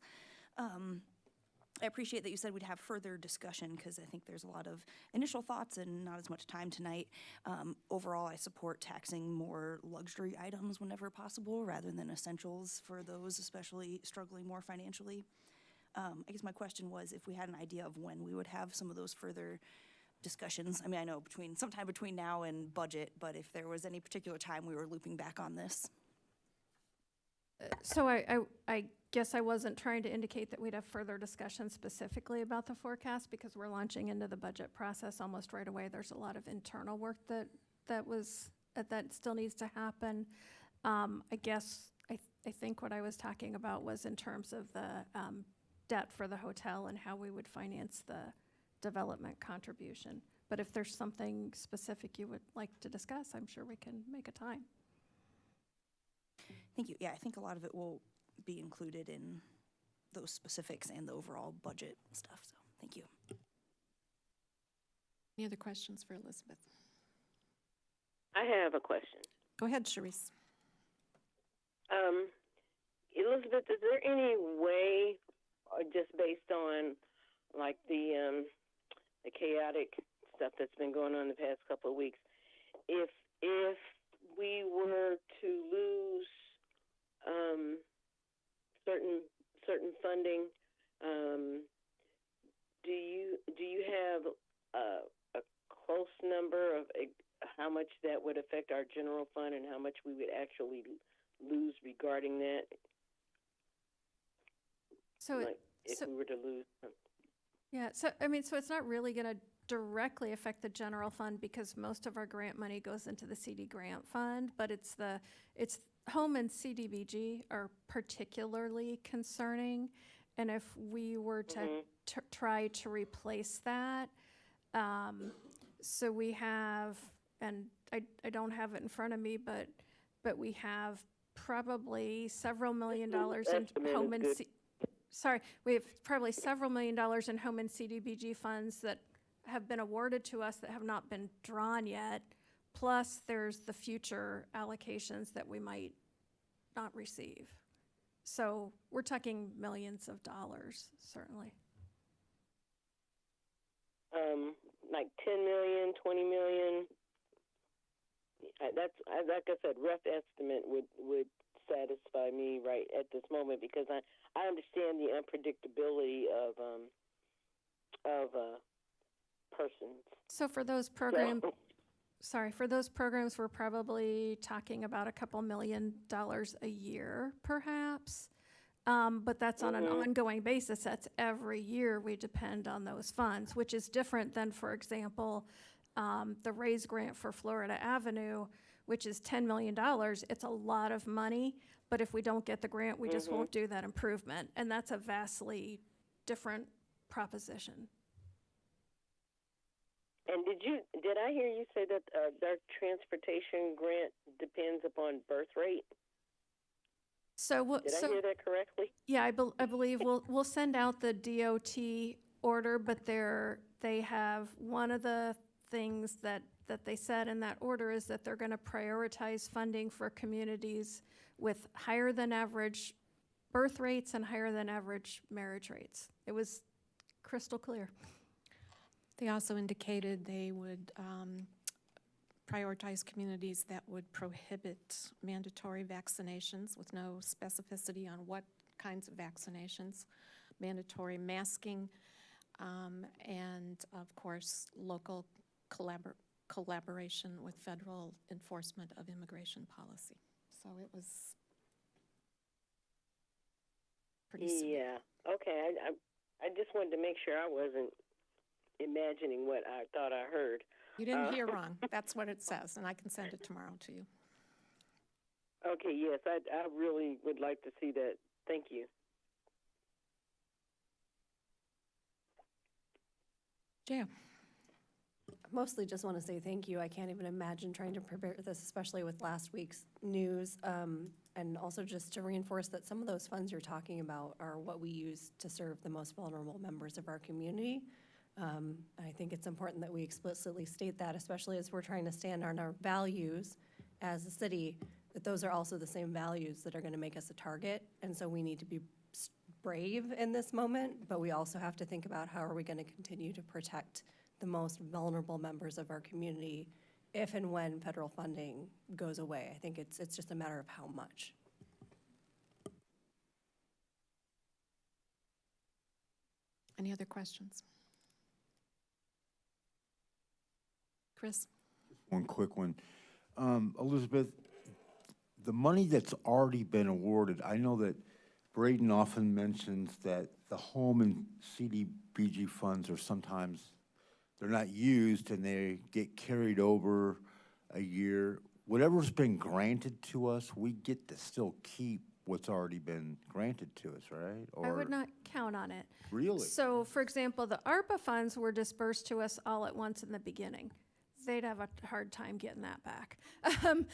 I appreciate that you said we'd have further discussion because I think there's a lot of initial thoughts and not as much time tonight. Overall, I support taxing more luxury items whenever possible rather than essentials for those especially struggling more financially. I guess my question was if we had an idea of when we would have some of those further discussions. I mean, I know sometime between now and budget, but if there was any particular time we were looping back on this. So I guess I wasn't trying to indicate that we'd have further discussion specifically about the forecast because we're launching into the budget process almost right away. There's a lot of internal work that still needs to happen. I guess I think what I was talking about was in terms of the debt for the hotel and how we would finance the development contribution. But if there's something specific you would like to discuss, I'm sure we can make a time. Thank you. Yeah, I think a lot of it will be included in those specifics and the overall budget stuff, so thank you. Any other questions for Elizabeth? I have a question. Go ahead, Sharice. Elizabeth, is there any way, or just based on like the chaotic stuff that's been going on the past couple of weeks, if we were to lose certain funding, do you have a close number of how much that would affect our general fund and how much we would actually lose regarding that? So like if we were to lose them. Yeah, so it's not really going to directly affect the general fund because most of our grant money goes into the CD grant fund, but it's home and CDBG are particularly concerning. And if we were to try to replace that, so we have, and I don't have it in front of me, but we have probably several $1 million in home and we have probably several $1 million in home and CDBG funds that have been awarded to us that have not been drawn yet. Plus, there's the future allocations that we might not receive. So we're talking millions of dollars, certainly. Like 10 million, 20 million. That's, like I said, rough estimate would satisfy me right at this moment because I understand the unpredictability of persons. So for those programs, for those programs, we're probably talking about a couple $1 million a year, perhaps. But that's on an ongoing basis. That's every year we depend on those funds, which is different than, for example, the RAISE grant for Florida Avenue, which is $10 million. It's a lot of money, but if we don't get the grant, we just won't do that improvement. And that's a vastly different proposition. And did I hear you say that their transportation grant depends upon birth rate? So did I hear that correctly? Yeah, I believe we'll send out the DOT order, but they have one of the things that they said in that order is that they're going to prioritize funding for communities with higher than average birth rates and higher than average marriage rates. It was crystal clear. They also indicated they would prioritize communities that would prohibit mandatory vaccinations with no specificity on what kinds of vaccinations, mandatory masking, and of course, local collaboration with federal enforcement of immigration policy. So it was pretty severe. Yeah, okay. I just wanted to make sure I wasn't imagining what I thought I heard. You didn't hear wrong. That's what it says, and I can send it tomorrow to you. Okay, yes, I really would like to see that. Thank you. Jaya. Mostly just want to say thank you. I can't even imagine trying to prepare this, especially with last week's news. And also just to reinforce that some of those funds you're talking about are what we use to serve the most vulnerable members of our community. I think it's important that we explicitly state that, especially as we're trying to stand on our values as a city, that those are also the same values that are going to make us a target. And so we need to be brave in this moment, but we also have to think about how are we going to continue to protect the most vulnerable members of our community if and when federal funding goes away. I think it's just a matter of how much. Any other questions? Chris? One quick one. Elizabeth, the money that's already been awarded, I know that Braden often mentions that the home and CDBG funds are sometimes, they're not used and they get carried over a year. Whatever's been granted to us, we get to still keep what's already been granted to us, right? I would Or not count on it. really? So, for example, the ARPA funds were dispersed to us all at once in the beginning. They'd have a hard time getting that back. Sorry,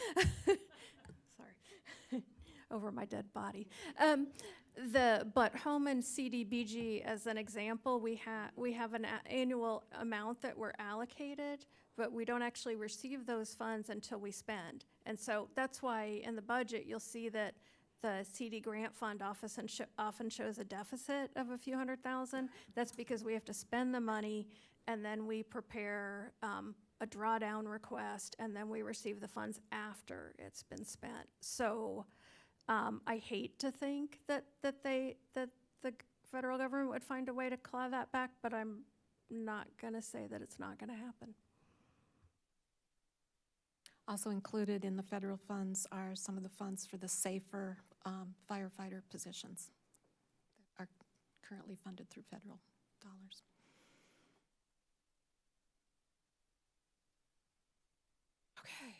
over my dead body. But home and CDBG, as an example, we have an annual amount that we're allocated, but we don't actually receive those funds until we spend. And so that's why in the budget, you'll see that the CD grant fund often shows a deficit of a few $100,000. That's because we have to spend the money, and then we prepare a drawdown request, and then we receive the funds after it's been spent. So I hate to think that the federal government would find a way to claw that back, but I'm not going to say that it's not going to happen. Also included in the federal funds are some of the funds for the safer firefighter positions that are currently funded through federal dollars. Okay.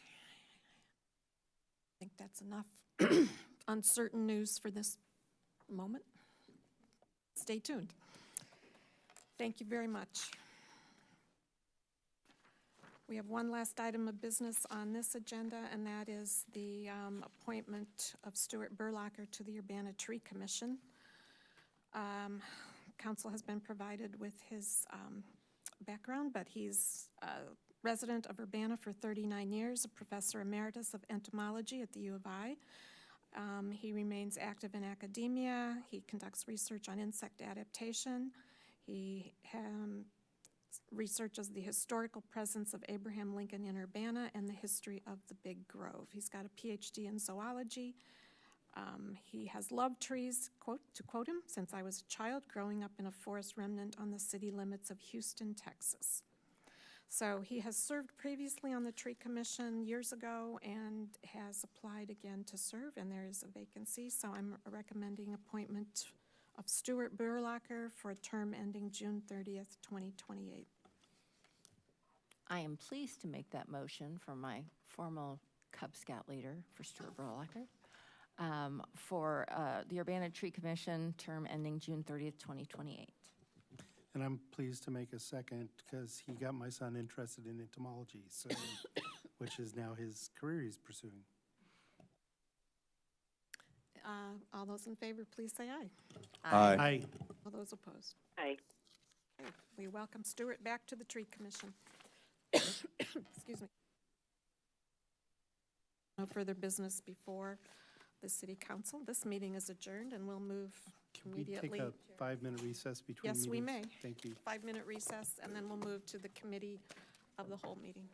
I think that's enough uncertain news for this moment. Stay tuned. Thank you very much. We have one last item of business on this agenda, and that is the appointment of Stuart Burlacher to the Urbana Tree Commission. Council has been provided with his background, but he's a resident of Urbana for 39 years, a professor emeritus of entomology at the U of I. He remains active in academia. He conducts research on insect adaptation. He researches the historical presence of Abraham Lincoln in Urbana and the history of the Big Grove. He's got a PhD in zoology. He has loved trees, to quote him, since I was a child, growing up in a forest remnant on the city limits of Houston, Texas. So he has served previously on the Tree Commission years ago and has applied again to serve, and there is a vacancy. So I'm recommending appointment of Stuart Burlacher for a term ending June 30th, 2028. I am pleased to make that motion for my formal Cub Scout leader, for Stuart Burlacher, for the Urbana Tree Commission, term ending June 30th, 2028. And I'm pleased to make a second because he got my son interested in entomology, so which is now his career he's pursuing. All those in favor, please say aye. Aye. Aye. All those opposed? Aye. Okay. We welcome Stuart back to the Tree Commission. Excuse me. No further business before the City Council. This meeting is adjourned, and we'll move immediately. Can we take a 5-minute recess between Yes, meetings? we may. Thank you. 5-minute recess, and then we'll move to the committee of the whole meeting.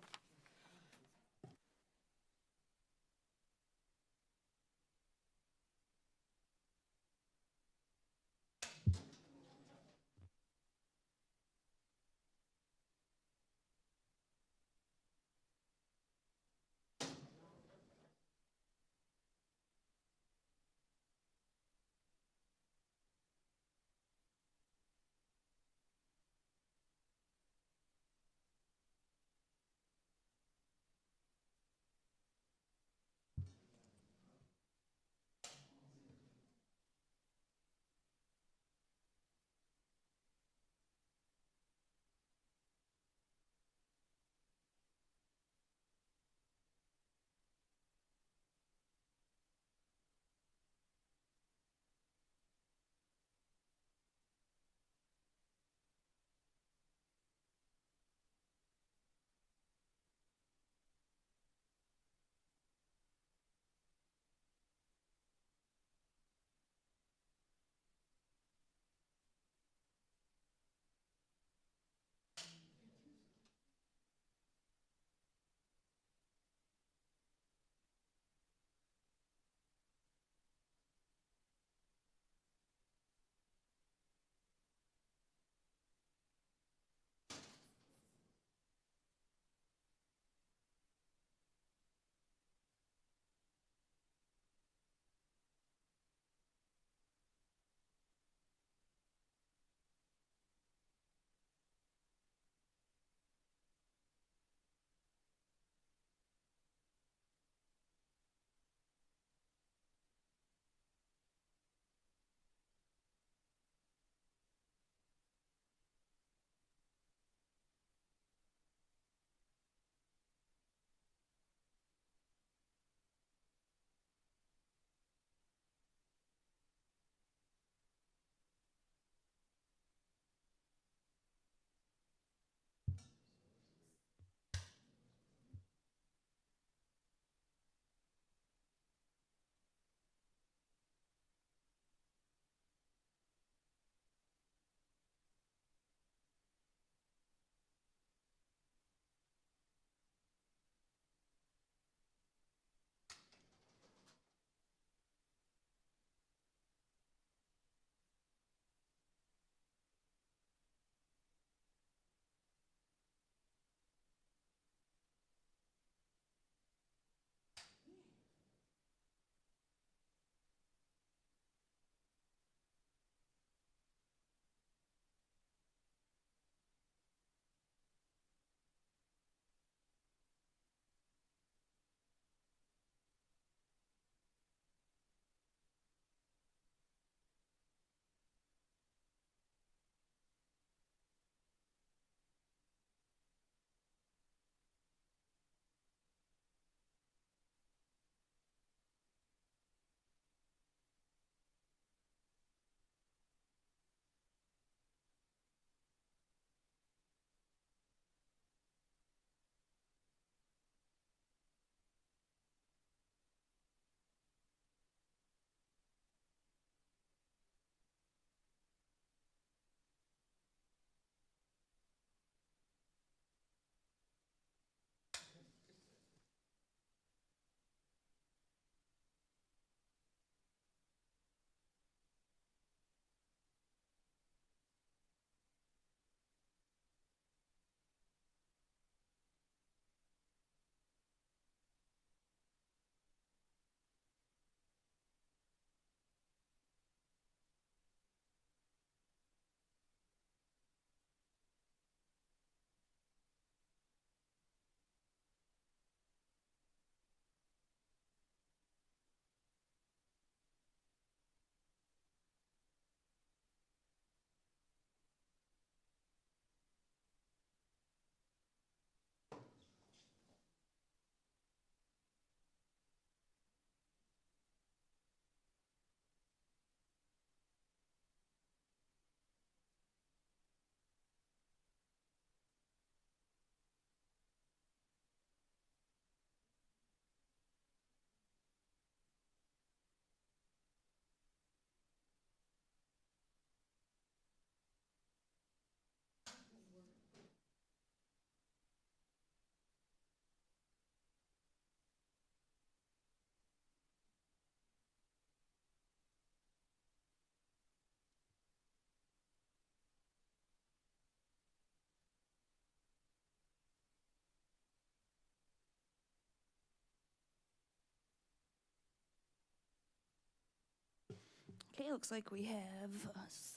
Okay, looks like we have us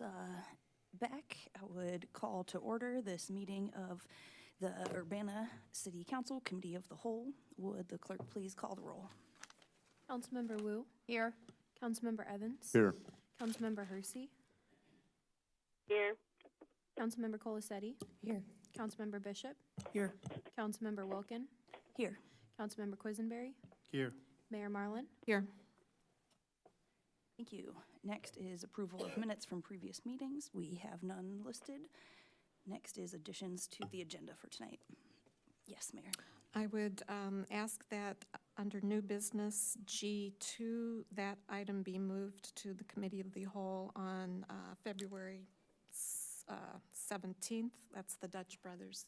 back. I would call to order this meeting of the Urbana City Council Committee of the Whole. Would the clerk please call the roll? Councilmember Wu? Here. Councilmember Evans? Here. Councilmember Hersey? Here. Councilmember Colasetti? Here. Councilmember Bishop? Here. Councilmember Wilkin? Here. Councilmember Quisenberry? Here. Mayor Marlin? Here. Thank you. Next is approval of minutes from previous meetings. We have none listed. Next is additions to the agenda for tonight. Yes, Mayor. I would ask that under new business G2, that item be moved to the Committee of the Whole on February 17th. That's the Dutch Brothers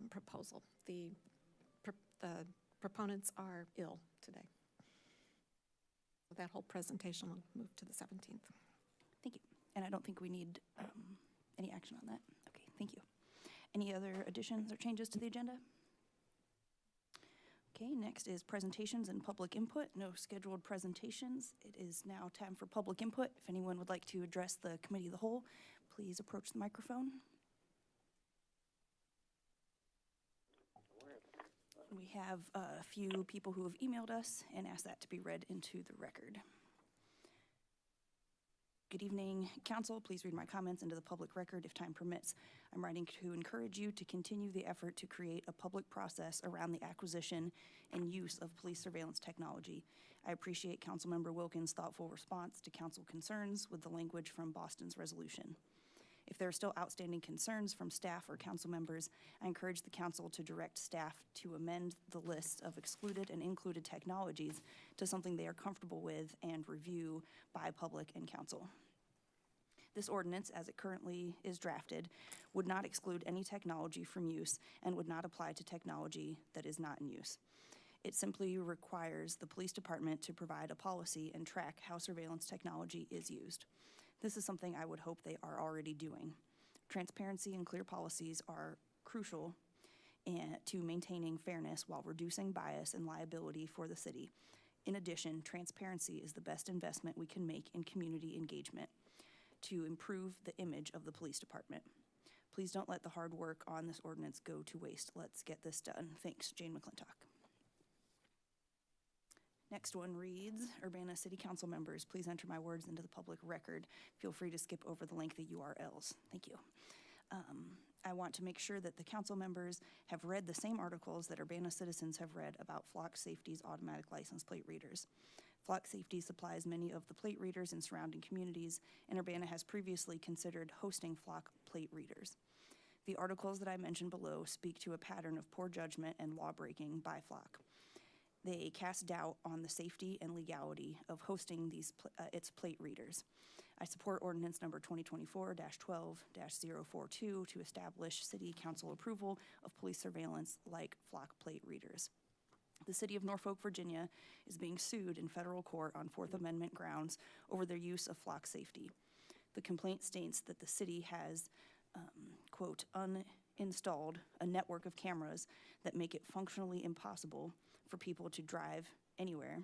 proposal. The proponents are ill today. So that whole presentation will move to the 17th. Thank you. And I don't think we need any action on that. Okay, thank you. Any other additions or changes to the agenda? Okay, next is presentations and public input. No scheduled presentations. It is now time for public input. If anyone would like to address the Committee of the Whole, please approach the microphone. We have a few people who have emailed us and asked that to be read into the record. Good evening, Council. Please read my comments into the public record if time permits. I'm writing to encourage you to continue the effort to create a public process around the acquisition and use of police surveillance technology. I appreciate Councilmember Wilkins' thoughtful response to Council concerns with the language from Boston's resolution. If there are still outstanding concerns from staff or council members, I encourage the council to direct staff to amend the list of excluded and included technologies to something they are comfortable with and review by public and council. This ordinance, as it currently is drafted, would not exclude any technology from use and would not apply to technology that is not in use. It simply requires the police department to provide a policy and track how surveillance technology is used. This is something I would hope they are already doing. Transparency and clear policies are crucial to maintaining fairness while reducing bias and liability for the city. In addition, transparency is the best investment we can make in community engagement to improve the image of the police department. Please don't let the hard work on this ordinance go to waste. Let's get this done. Thanks, Jane McClintock. Next one reads, Urbana City Council members, please enter my words into the public record. Feel free to skip over the lengthy URLs. Thank you. I want to make sure that the council members have read the same articles that Urbana citizens have read about Flock Safety's automatic license plate readers. Flock Safety supplies many of the plate readers in surrounding communities, and Urbana has previously considered hosting Flock plate readers. The articles that I mentioned below speak to a pattern of poor judgment and law breaking by Flock. They cast doubt on the safety and legality of hosting its plate readers. I support ordinance number 2024-12-042 to establish city council approval of police surveillance like Flock plate readers. The city of Norfolk, Virginia is being sued in federal court on Fourth Amendment grounds over their use of Flock Safety. The complaint states that the city has, quote, uninstalled a network of cameras that make it functionally impossible for people to drive anywhere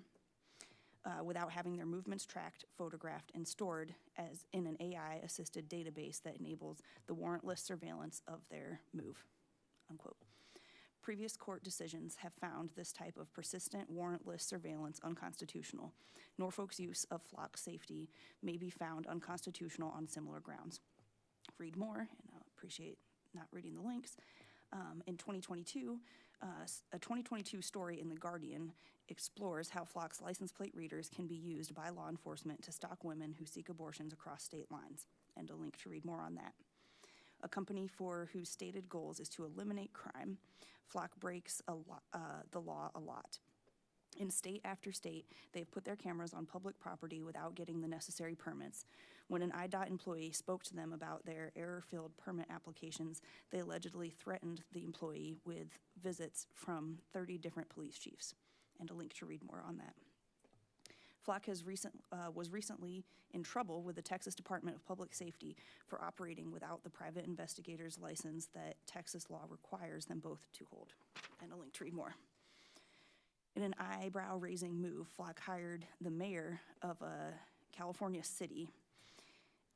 without having their movements tracked, photographed, and stored as in an AI-assisted database that enables the warrantless surveillance of their move, unquote. Previous court decisions have found this type of persistent warrantless surveillance unconstitutional. Norfolk's use of Flock Safety may be found unconstitutional on similar grounds. Read more, and I'll appreciate not reading the links. In 2022, a 2022 story in The Guardian explores how Flock's license plate readers can be used by law enforcement to stalk women who seek abortions across state lines, and a link to read more on that. A company for whose stated goals is to eliminate crime, Flock breaks the law a lot. In state after state, they've put their cameras on public property without getting the necessary permits. When an IDOT employee spoke to them about their error-filled permit applications, they allegedly threatened the employee with visits from 30 different police chiefs, and a link to read more on that. Flock was recently in trouble with the Texas Department of Public Safety for operating without the private investigator's license that Texas law requires them both to hold, and a link to read more. In an eyebrow-raising move, Flock hired the mayor of a California City.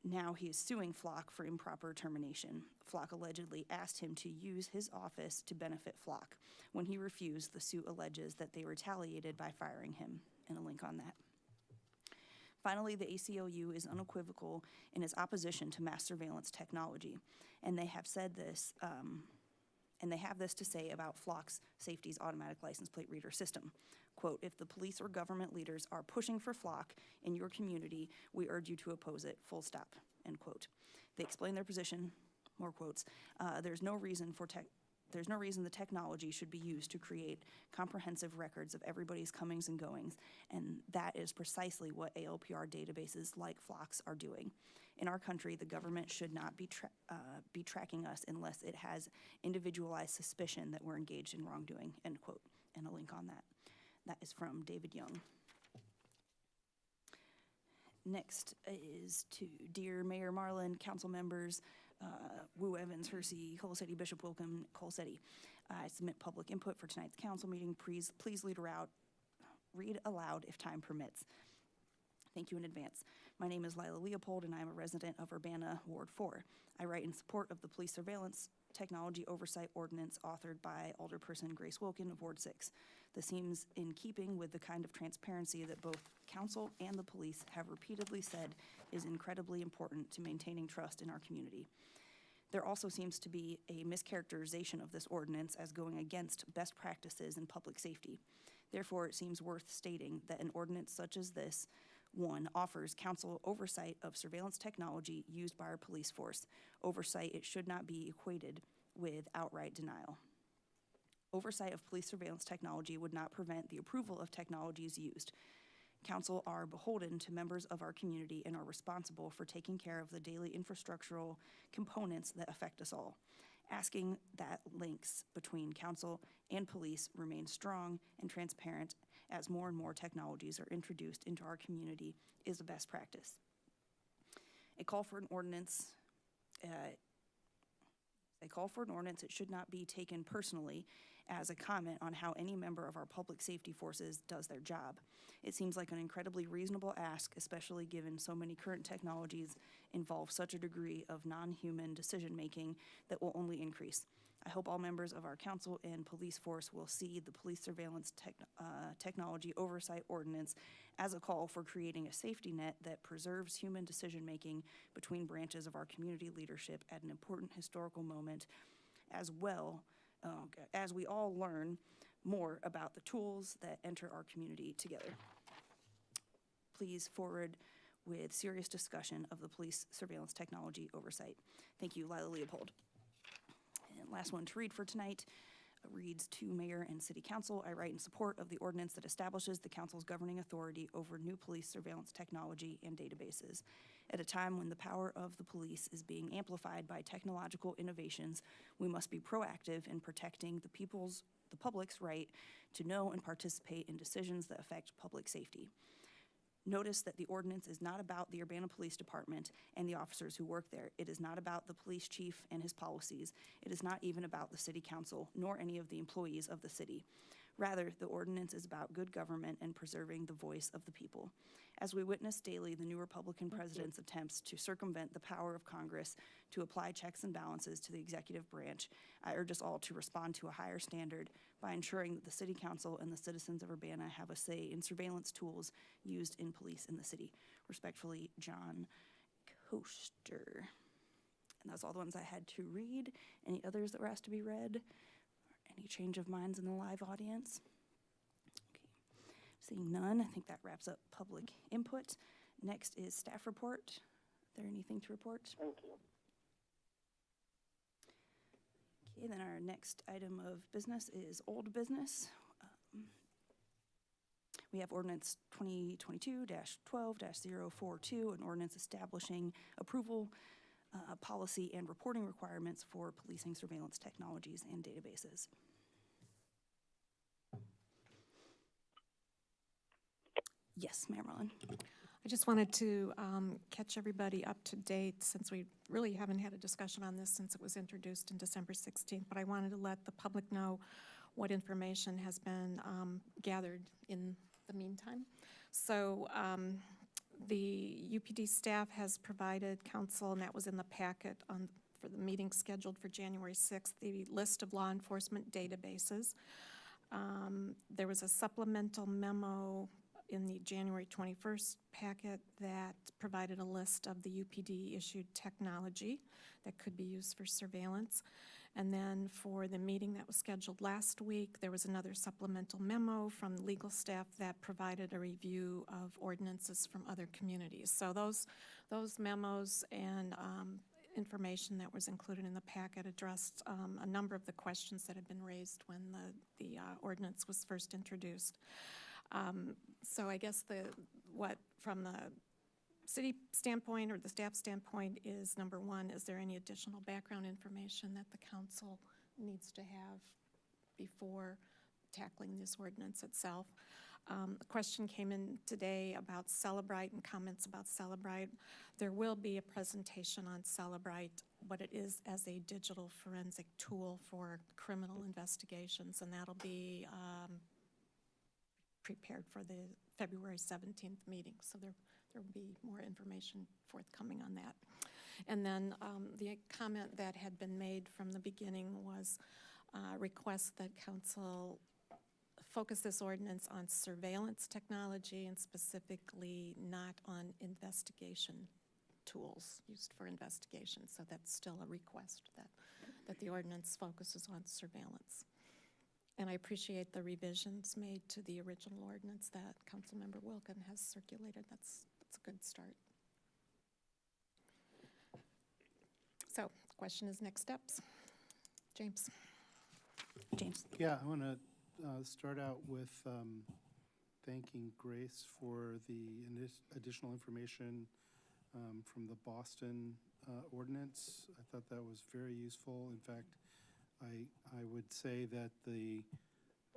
Now he is suing Flock for improper termination. Flock allegedly asked him to use his office to benefit Flock. When he refused, the suit alleges that they retaliated by firing him, and a link on that. Finally, the ACLU is unequivocal in its opposition to mass surveillance technology, and they have said this, and they have this to say about Flock's Safety's automatic license plate reader system. Quote, if the police or government leaders are pushing for Flock in your community, we urge you to oppose it, full stop, end quote. They explain their position, more quotes, there's no reason the technology should be used to create comprehensive records of everybody's comings and goings, and that is precisely what ALPR databases like Flock's are doing. In our country, the government should not be tracking us unless it has individualized suspicion that we're engaged in wrongdoing, end quote, and a link on that. That is from David Young. Next is to Dear Mayor Marlin, council members, Wu Evans, Hersey, Colasetti, Bishop Wilkham, Colasetti. I submit public input for tonight's council meeting. Please read aloud if time permits. Thank you in advance. My name is Lila Leopold, and I am a resident of Urbana, Ward 4. I write in support of the police surveillance technology oversight ordinance authored by Alderperson Grace Wilkin of Ward 6. This seems in keeping with the kind of transparency that both council and the police have repeatedly said is incredibly important to maintaining trust in our community. There also seems to be a mischaracterization of this ordinance as going against best practices in public safety. Therefore, it seems worth stating that an ordinance such as this one offers council oversight of surveillance technology used by our police force. Oversight, it should not be equated with outright denial. Oversight of police surveillance technology would not prevent the approval of technologies used. Council are beholden to members of our community and are responsible for taking care of the daily infrastructural components that affect us all. Asking that links between council and police remain strong and transparent as more and more technologies are introduced into our community is a best practice. A call for an ordinance, it should not be taken personally as a comment on how any member of our public safety forces does their job. It seems like an incredibly reasonable ask, especially given so many current technologies involve such a degree of non-human decision-making that will only increase. I hope all members of our council and police force will see the police surveillance technology oversight ordinance as a call for creating a safety net that preserves human decision-making between branches of our community leadership at an important historical moment, as well as we all learn more about the tools that enter our community together. Please forward with serious discussion of the police surveillance technology oversight. Thank you, Lila Leopold. And last one to read for tonight reads to Mayor and City Council. I write in support of the ordinance that establishes the council's governing authority over new police surveillance technology and databases. At a time when the power of the police is being amplified by technological innovations, we must be proactive in protecting the public's right to know and participate in decisions that affect public safety. Notice that the ordinance is not about the Urbana Police Department and the officers who work there. It is not about the police chief and his policies. It is not even about the city council, nor any of the employees of the city. Rather, the ordinance is about good government and preserving the voice of the people. As we witness daily the new Republican president's attempts to circumvent the power of Congress to apply checks and balances to the executive branch, I urge us all to respond to a higher standard by ensuring that the city council and the citizens of Urbana have a say in surveillance tools used in police in the city. Respectfully, John Koester. And that's all the ones I had to read. Any others that were asked to be read? Any change of minds in the live audience? Okay. Seeing none, I think that wraps up public input. Next is staff report. Is there anything to report? Thank you. Okay, then our next item of business is old business. We have ordinance 2022-12-042, an ordinance establishing approval, policy, and reporting requirements for policing surveillance technologies and databases. Yes, Mayor Mullen. I just wanted to catch everybody up to date, since we really haven't had a discussion on this since it was introduced in December 16th, but I wanted to let the public know what information has been gathered in the meantime. So The UPD staff has provided council, and that was in the packet for the meeting scheduled for January 6th, the list of law enforcement databases. There was a supplemental memo in the January 21st packet that provided a list of the UPD-issued technology that could be used for surveillance. And then for the meeting that was scheduled last week, there was another supplemental memo from legal staff that provided a review of ordinances from other communities. So those memos and information that was included in the packet addressed a number of the questions that had been raised when the ordinance was first introduced. So I guess from the city standpoint or the staff standpoint is, number one, is there any additional background information that the council needs to have before tackling this ordinance itself? A question came in today about Celebrite and comments about Celebrite. There will be a presentation on Celebrite, what it is as a digital forensic tool for criminal investigations, and that'll be prepared for the February 17th meeting. So there will be more information forthcoming on that. And then the comment that had been made from the beginning was request that council focus this ordinance on surveillance technology and specifically not on investigation tools used for investigation. So that's still a request that the ordinance focuses on surveillance. And I appreciate the revisions made to the original ordinance that Councilmember Wilkin has circulated. That's a good start. So the question is next steps. James. Yeah, I want to start out with thanking Grace for the additional information from the Boston ordinance. I thought that was very useful. In fact, I would say that the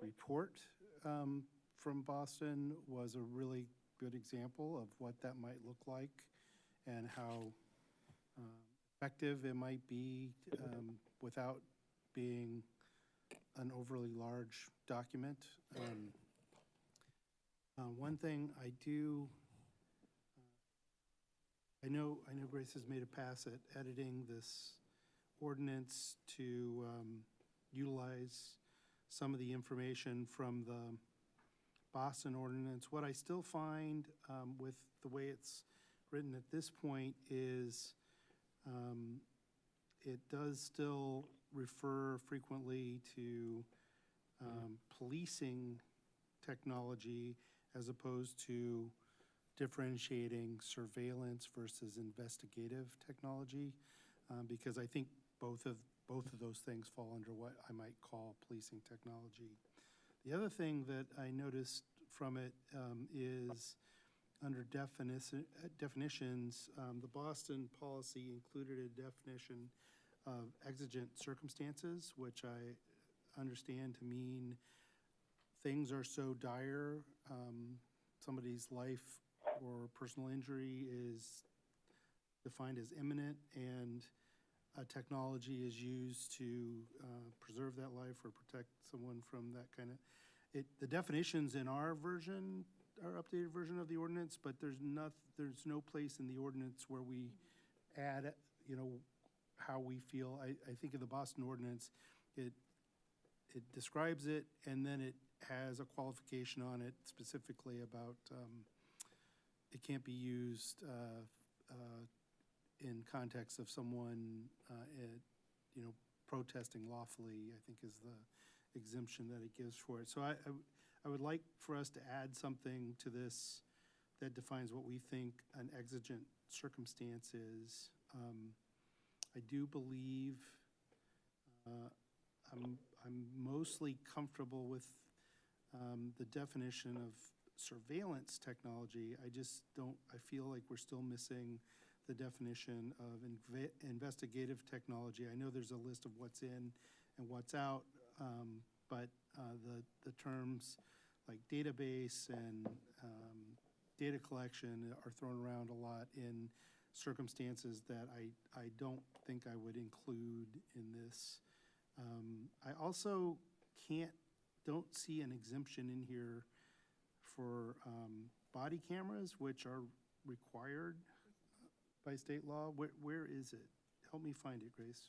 report from Boston was a really good example of what that might look like and how effective it might be without being an overly large document. One thing I know Grace has made a pass at editing this ordinance to utilize some of the information from the Boston ordinance. What I still find with the way it's written at this point is it does still refer frequently to policing technology as opposed to differentiating surveillance versus investigative technology, because I think both of those things fall under what I might call policing technology. The other thing that I noticed from it is under definitions, the Boston policy included a definition of exigent circumstances, which I understand to mean things are so dire, somebody's life or personal injury is defined as imminent, and a technology is used to preserve that life or protect someone from that kind of. The definitions in our version, our updated version of the ordinance, but there's no place in the ordinance where we add, how we feel. I think in the Boston ordinance, it describes it, and then it has a qualification on it specifically about it can't be used in context of someone, protesting lawfully, I think is the exemption that it gives for it. So I would like for us to add something to this that defines what we think an exigent circumstance is. I do believe I'm mostly comfortable with the definition of surveillance technology. I feel like we're still missing the definition of investigative technology. I know there's a list of what's in and what's out, but the terms like database and data collection are thrown around a lot in circumstances that I don't think I would include in this. I also don't see an exemption in here for body cameras, which are required by state law? Where is it? Help me find it, Grace.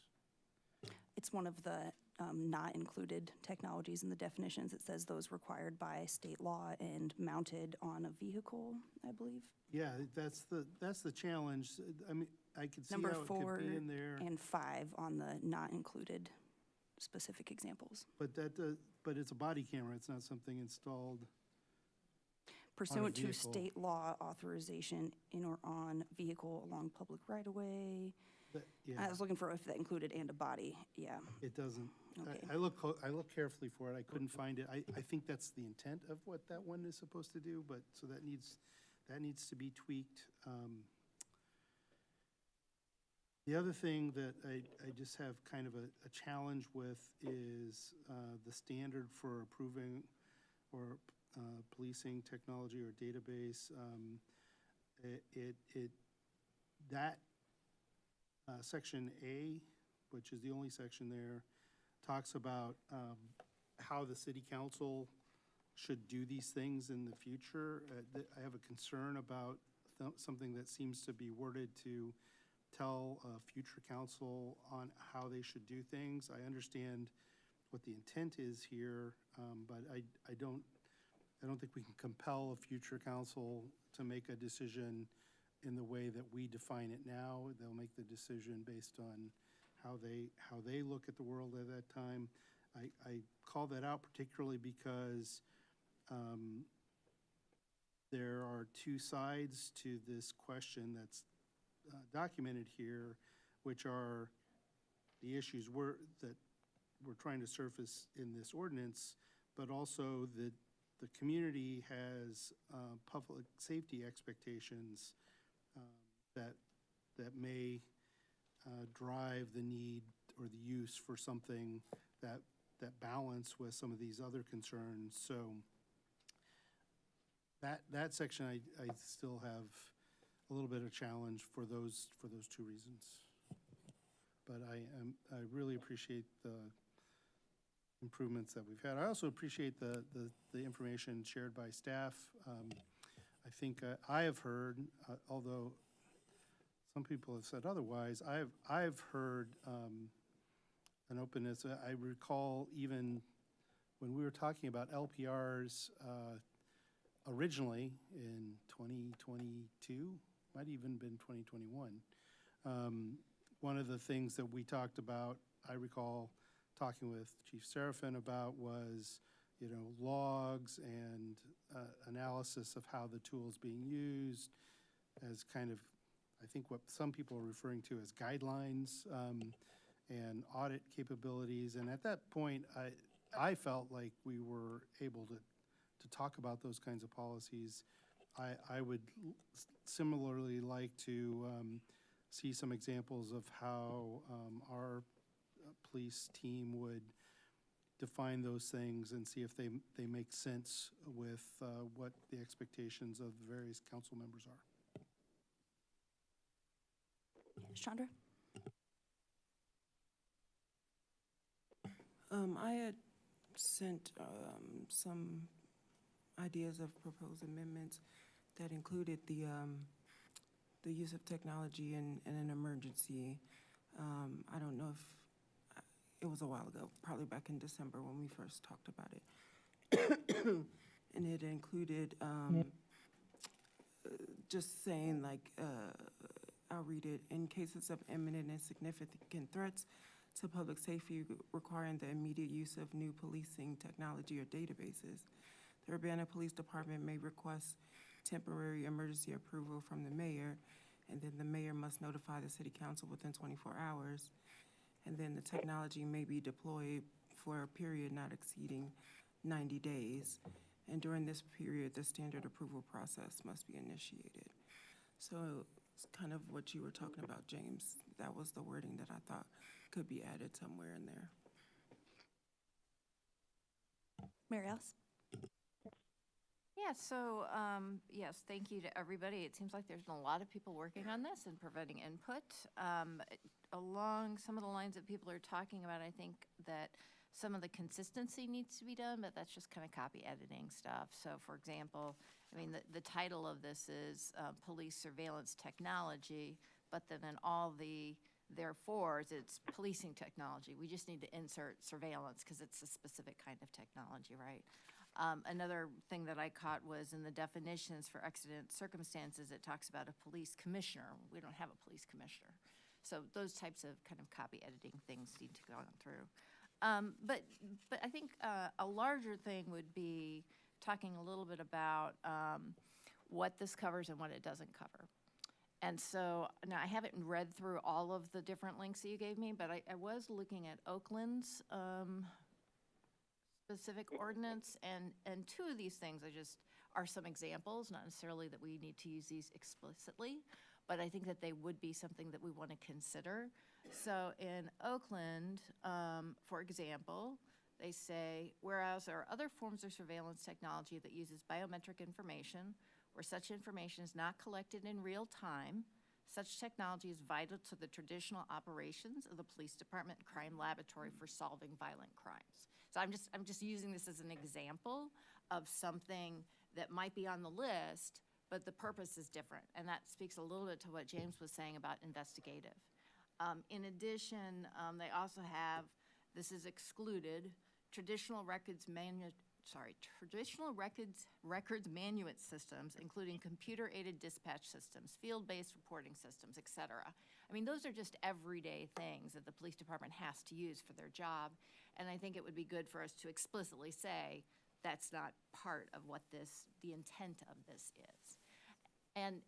It's one of the not included technologies in the definitions. It says those required by state law and mounted on a vehicle, I believe. Yeah, that's the challenge. I mean, I could see Number how it 4 could be in there. and 5 on the not included specific examples. But but it's a body camera. It's not something installed. Pursuant to vehicle. state law authorization in or on vehicle along public right-of-way. Yeah. I was looking for if that included and a body, yeah. It doesn't. Okay. I look carefully for it. I couldn't find it. I think that's the intent of what that one is supposed to do, but, so that needs to be tweaked. The other thing that I just have kind of a challenge with is the standard for approving or policing technology or database. Section A, which is the only section there, talks about how the city council should do these things in the future. I have a concern about something that seems to be worded to tell future council on how they should do things. I understand what the intent is here, but I don't think we can compel a future council to make a decision in the way that we define it now. They'll make the decision based on how they look at the world at that time. I call that out particularly because there are two sides to this question that's documented here, which are the issues that we're trying to surface in this ordinance, but also the community has public safety expectations that may drive the need or the use for something that balance with some of these other concerns. So that section I still have a little bit of challenge for those two reasons. But I really appreciate the improvements that we've had. I also appreciate the information shared by staff. I think I have heard, although some people have said otherwise, I've heard an openness. I recall even when we were talking about LPRs originally in 2022, might even been 2021. One of the things that we talked about, I recall talking with Chief Seraphin about, was, logs and analysis of how the tool is being used as kind of, I think what some people are referring to as guidelines and audit capabilities. And at that point, I felt like we were able to talk about those kinds of policies. I would similarly like to see some examples of how our police team would define those things and see if they make sense with what the expectations of the various council members are. Chandra? I had sent some ideas of proposed amendments that included the use of technology in an emergency. I don't know if it was a while ago, probably back in December when we first talked about it. And it included just saying, like, I'll read it, in cases of imminent and significant threats to public safety requiring the immediate use of new policing technology or databases, the Urbana Police Department may request temporary emergency approval from the mayor, and then the mayor must notify the city council within 24 hours. And then the technology may be deployed for a period not exceeding 90 days. And during this period, the standard approval process must be initiated. So it's kind of what you were talking about, James. That was the wording that I thought could be added somewhere in there. Mary Alice? Yeah, so, yes, thank you to everybody. It seems like there's been a lot of people working on this and providing input. Along some of the lines that people are talking about, I think that some of the consistency needs to be done, but that's just kind of copy editing stuff. So, for example, I mean, the title of this is police surveillance technology, but then in all the therefores, it's policing technology. We just need to insert surveillance because it's a specific kind of technology, right? Another thing that I caught was in the definitions for exigent circumstances, it talks about a police commissioner. We don't have a police commissioner. So those types of kind of copy editing things need to go on through. But I think a larger thing would be talking a little bit about what this covers and what it doesn't cover. And so now I haven't read through all of the different links that you gave me, but I was looking at Oakland's specific ordinance, and two of these things are some examples, not necessarily that we need to use these explicitly, but I think that they would be something that we want to consider. So in Oakland, for example, they say, whereas there are other forms of surveillance technology that uses biometric information, where such information is not collected in real time, such technology is vital to the traditional operations of the police department and crime laboratory for solving violent crimes. So I'm just using this as an example of something that might be on the list, but the purpose is different. And that speaks a little bit to what James was saying about investigative. In addition, they also have, this is excluded, traditional records management systems, including computer-aided dispatch systems, field-based reporting systems, et cetera. I mean, those are just everyday things that the police department has to use for their job. And I think it would be good for us to explicitly say that's not part of what the intent of this is.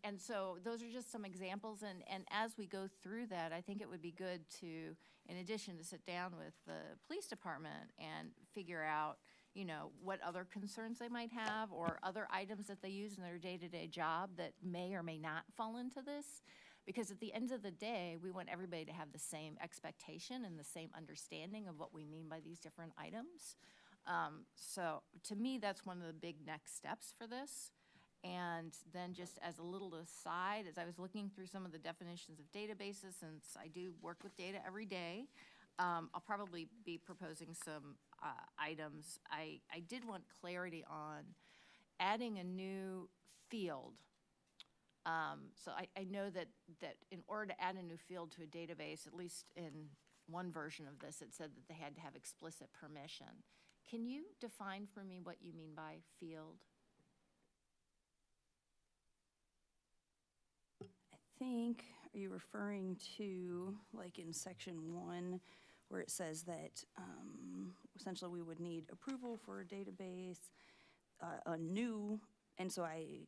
And so those are just some examples, and as we go through that, I think it would be good to, in addition, to sit down with the police department and figure out, you know, what other concerns they might have or other items that they use in their day-to-day job that may or may not fall into this. Because at the end of the day, we want everybody to have the same expectation and the same understanding of what we mean by these different items. So to me, that's one of the big next steps for this. And then just as a little aside, as I was looking through some of the definitions of databases, since I do work with data every day, I'll probably be proposing some items. I did want clarity on adding a new field. So I know that in order to add a new field to a database, at least in one version of this, it said that they had to have explicit permission. Can you define for me what you mean by field? I think, are you referring to, like in section 1, where it says that essentially we would need approval for a database, a new, and so I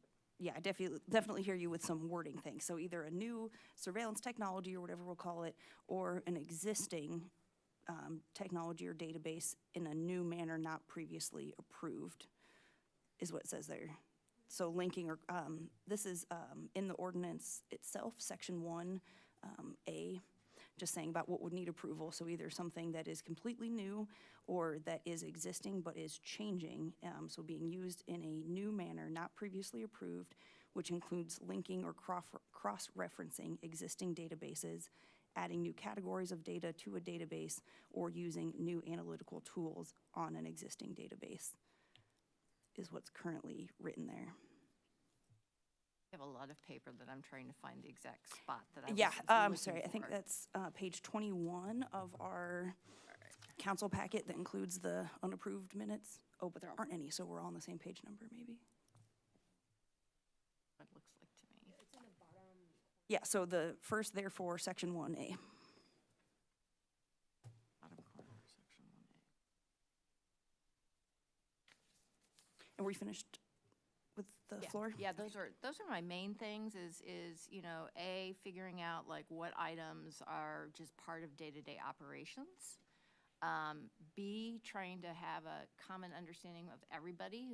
definitely hear you with some wording things. So either a new surveillance technology or whatever we'll call it, or an existing technology or database in a new manner not previously approved, is what it says there. So linking, or this is in the ordinance itself, section 1A, just saying about what would need approval. So either something that is completely new or that is existing but is changing, so being used in a new manner not previously approved, which includes linking or cross-referencing existing databases, adding new categories of data to a database, or using new analytical tools on an existing database, is what's currently written there. I have a lot of paper that I'm trying to find the exact spot that I was Sorry, looking I think for. that's page 21 of our council packet that includes the unapproved minutes. Oh, but there aren't any, so we're all on the same page number, maybe. It looks like to me. It's in the bottom. Yeah, so the first, therefore, section 1A. Bottom corner, section 1A. And we finished with the floor? Yeah, those are my main things is, you know, A, figuring out like what items are just part of day-to-day operations. B, trying to have a common understanding of everybody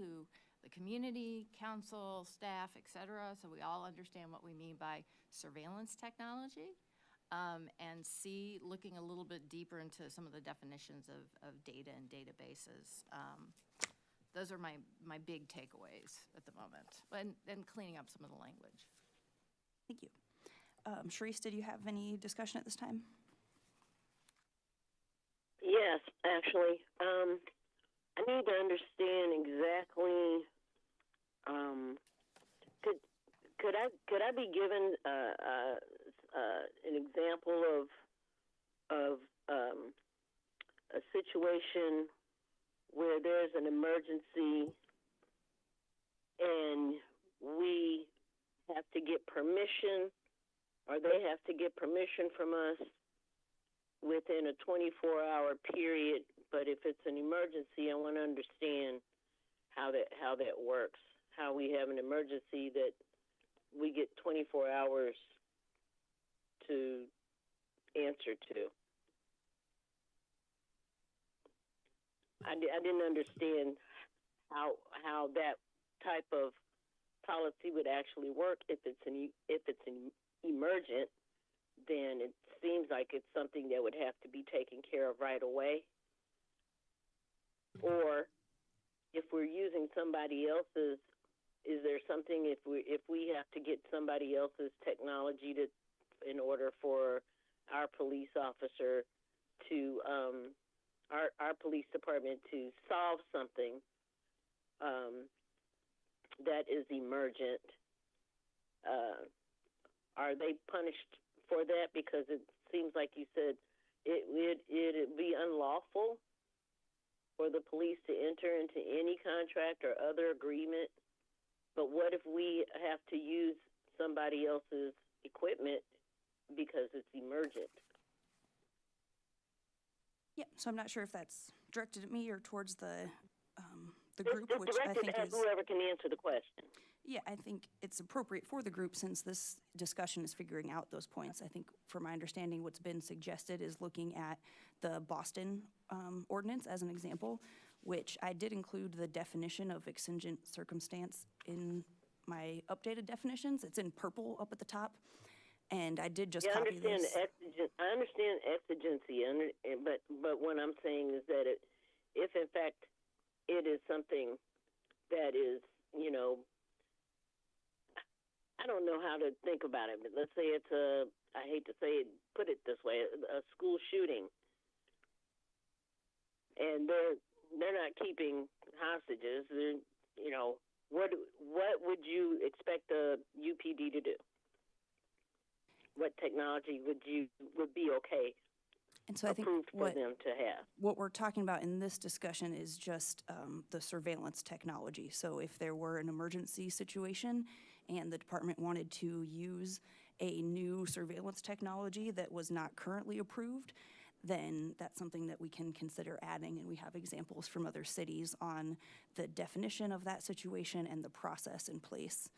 the community, council, staff, et cetera, so we all understand what we mean by surveillance technology. And C, looking a little bit deeper into some of the definitions of data and databases. Those are my big takeaways at the moment, and cleaning up some of the language. Thank you. Sharice, did you have any discussion at this time? Yes, actually. I need to understand exactly Could I be given an example of a situation where there's an emergency and we have to get permission, or they have to get permission from us within a 24-hour period? But if it's an emergency, I want to understand how that works. How we have an emergency that we get 24 hours to answer to. I didn't understand how that type of policy would actually work. If it's an emergent, then it seems like it's something that would have to be taken care of right away. Or if we're using somebody else's, is there something if we have to get somebody else's technology in order for our police officer to our police department to solve something that is emergent, are they punished for that? Because it seems like you said it'd be unlawful for the police to enter into any contract or other agreement. But what if we have to use somebody else's equipment because it's emergent? Yeah, so I'm not sure if that's directed at me or towards the group, which I Directed think at is... whoever can answer the question. Yeah, I think it's appropriate for the group since this discussion is figuring out those points. I think, from my understanding, what's been suggested is looking at the Boston ordinance as an example, which I did include the definition of exigent circumstance in my updated definitions. It's in purple up at the top, and I did just copy this. I understand exigency, but what I'm saying is that if in fact it is something that is, I don't know how to think about it, but let's say it's I hate to say it, put it this way, a school shooting, and they're not keeping hostages. What would you expect the UPD to do? What technology would be okay? And so I think approved for them to have? What we're talking about in this discussion is just the surveillance technology. So if there were an emergency situation and the department wanted to use a new surveillance technology that was not currently approved, then that's something that we can consider adding, and we have examples from other cities on the definition of that situation and the process in place.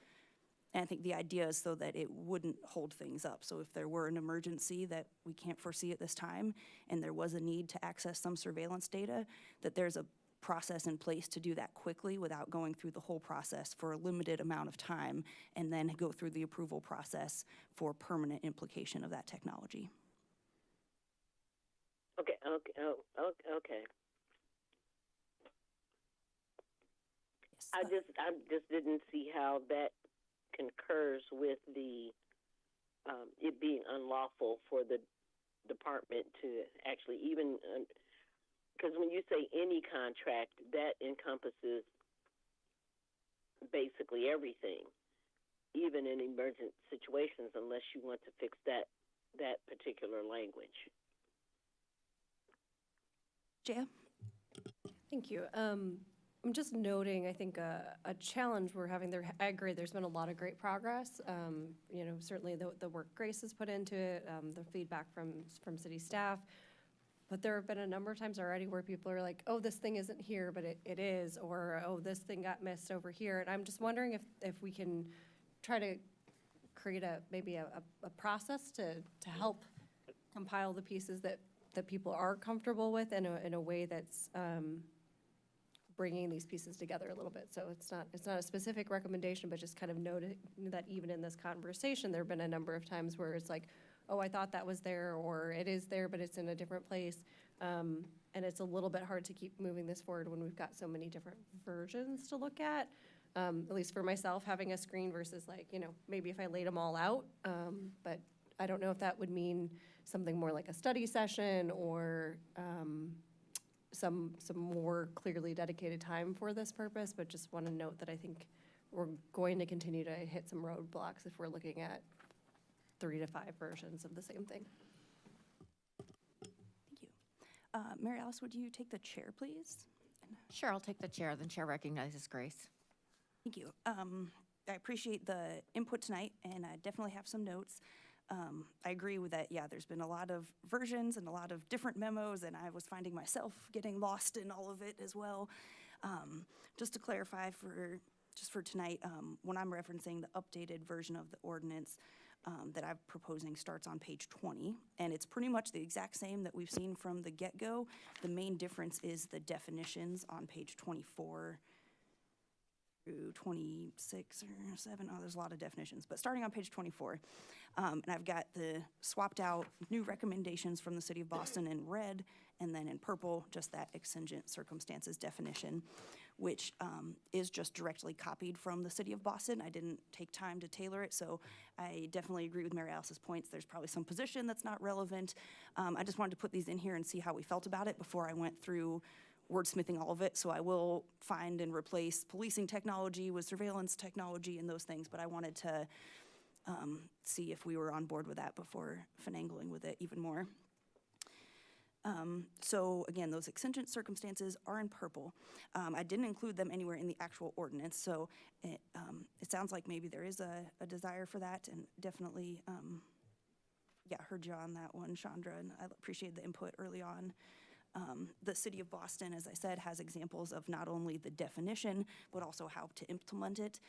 And I think the idea is so that it wouldn't hold things up. So if there were an emergency that we can't foresee at this time, and there was a need to access some surveillance data, that there's a process in place to do that quickly without going through the whole process for a limited amount of time, and then go through the approval process for permanent implication of that technology. Okay. Yes, I just didn't see how that concurs with the it being unlawful for the department to actually even, because when you say any contract, that encompasses basically everything, even in emergent situations, unless you want to fix that particular language. Jaya? Thank you. I'm just noting, I think, a challenge we're having there. I agree, there's been a lot of great progress. Certainly the work Grace has put into it, the feedback from city staff. But there have been a number of times already where people are like, oh, this thing isn't here, but it is, or, oh, this thing got missed over here. And I'm just wondering if we can try to create maybe a process to help compile the pieces that people are comfortable with in a way that's bringing these pieces together a little bit. So it's not a specific recommendation, but just kind of noting that even in this conversation, there have been a number of times where it's like, oh, I thought that was there, or it is there, but it's in a different place. And it's a little bit hard to keep moving this forward when we've got so many different versions to look at least for myself, having a screen versus maybe if I laid them all out. But I don't know if that would mean something more like a study session or some more clearly dedicated time for this purpose, but just want to note that I think we're going to continue to hit some roadblocks if we're looking at 3 to 5 versions of the same thing. Thank you. Mary Alice, would you take the chair, please? Sure, I'll take the chair. The chair recognizes Grace. Thank you. I appreciate the input tonight, and I definitely have some notes. I agree with that. Yeah, there's been a lot of versions and a lot of different memos, and I was finding myself getting lost in all of it as well. Just to clarify just for tonight, when I'm referencing the updated version of the ordinance that I'm proposing starts on page 20, and it's pretty much the exact same that we've seen from the get-go. The main difference is the definitions on page 24 through 26 or 7. Oh, there's a lot of definitions, but starting on page 24, and I've got the swapped out new recommendations from the City of Boston in red, and then in purple, just that exigent circumstances definition, which is just directly copied from the City of Boston. I didn't take time to tailor it, so I definitely agree with Mary Alice's points. There's probably some position that's not relevant. I just wanted to put these in here and see how we felt about it before I went through wordsmithing all of it. So I will find and replace policing technology with surveillance technology and those things, but I wanted to see if we were on board with that before finagling with it even more. So again, those exigent circumstances are in purple. I didn't include them anywhere in the actual ordinance, so it sounds like maybe there is a desire for that, and definitely, yeah, heard you on that one, Chandra, and I appreciate the input early on. The City of Boston, as I said, has examples of not only the definition, but also how to implement it.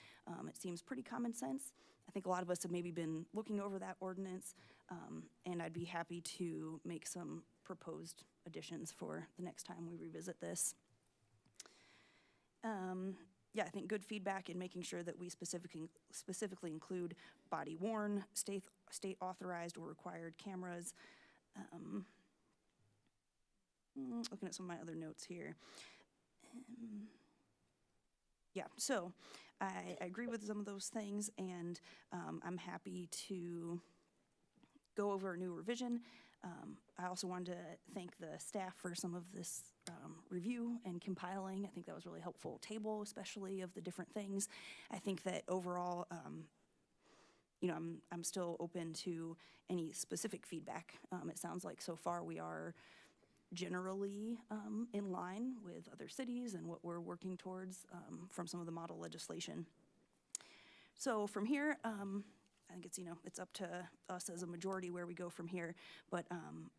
It seems pretty common sense. I think a lot of us have maybe been looking over that ordinance, and I'd be happy to make some proposed additions for the next time we revisit this. Yeah, I think good feedback in making sure that we specifically include body worn, state authorized or required cameras. Looking at some of my other notes here. Yeah, so I agree with some of those things, and I'm happy to go over a new revision. I also wanted to thank the staff for some of this review and compiling. I think that was really helpful table, especially of the different things. I think that overall, you know, I'm still open to any specific feedback. It sounds like so far we are generally in line with other cities and what we're working towards from some of the model legislation. So from here, I think it's, you know, it's up to us as a majority where we go from here, but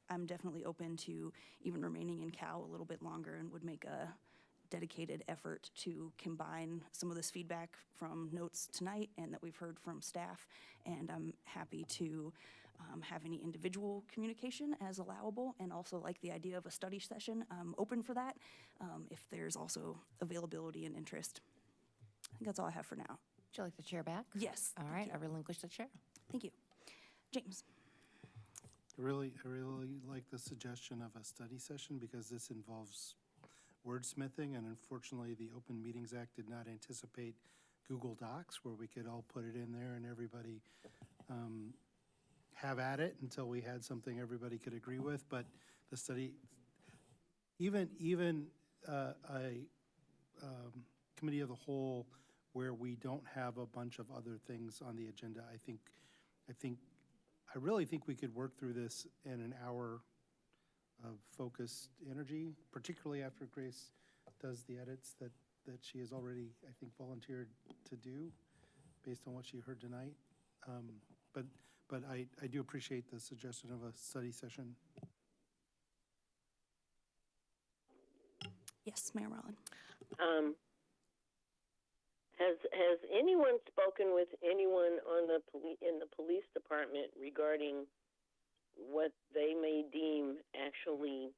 I'm definitely open to even remaining in Cal a little bit longer and would make a dedicated effort to combine some of this feedback from notes tonight and that we've heard from staff, and I'm happy to have any individual communication as allowable, and also like the idea of a study session. I'm open for that if there's also availability and interest. I think that's all I have for now. Would you like the chair back? Yes. All right, I relinquish the chair. Thank you. James. I really like the suggestion of a study session because this involves wordsmithing, and unfortunately the Open Meetings Act did not anticipate Google Docs where we could all put it in there and everybody have at it until we had something everybody could agree with. But the study, even a committee of the whole where we don't have a bunch of other things on the agenda, I really think we could work through this in an hour of focused energy, particularly after Grace does the edits that she has already, I think, volunteered to do based on what she heard tonight. But I do appreciate the suggestion of a study session. Yes, Mayor Rowland. Has anyone spoken with anyone on in the police department regarding what they may deem actually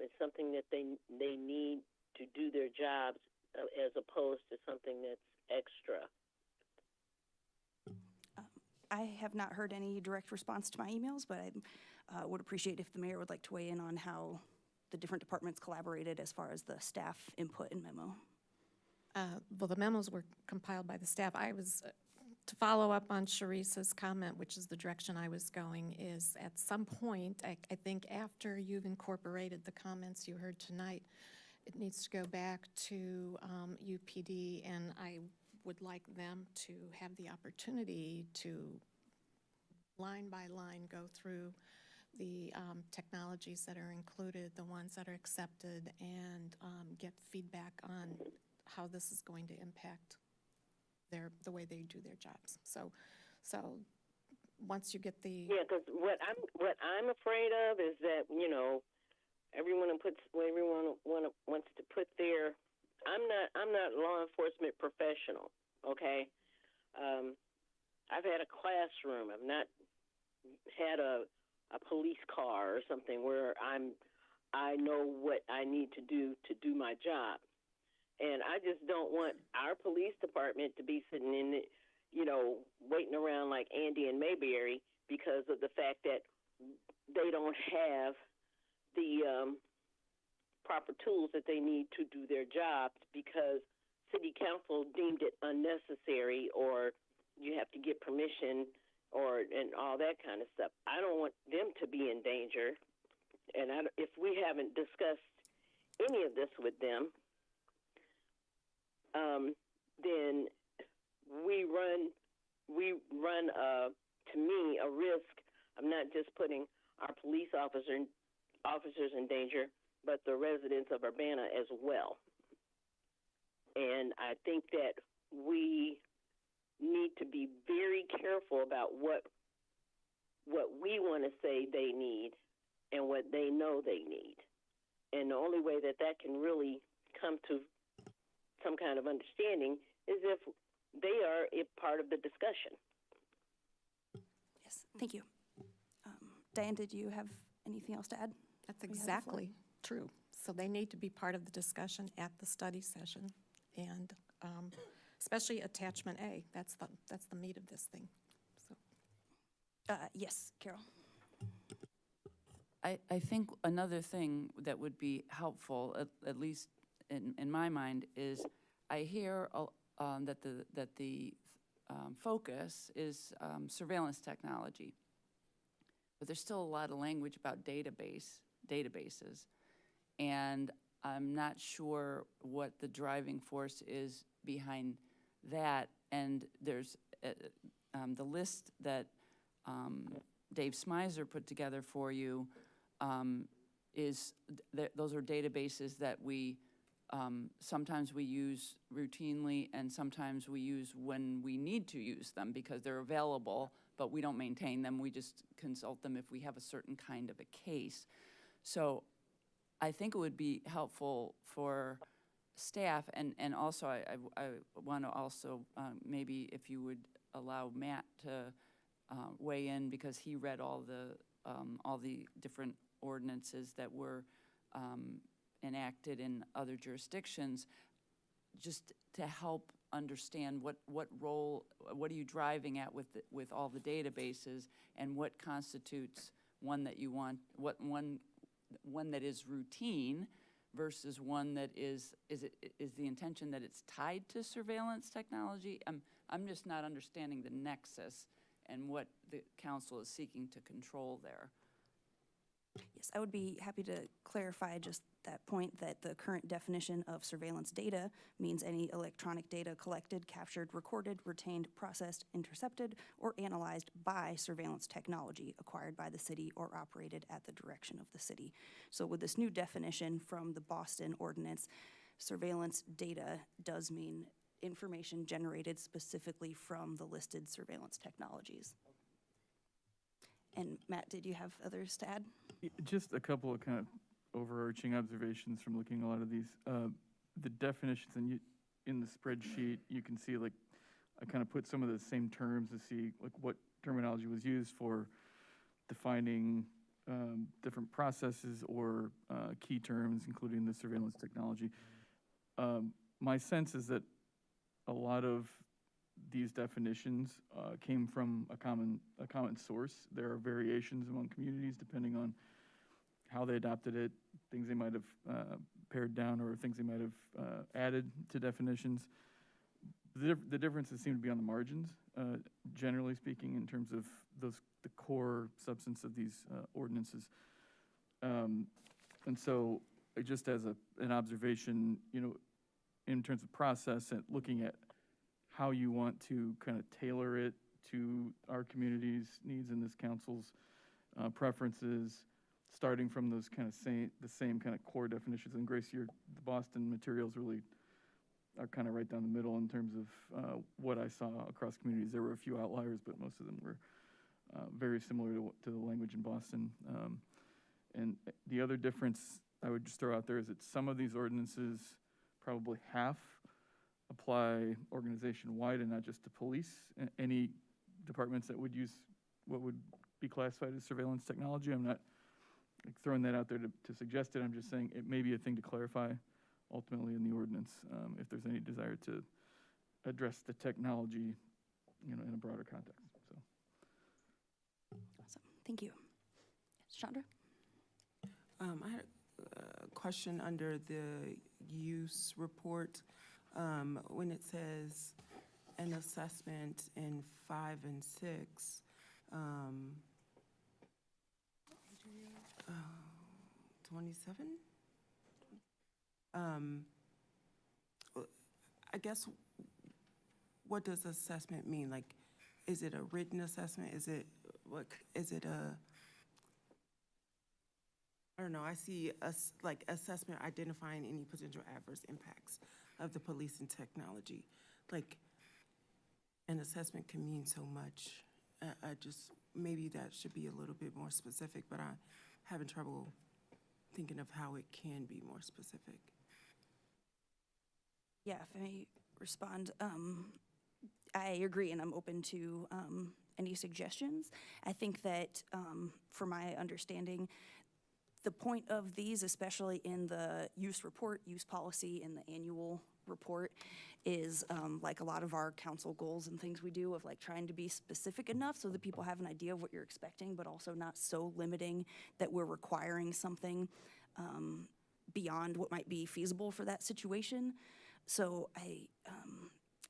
is something that they need to do their jobs as opposed to something that's extra? I have not heard any direct response to my emails, but I would appreciate if the mayor would like to weigh in on how the different departments collaborated as far as the staff input and memo. Well, the memos were compiled by the staff. I was, to follow up on Sharice's comment, which is the direction I was going, is at some point, I think after you've incorporated the comments you heard tonight, it needs to go back to UPD, and I would like them to have the opportunity to line by line go through the technologies that are included, the ones that are accepted, and get feedback on how this is going to impact the way they do their jobs. So once you get the Yeah, because what I'm afraid of is that, you know, everyone wants to put their. I'm not a law enforcement professional. Okay, I've had a classroom. I've not had a police car or something where I know what I need to do my job. And I just don't want our police department to be sitting in it, you know, waiting around like Andy and Mayberry because of the fact that they don't have the proper tools that they need to do their jobs because city council deemed it unnecessary, or you have to get permission and all that kind of stuff. I don't want them to be in danger. And if we haven't discussed any of this with them, then we run to me a risk of not just putting our police officers in danger, but the residents of Urbana as well. And I think that we need to be very careful about what we want to say they need and what they know they need. And the only way that can really come to some kind of understanding is if they are a part of the discussion. Yes, thank you. Diane, did you have anything else to add? That's exactly true. So they need to be part of the discussion at the study session, and especially attachment A. That's the meat of this thing. So. Yes, Carol. I think another thing that would be helpful, at least in my mind, is I hear that the focus is surveillance technology, but there's still a lot of language about databases, and I'm not sure what the driving force is behind that. And there's the list that Dave Smizer put together for you. Those are databases that we sometimes we use routinely, and sometimes we use when we need to use them because they're available, but we don't maintain them. We just consult them if we have a certain kind of a case. So I think it would be helpful for staff, and also I want to also maybe if you would allow Matt to weigh in, because he read all the different ordinances that were enacted in other jurisdictions, just to help understand what role, what are you driving at with all the databases, and what constitutes one that you want, one that is routine versus one that is the intention that it's tied to surveillance technology? I'm just not understanding the nexus and what the council is seeking to control there. Yes, I would be happy to clarify just that point, that the current definition of surveillance data means any electronic data collected, captured, recorded, retained, processed, intercepted, or analyzed by surveillance technology acquired by the city or operated at the direction of the city. So with this new definition from the Boston ordinance, surveillance data does mean information generated specifically from the listed surveillance technologies. And Matt, did you have others to add? Just a couple of kind of overarching observations from looking at a lot of these. The definitions in the spreadsheet, you can see, like, I kind of put some of the same terms to see like what terminology was used for defining different processes or key terms, including the surveillance technology. My sense is that a lot of these definitions came from a common source. There are variations among communities depending on how they adopted it, things they might have pared down, or things they might have added to definitions. The differences seem to be on the margins, generally speaking, in terms of the core substance of these ordinances. And so, just as an observation, in terms of process and looking at how you want to kind of tailor it to our community's needs and this council's preferences, starting from those kind of the same kind of core definitions. And Grace, the Boston materials really are kind of right down the middle in terms of what I saw across communities. There were a few outliers, but most of them were very similar to the language in Boston. And the other difference I would just throw out there is that some of these ordinances, probably half, apply organization-wide and not just to police. Any departments that would use what would be classified as surveillance technology. I'm not throwing that out there to suggest it. I'm just saying it may be a thing to clarify ultimately in the ordinance, if there's any desire to address the technology, in a broader context. So. Awesome. Thank you. Chandra? I had a question under the use report. When it says an assessment in 5 and 6, 27? I guess, what does assessment mean? Like, is it a written assessment? Is it I don't know, I see like assessment identifying any potential adverse impacts of the police and technology. Like, an assessment can mean so much. Maybe that should be a little bit more specific, but I'm having trouble thinking of how it can be more specific. Yeah, if I may respond, I agree, and I'm open to any suggestions. I think that, for my understanding, the point of these, especially in the use report, use policy, and the annual report, is like a lot of our council goals and things we do of like trying to be specific enough so that people have an idea of what you're expecting, but also not so limiting that we're requiring something beyond what might be feasible for that situation. So I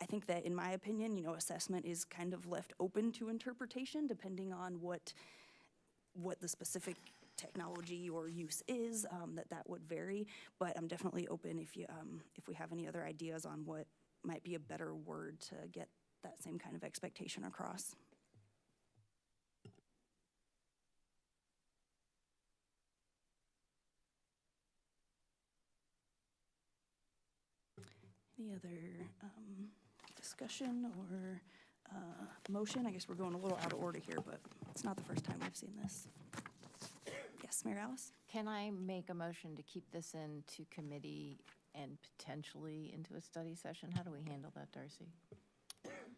think that, in my opinion, assessment is kind of left open to interpretation depending on what the specific technology or use is, that would vary. But I'm definitely open if we have any other ideas on what might be a better word to get that same kind of expectation across. Any other discussion or motion? I guess we're going a little out of order here, but it's not the first time we've seen this. Yes, Mayor Alice? Can I make a motion to keep this into committee and potentially into a study session? How do we handle that, Darcy?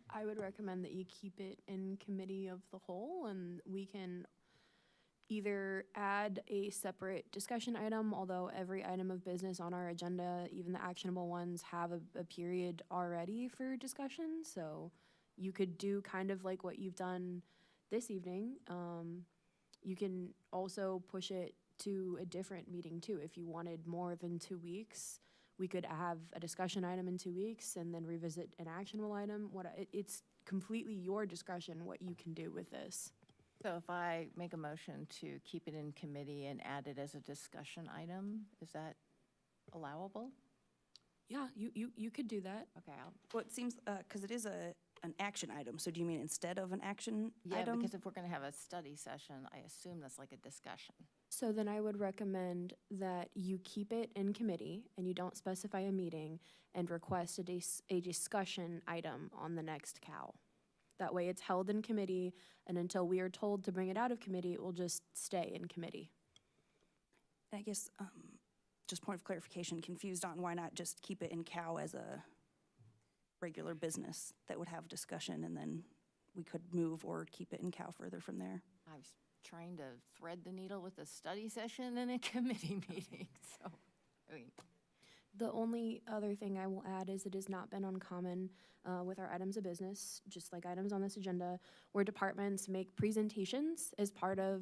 I would recommend that you keep it in committee of the whole, and we can either add a separate discussion item, although every item of business on our agenda, even the actionable ones, have a period already for discussion. So you could do kind of like what you've done this evening. You can also push it to a different meeting too. If you wanted more than 2 weeks, we could have a discussion item in 2 weeks and then revisit an actionable item. It's completely your discretion what you can do with this. So if I make a motion to keep it in committee and add it as a discussion item, is that allowable? Yeah, you could do that. Okay. Well, it seems, because it is an action item, so do you mean instead of an action item? Yeah, because if we're going to have a study session, I assume that's like a discussion. So then I would recommend that you keep it in committee and you don't specify a meeting and request a discussion item on the next COW. That way it's held in committee, and until we are told to bring it out of committee, it will just stay in committee. And I guess, just point of clarification, confused on why not just keep it in COW as a regular business that would have discussion, and then we could move or keep it in COW further from there. I was trying to thread the needle with a study session and a committee meeting, so, I mean. The only other thing I will add is it has not been uncommon with our items of business, just like items on this agenda, where departments make presentations as part of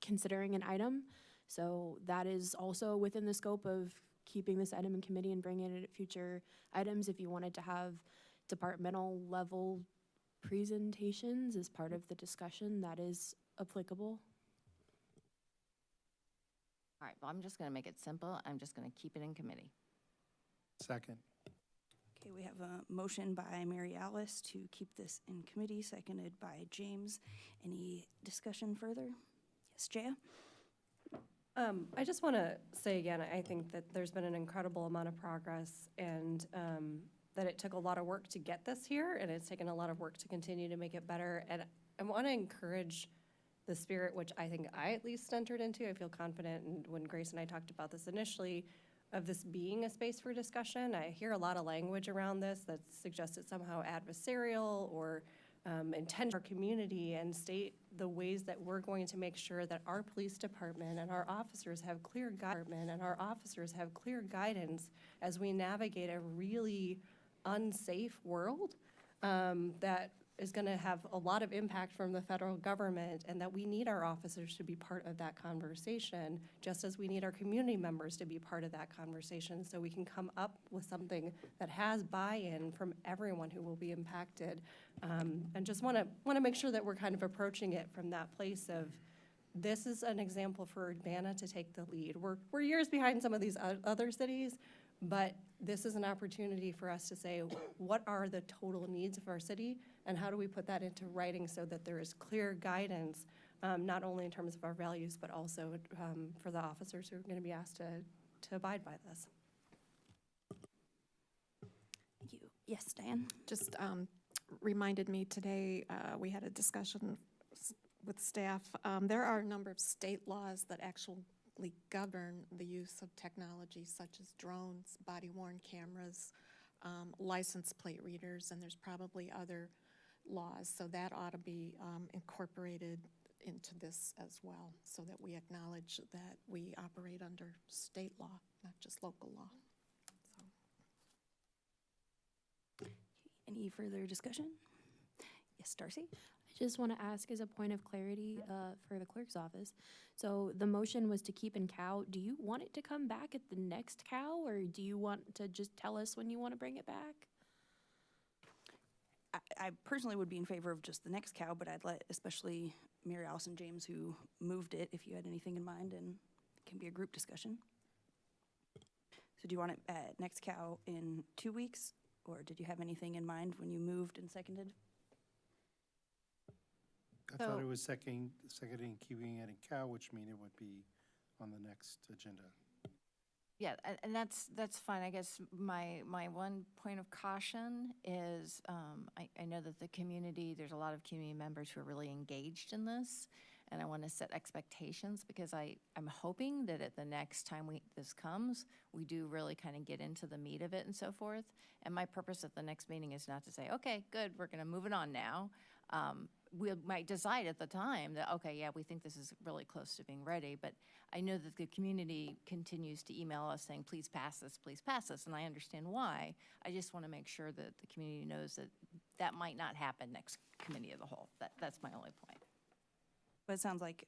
considering an item. So that is also within the scope of keeping this item in committee and bringing it at future items. If you wanted to have departmental level presentations as part of the discussion, that is applicable. All right, well, I'm just going to make it simple. I'm just going to keep it in committee. Second. Okay, we have a motion by Mary Alice to keep this in committee, seconded by James. Any discussion further? Yes, Jaya? I just want to say again, I think that there's been an incredible amount of progress and that it took a lot of work to get this here, and it's taken a lot of work to continue to make it better. And I want to encourage the spirit, which I think I at least entered into. I feel confident, and when Grace and I talked about this initially, of this being a space for discussion. I hear a lot of language around this that suggests it's somehow adversarial or intend our community and state the ways that we're going to make sure that our police department and our officers have clear guidance as we navigate a really unsafe world that is going to have a lot of impact from the federal government, and that we need our officers to be part of that conversation, just as we need our community members to be part of that conversation, so we can come up with something that has buy-in from everyone who will be impacted. And just want to make sure that we're kind of approaching it from that place of, this is an example for Urbana to take the lead. We're years behind some of these other cities, but this is an opportunity for us to say, what are the total needs of our city, and how do we put that into writing so that there is clear guidance, not only in terms of our values, but also for the officers who are going to be asked to abide by this. Thank you. Yes, Diane? Just reminded me today, we had a discussion with staff. There are a number of state laws that actually govern the use of technology, such as drones, body-worn cameras, license plate readers, and there's probably other laws. So that ought to be incorporated into this as well, so that we acknowledge that we operate under state law, not just local law. So. Any further discussion? Yes, Darcy? I just want to ask as a point of clarity for the clerk's office. So the motion was to keep in cow. Do you want it to come back at the next cow, or do you want to just tell us when you want to bring it back? I personally would be in favor of just the next cow, but I'd let especially Mary Alice and James, who moved it, if you had anything in mind, and it can be a group discussion. So do you want it at next cow in 2 weeks, or did you have anything in mind when you moved and seconded? I thought it was seconding keeping it in cow, which means it would be on the next agenda. Yeah, and that's fine. I guess my one point of caution is I know that the community, there's a lot of community members who are really engaged in this, and I want to set expectations because I'm hoping that at the next time this comes, we do really kind of get into the meat of it and so forth. And my purpose at the next meeting is not to say, okay, good, we're going to move it on now. We might decide at the time that, okay, yeah, we think this is really close to being ready, but I know that the community continues to email us saying, please pass this, and I understand why. I just want to make sure that the community knows that that might not happen next committee of the whole. That's my only point. But it sounds like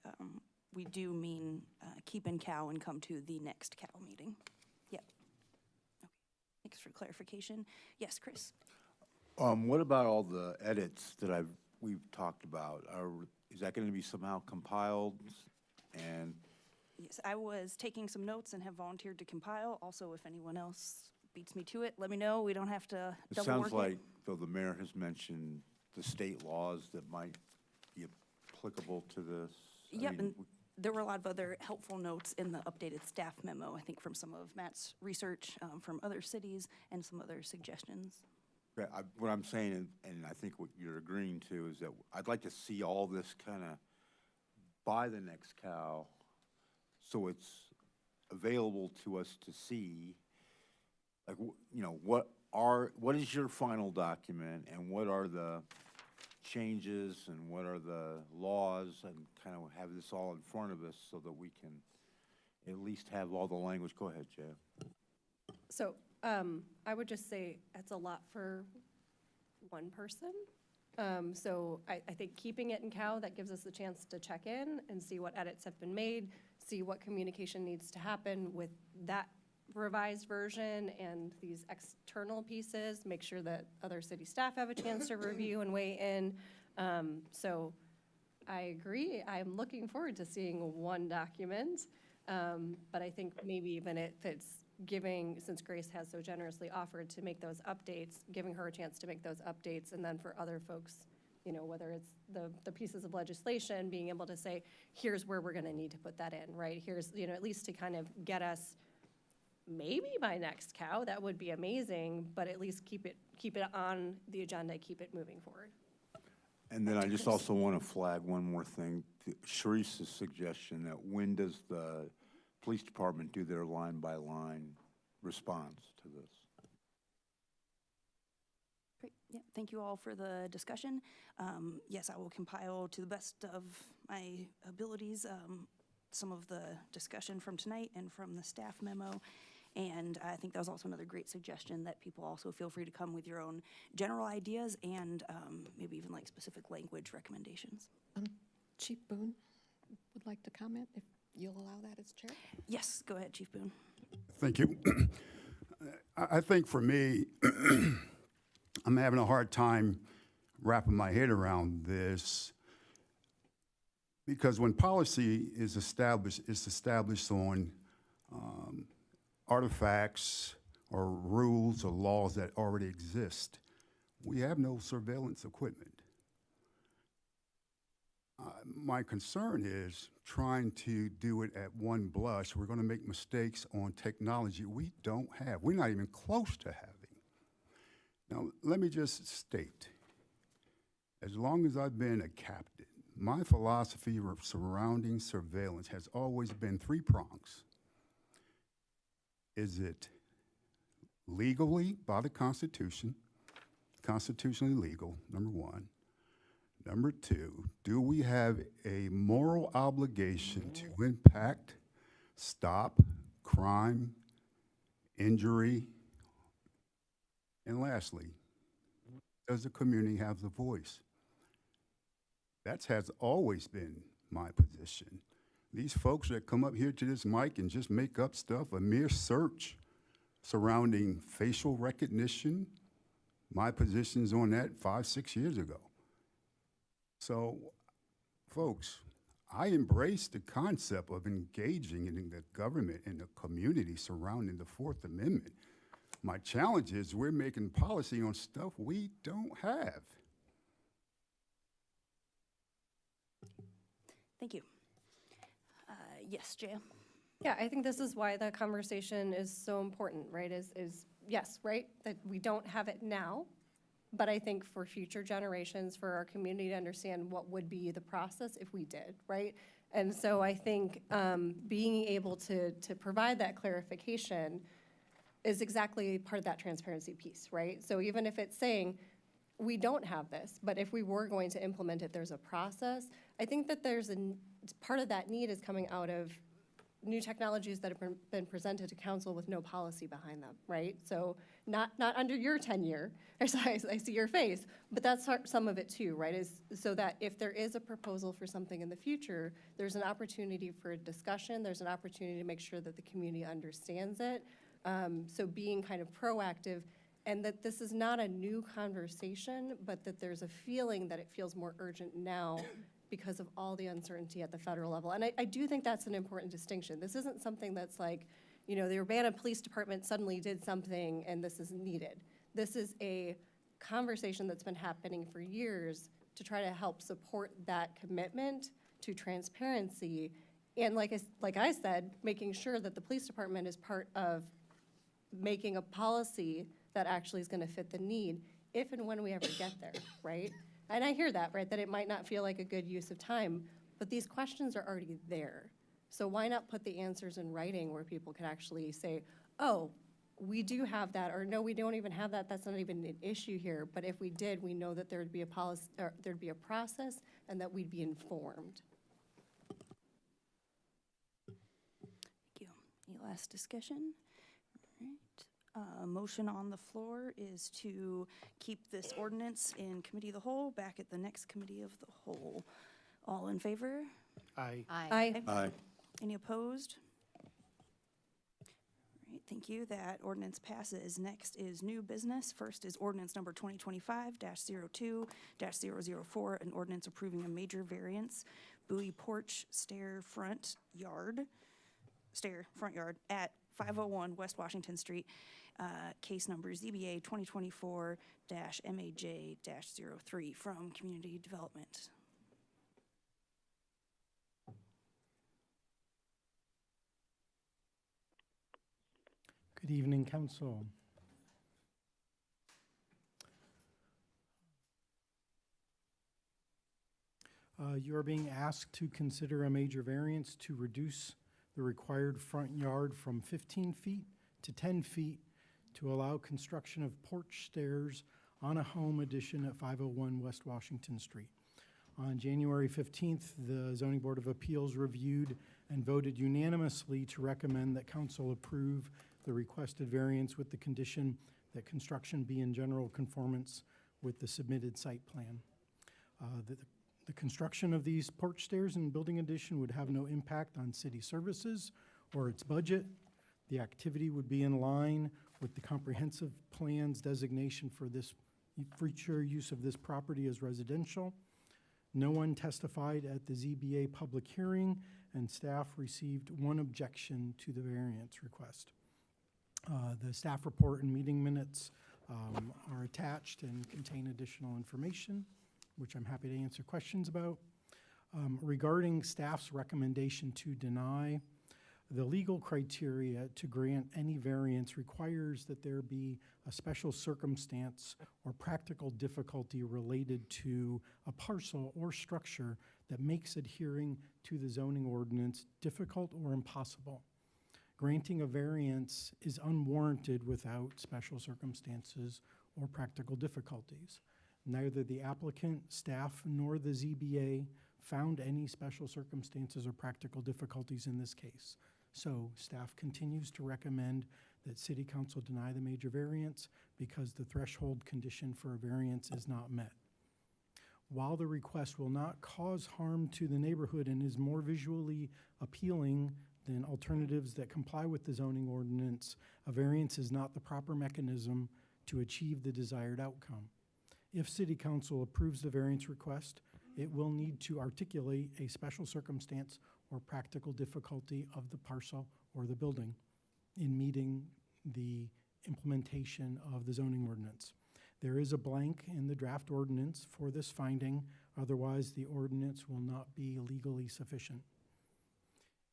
we do mean keep in cow and come to the next cow meeting. Yep. Okay. Thanks for clarification. Yes, Chris? What about all the edits that we've talked about? Is that going to be somehow compiled? And Yes, I was taking some notes and have volunteered to compile. Also, if anyone else beats me to it, let me know. We don't have to it double sounds work like, it. though the mayor has mentioned the state laws that might be applicable to this. Yep, and there were a lot of other helpful notes in the updated staff memo, I think from some of Matt's research from other cities and some other suggestions. What I'm saying, and I think what you're agreeing to, is that I'd like to see all this kind of by the next cow, so it's available to us to see, like, you know, what is your final document, and what are the changes, and what are the laws, and kind of have this all in front of us so that we can at least have all the language. Go ahead, Jeff. So I would just say it's a lot for one person. So I think keeping it in cow, that gives us the chance to check in and see what edits have been made, see what communication needs to happen with that revised version and these external pieces, make sure that other city staff have a chance to review and weigh in. So I agree. I'm looking forward to seeing one document. But I think maybe even if it's since Grace has so generously offered to make those updates, giving her a chance to make those updates, and then for other folks, whether it's the pieces of legislation, being able to say, here's where we're gonna need to put that in, right? Here's, at least to kind of get us maybe by next cow, that would be amazing, but at least keep it on the agenda, keep it moving forward. And then I just also want to flag one more thing. Sharice's suggestion that when does the police department do their line-by-line response to this? Great, yeah, thank you all for the discussion. Yes, I will compile to the best of my abilities some of the discussion from tonight and from the staff memo. And I think that was also another great suggestion that people also feel free to come with your own general ideas and maybe even like specific language recommendations. Chief Boone would like to comment, if you'll allow that as chair. Yes, go ahead, Chief Boone. Thank you. I think for me, I'm having a hard time wrapping my head around this because when policy is established, it's established on artifacts or rules or laws that already exist. We have no surveillance equipment. My concern is trying to do it at one blush. We're going to make mistakes on technology we don't have. We're not even close to having. Now, let me just state, as long as I've been a captain, my philosophy surrounding surveillance has always been three prongs. Is it legally by the Constitution, constitutionally legal, number one? Number two, do we have a moral obligation to impact, stop crime, injury? And lastly, does the community have the voice? That has always been my position. These folks that come up here to this mic and just make up stuff, a mere search surrounding facial recognition, my position's on that 5-6 years ago. So, folks, I embrace the concept of engaging in the government and the community surrounding the Fourth Amendment. My challenge is we're making policy on stuff we don't have. Thank you. Yes, Jaya. Yeah, I think this is why the conversation is so important, right? Is yes, right, that we don't have it now, but I think for future generations, for our community to understand what would be the process if we did, right? And so I think being able to provide that clarification is exactly part of that transparency piece, right? So even if it's saying, we don't have this, but if we were going to implement it, there's a process. I think that part of that need is coming out of new technologies that have been presented to council with no policy behind them, right? So not under your tenure, I see your face, but that's some of it too, right? Is so that if there is a proposal for something in the future, there's an opportunity for a discussion, there's an opportunity to make sure that the community understands it. So being kind of proactive, and that this is not a new conversation, but that there's a feeling that it feels more urgent now because of all the uncertainty at the federal level. And I do think that's an important distinction. This isn't something that's like, the Urbana Police Department suddenly did something and this is needed. This is a conversation that's been happening for years to try to help support that commitment to transparency. And like I said, making sure that the police department is part of making a policy that actually is going to fit the need if and when we ever get there, right? And I hear that, right, that it might not feel like a good use of time, but these questions are already there. So why not put the answers in writing where people can actually say, oh, we do have that, or no, we don't even have that, that's not even an issue here, but if we did, we know that there'd be a policy, or there'd be a process, and that we'd be informed. Thank you. Any last discussion? All right. Motion on the floor is to keep this ordinance in committee of the whole back at the next committee of the whole. All in favor? Aye. Aye. Aye. Any opposed? All right, thank you. That ordinance passes. Next is new business. First is ordinance number 2025-02-004, an ordinance approving a major variance, buoy porch stair front yard at 501 West Washington Street, case number ZBA 2024-MAJ-03 from Community Development. Good evening, Council. You are being asked to consider a major variance to reduce the required front yard from 15 feet to 10 feet to allow construction of porch stairs on a home addition at 501 West Washington Street. On January 15th, the Zoning Board of Appeals reviewed and voted unanimously to recommend that council approve the requested variance with the condition that construction be in general conformance with the submitted site plan. The construction of these porch stairs and building addition would have no impact on city services or its budget. The activity would be in line with the comprehensive plan's designation for this future use of this property as residential. No one testified at the ZBA public hearing, and staff received one objection to the variance request. The staff report and meeting minutes are attached and contain additional information, which I'm happy to answer questions about. Regarding staff's recommendation to deny, the legal criteria to grant any variance requires that there be a special circumstance or practical difficulty related to a parcel or structure that makes adhering to the zoning ordinance difficult or impossible. Granting a variance is unwarranted without special circumstances or practical difficulties. Neither the applicant, staff, nor the ZBA found any special circumstances or practical difficulties in this case. So staff continues to recommend that City Council deny the major variance because the threshold condition for a variance is not met. While the request will not cause harm to the neighborhood and is more visually appealing than alternatives that comply with the zoning ordinance, a variance is not the proper mechanism to achieve the desired outcome. If City Council approves the variance request, it will need to articulate a special circumstance or practical difficulty of the parcel or the building in meeting the implementation of the zoning ordinance. There is a blank in the draft ordinance for this finding, otherwise the ordinance will not be legally sufficient.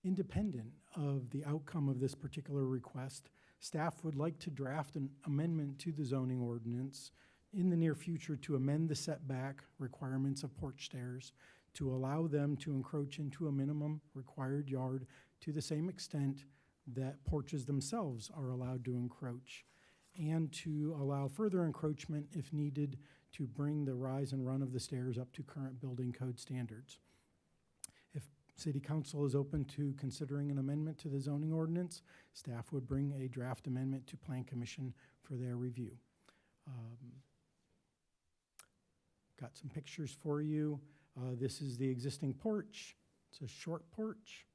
Independent of the outcome of this particular request, staff would like to draft an amendment to the zoning ordinance in the near future to amend the setback requirements of porch stairs to allow them to encroach into a minimum required yard to the same extent that porches themselves are allowed to encroach, and to allow further encroachment if needed to bring the rise and run of the stairs up to current building code standards. If City Council is open to considering an amendment to the zoning ordinance, staff would bring a draft amendment to Plan Commission for their review. Got some pictures for you. This is the existing porch. It's a short porch.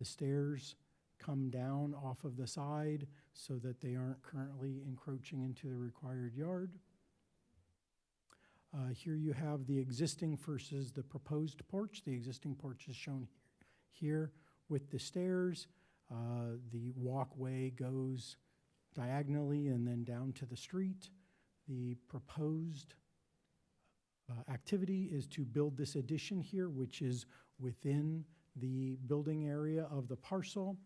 The stairs come down off of the side so that they aren't currently encroaching into the required yard. Here you have the existing versus the proposed porch. The existing porch is shown here with the stairs. The walkway goes diagonally and then down to the street. The proposed activity is to build this addition here, which is within the building area of the parcel,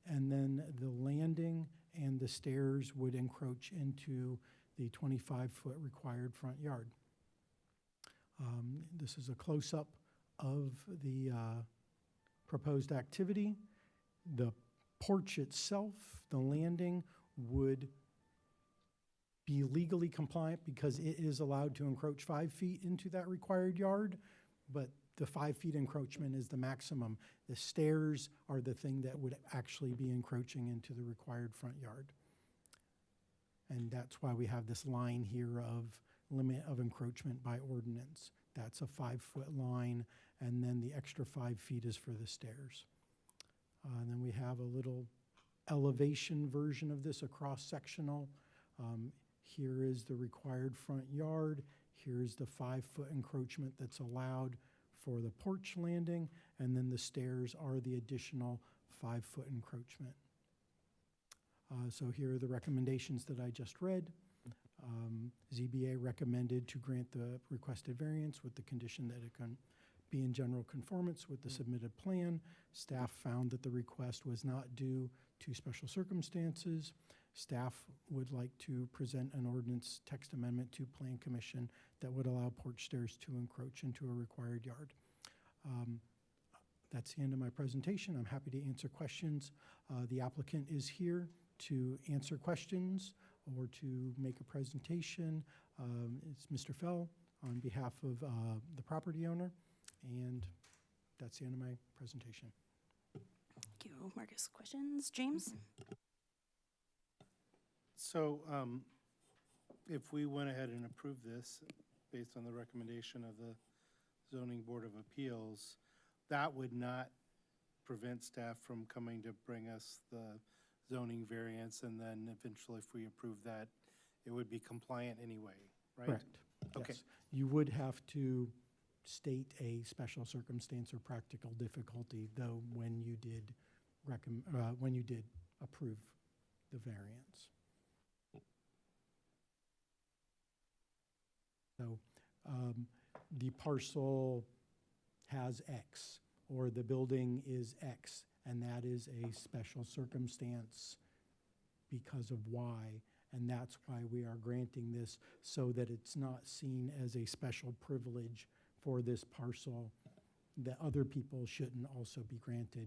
and then the landing and the stairs would encroach into the 25-foot required front yard. This is a close-up of the proposed activity. The porch itself, the landing, would be legally compliant because it is allowed to encroach 5 feet into that required yard, but the 5 feet encroachment is the maximum. The stairs are the thing that would actually be encroaching into the required front yard. And that's why we have this line here of limit of encroachment by ordinance. That's a 5-foot line, and then the extra 5 feet is for the stairs. And then we have a little elevation version of this, a cross-sectional. Here is the required front yard. Here's the 5-foot encroachment that's allowed for the porch landing, and then the stairs are the additional 5-foot encroachment. So here are the recommendations that I just read. ZBA recommended to grant the requested variance with the condition that it can be in general conformance with the submitted plan. Staff found that the request was not due to special circumstances. Staff would like to present an ordinance text amendment to Plan Commission that would allow porch stairs to encroach into a required yard. That's the end of my presentation. I'm happy to answer questions. The applicant is here to answer questions or to make a presentation. It's Mr. Fell on behalf of the property owner, and that's the end of my presentation. Thank you, Marcus. Questions? James? So, if we went ahead and approved this, based on the recommendation of the Zoning Board of Appeals, that would not prevent staff from coming to bring us the zoning variance, and then eventually, if we approve that, it would be compliant anyway, right? Correct. Okay. Yes. You would have to state a special circumstance or practical difficulty, though, when you did approve the variance. So the parcel has X, or the building is X, and that is a special circumstance because of Y, and that's why we are granting this, so that it's not seen as a special privilege for this parcel that other people shouldn't also be granted.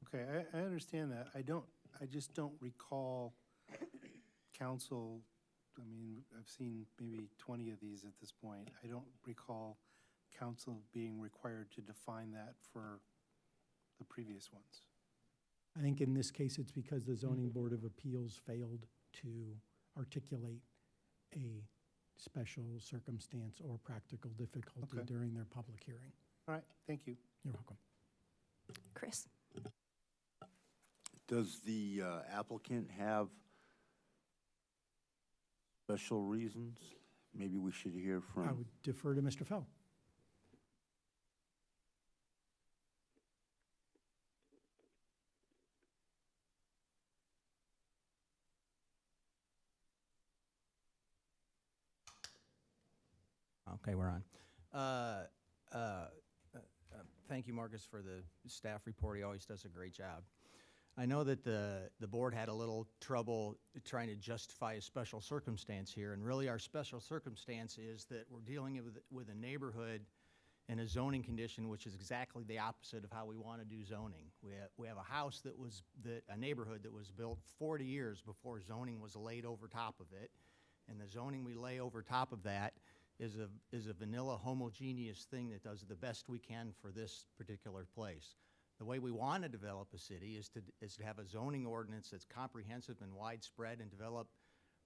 Okay, I understand that. I just don't recall council, I mean, I've seen maybe 20 of these at this point. I don't recall council being required to define that for the previous ones. I think in this case, it's because the Zoning Board of Appeals failed to articulate a special circumstance or practical difficulty Okay. during their public hearing. All right, thank you. You're welcome. Chris? Does the applicant have special reasons? Maybe we should hear from. I would defer to Mr. Fell. Okay, we're on. Thank you, Marcus, for the staff report. He always does a great job. I know that the board had a little trouble trying to justify a special circumstance here, and really our special circumstance is that we're dealing with a neighborhood and a zoning condition which is exactly the opposite of how we want to do zoning. We have a house a neighborhood that was built 40 years before zoning was laid over top of it, and the zoning we lay over top of that is a vanilla homogeneous thing that does the best we can for this particular place. The way we want to develop a city is to have a zoning ordinance that's comprehensive and widespread and develop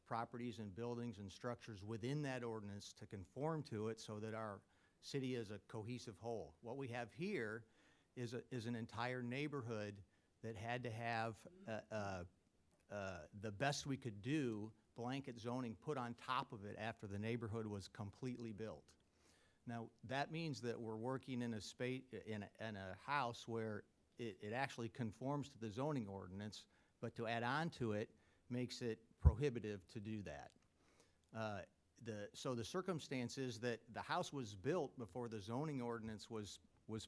properties and buildings and structures within that ordinance to conform to it so that our city is a cohesive whole. What we have here is an entire neighborhood that had to have the best we could do blanket zoning put on top of it after the neighborhood was completely built. Now, that means that we're working in a space, in a house where it actually conforms to the zoning ordinance, but to add on to it makes it prohibitive to do that. So the circumstance is that the house was built before the zoning ordinance was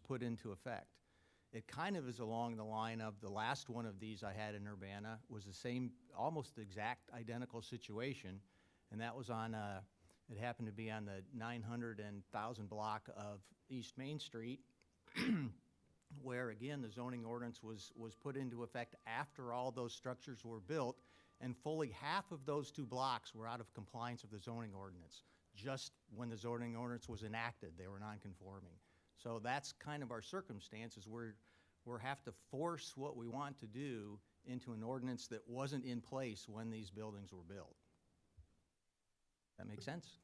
put into effect. It kind of is along the line of the last one of these I had in Urbana, was the same, almost exact identical situation, and that was on it happened to be on the 900 and 1000 block of East Main Street, where again the zoning ordinance was put into effect after all those structures were built, and fully half of those 2 blocks were out of compliance with the zoning ordinance. Just when the zoning ordinance was enacted, they were non-conforming. So that's kind of our circumstances. We have to force what we want to do into an ordinance that wasn't in place when these buildings were built. That make sense?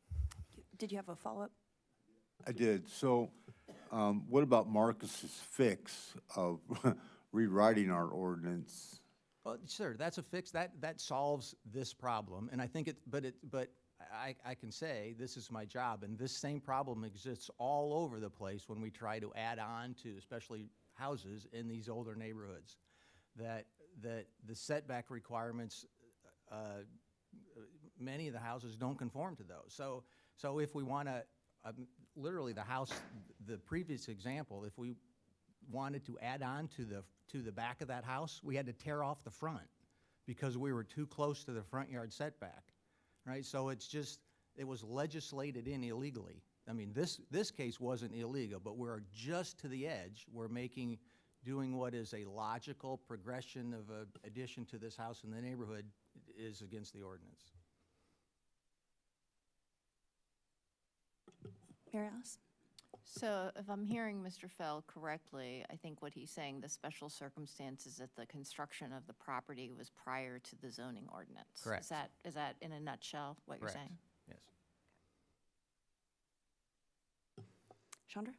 Did you have a follow-up? I did. So what about Marcus's fix of rewriting our ordinance? Well, sure, that's a fix. That solves this problem, and I think but I can say this is my job, and this same problem exists all over the place when we try to add on to, especially houses in these older neighborhoods. that the setback requirements, many of the houses don't conform to those. So if we want to, literally the house, the previous example, if we wanted to add on to the back of that house, we had to tear off the front because we were too close to the front yard setback, right? So it's just, it was legislated in illegally. I mean, this case wasn't illegal, but we're just to the edge. We're doing what is a logical progression of an addition to this house in the neighborhood is against the ordinance. Mary Alice? So if I'm hearing Mr. Fell correctly, I think what he's saying, the special circumstance is that the construction of the property was prior to the zoning ordinance. Correct. Is that in a nutshell what Correct. you're saying? Yes. Chandra?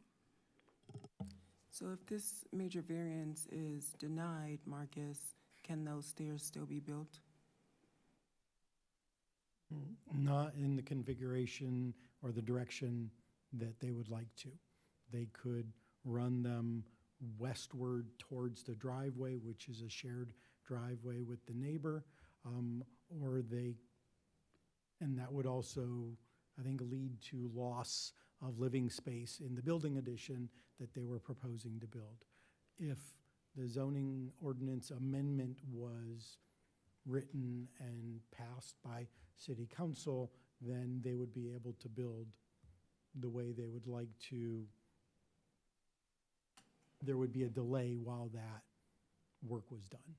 So if this major variance is denied, Marcus, can those stairs still be built? Not in the configuration or the direction that they would like to. They could run them westward towards the driveway, which is a shared driveway with the neighbor, and that would also, I think, lead to loss of living space in the building addition that they were proposing to build. If the zoning ordinance amendment was written and passed by city council, then they would be able to build the way they would like to. There would be a delay while that work was done.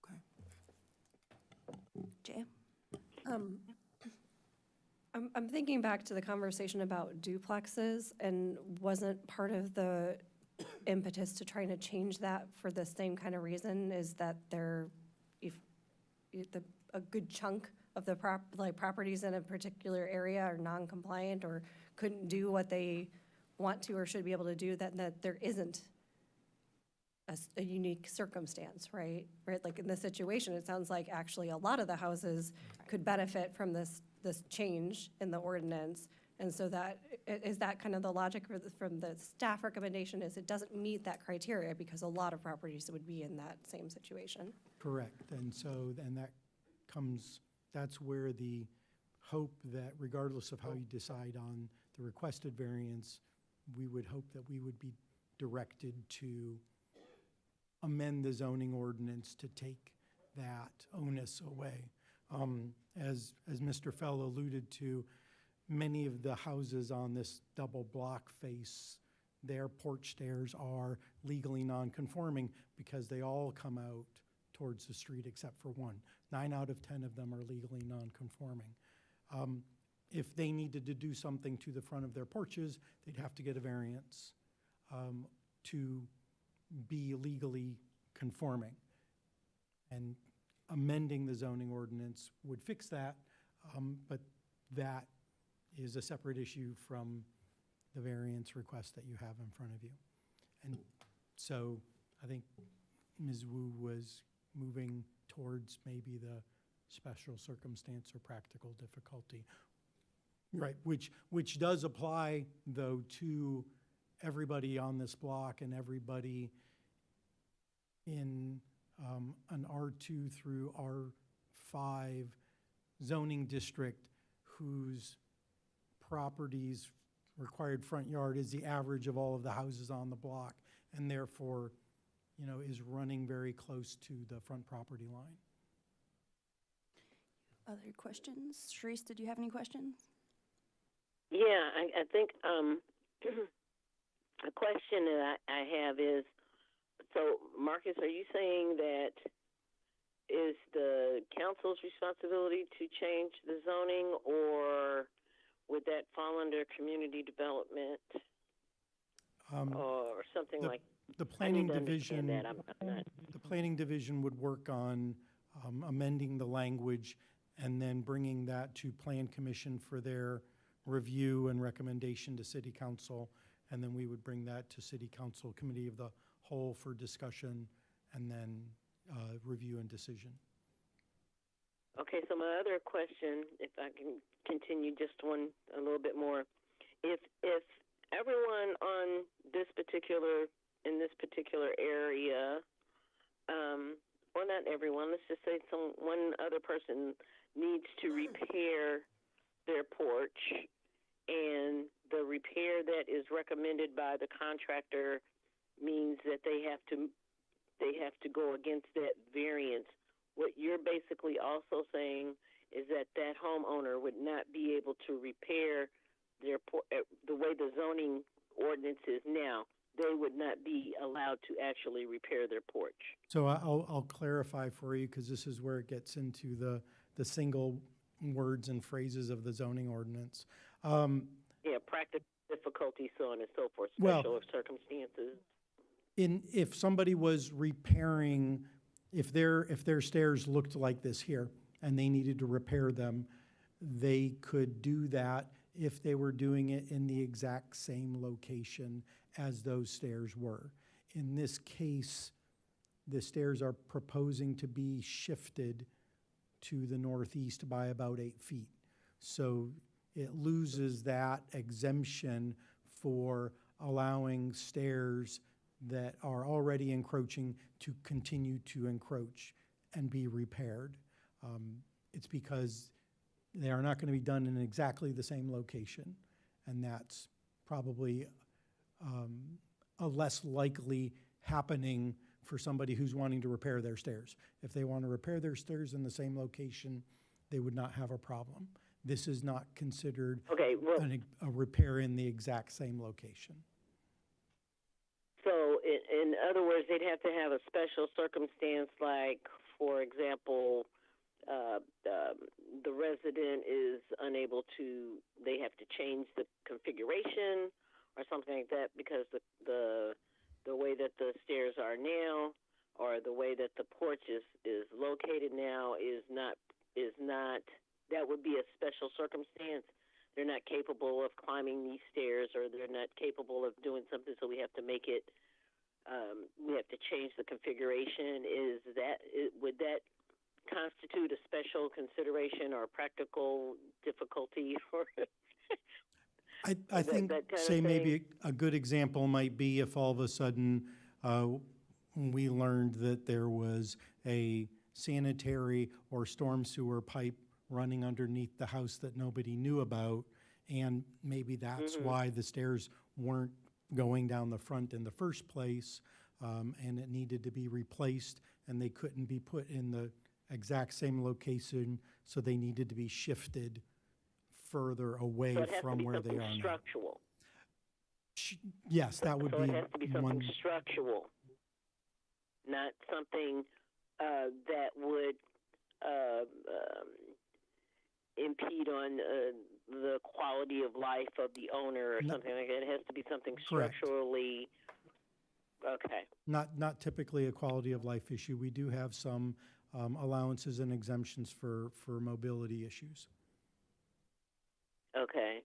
Okay. Jay? I'm thinking back to the conversation about duplexes, and wasn't part of the impetus to trying to change that for the same kind of reason, is that a good chunk of the properties in a particular area are non-compliant or couldn't do what they want to or should be able to do, that there isn't a unique circumstance, right? Right, like in this situation, it sounds like actually a lot of the houses could benefit from this change in the ordinance. And so is that kind of the logic from the staff recommendation, is it doesn't meet that criteria because a lot of properties would be in that same situation? Correct, and that's where the hope that regardless of how you decide on the requested variance, we would hope that we would be directed to amend the zoning ordinance to take that onus away. As Mr. Fell alluded to, many of the houses on this double block face, their porch stairs are legally non-conforming because they all come out towards the street except for one. 9 out of 10 of them are legally non-conforming. If they needed to do something to the front of their porches, they'd have to get a variance to be legally conforming. And amending the zoning ordinance would fix that, but that is a separate issue from the variance request that you have in front of you. And so I think Ms. Wu was moving towards maybe the special circumstance or practical difficulty. Right, which does apply, though, to everybody on this block and everybody in an R2 through R5 zoning district whose property's required front yard is the average of all of the houses on the block, and therefore, is running very close to the front property line. Other questions? Sharice, did you have any questions? Yeah, I think a question that I have is, so Marcus, are you saying that is the council's responsibility to change the zoning, or would that fall under community development or something like? The planning division. That. The planning division would work on amending the language and then bringing that to Plan Commission for their review and recommendation to City Council, and then we would bring that to City Council Committee of the Whole for discussion and then review and decision. Okay, so my other question, if I can continue just a little bit more, if everyone in this particular area well, not everyone, let's just say one other person needs to repair their porch, and the repair that is recommended by the contractor means that they have to go against that variance. What you're basically also saying is that that homeowner would not be able to repair their the way the zoning ordinance is now. They would not be allowed to actually repair their porch. So I'll clarify for you, because this is where it gets into the single words and phrases of the zoning ordinance. Yeah, practical difficulty, so on and so forth, Well, special circumstances. If somebody was repairing, if their stairs looked like this here and they needed to repair them, they could do that if they were doing it in the exact same location as those stairs were. In this case, the stairs are proposing to be shifted to the northeast by about 8 feet. So it loses that exemption for allowing stairs that are already encroaching to continue to encroach and be repaired. It's because they are not going to be done in exactly the same location, and that's probably a less likely happening for somebody who's wanting to repair their stairs. If they want to repair their stairs in the same location, they would not have a problem. This is not considered a repair in the exact same location. So, in other words, they'd have to have a special circumstance, like, for example, the resident is unable to, they have to change the configuration or something like that because the way that the stairs are now or the way that the porch is located now is not, that would be a special circumstance. They're not capable of climbing these stairs, or they're not capable of doing something, so we have to make it, we have to change the configuration. Would that constitute a special consideration or practical difficulty? I think, say, maybe a good example might be if all of a sudden we learned that there was a sanitary or storm sewer pipe running underneath the house that nobody knew about, and maybe that's why the stairs weren't going down the front in the first place, and it needed to be replaced, and they couldn't be put in the exact same location, so they needed to be shifted further away So it has from to be where they something are now. structural. Yes, that would So be it has to be something one. structural, not something that would impede on the quality of life of the owner or something like that. It has to be something Correct. structurally. Okay. Not typically a quality of life issue. We do have some allowances and exemptions for mobility issues. Okay.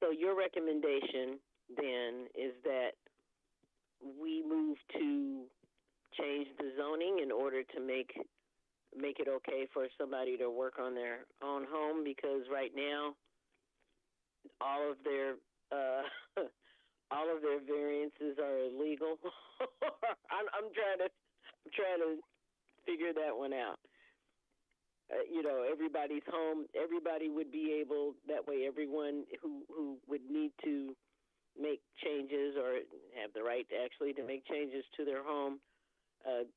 So your recommendation then is that we move to change the zoning in order to make it okay for somebody to work on their own home, because right now all of their variances are illegal. I'm trying to figure that one out. Everybody's home, everybody would be able, that way everyone who would need to make changes or have the right actually to make changes to their home,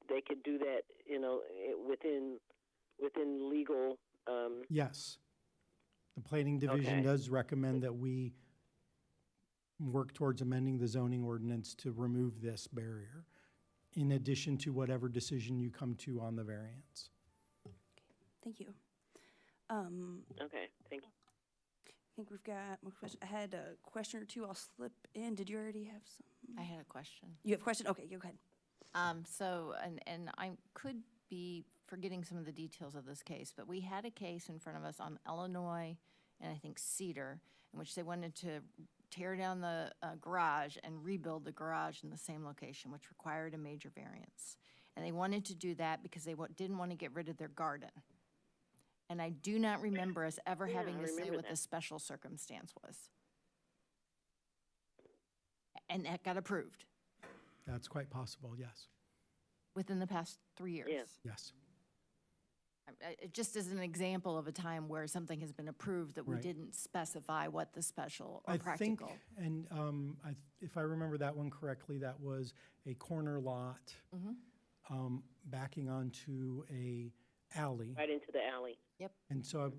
they could do that, within legal. Yes. The planning division does recommend that we work towards amending the zoning ordinance to remove this barrier, in addition to whatever decision you come to on the variance. Thank you. Okay, thank you. I think we've got more questions. I had a question or two I'll slip in. Did you already have some? I had a question. You have a question? Okay, go ahead. And I could be forgetting some of the details of this case, but we had a case in front of us on Illinois and I think Cedar, in which they wanted to tear down the garage and rebuild the garage in the same location, which required a major variance. And they wanted to do that because they didn't want to get rid of their garden. And I do not remember us ever having to say what the special circumstance was. And that got approved. That's quite possible, yes. Within the past 3 years? Yeah. Yes. Just as an example of a time where something has been approved that we Right. didn't specify what the special or I practical. think, and if I remember that one correctly, that was a corner lot backing onto a alley. Right into the alley. And so I'm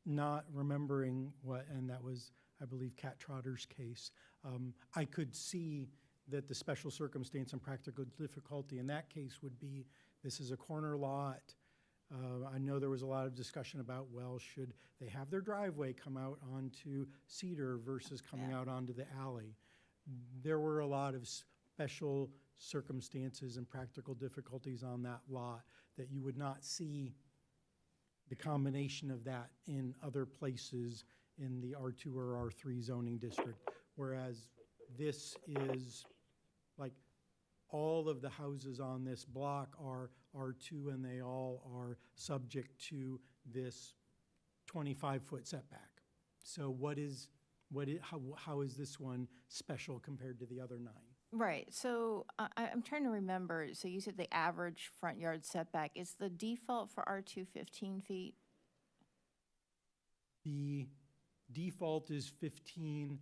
not remembering what, and that was, I believe, Cat Trotter's case. I could see that the special circumstance and practical difficulty in that case would be, this is a corner lot. I know there was a lot of discussion about, well, should they have their driveway come out onto Cedar versus coming out onto the alley? There were a lot of special circumstances and practical difficulties on that lot that you would not see the combination of that in other places in the R2 or R3 zoning district, whereas this is like all of the houses on this block are R2 and they all are subject to this 25-foot setback. So how is this one special compared to the other 9? Right, so I'm trying to remember, so you said the average front yard setback, is the default for R2 15 feet? The default is 15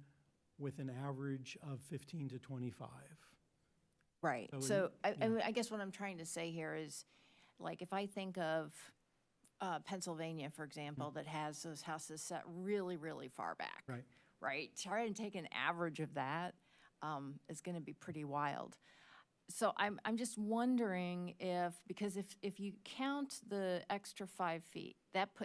with an average of 15 to 25. Right, So so in- I guess what I'm trying to say here is, like, if I think of Pennsylvania, for example, that has those houses set really, really far back. Right. Right, try and take an average of that is gonna be pretty wild. So I'm just wondering because if you count the extra 5 feet,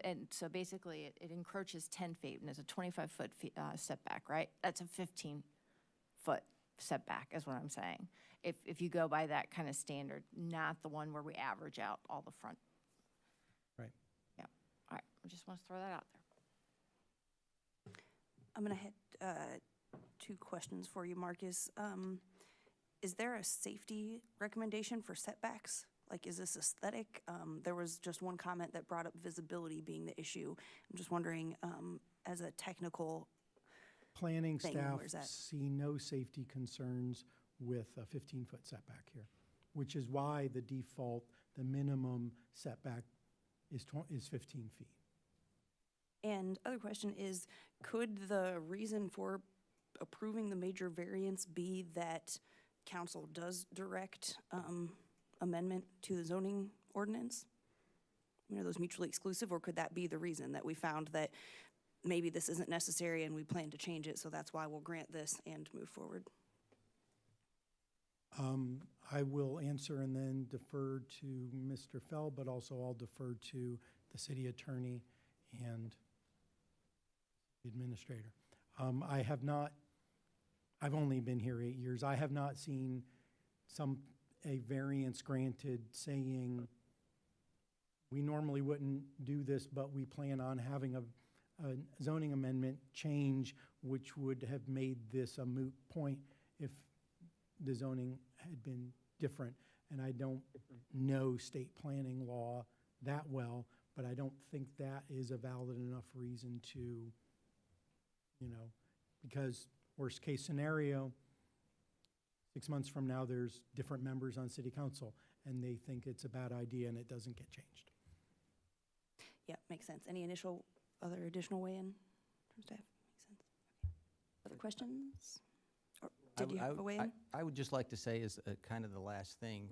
and so basically it encroaches 10 feet, and there's a 25-foot setback, right? That's a 15-foot setback, is what I'm saying. If you go by that kind of standard, not the one where we average out all the front. Right. Yeah, all right, I just want to throw that out there. I'm gonna hit 2 questions for you, Marcus. Is there a safety recommendation for setbacks? Like, is this aesthetic? There was just one comment that brought up visibility being the issue. I'm just wondering, as a technical Planning thing, staff where's that? see no safety concerns with a 15-foot setback here, which is why the default, the minimum setback is 15 feet. And other question is, could the reason for approving the major variance be that council does direct amendment to the zoning ordinance? Are those mutually exclusive, or could that be the reason that we found that maybe this isn't necessary and we plan to change it, so that's why we'll grant this and move forward? I will answer and then defer to Mr. Fell, but also I'll defer to the city attorney and the administrator. I've only been here 8 years. I have not seen a variance granted saying, we normally wouldn't do this, but we plan on having a zoning amendment change, which would have made this a moot point if the zoning had been different. And I don't know state planning law that well, but I don't think that is a valid enough reason to, because worst case scenario, 6 months from now, there's different members on city council and they think it's a bad idea and it doesn't get changed. Yeah, makes sense. Any other additional weigh-in from staff? Makes sense. Okay. Other questions? Or did you have a weigh-in? I would just like to say is kind of the last thing.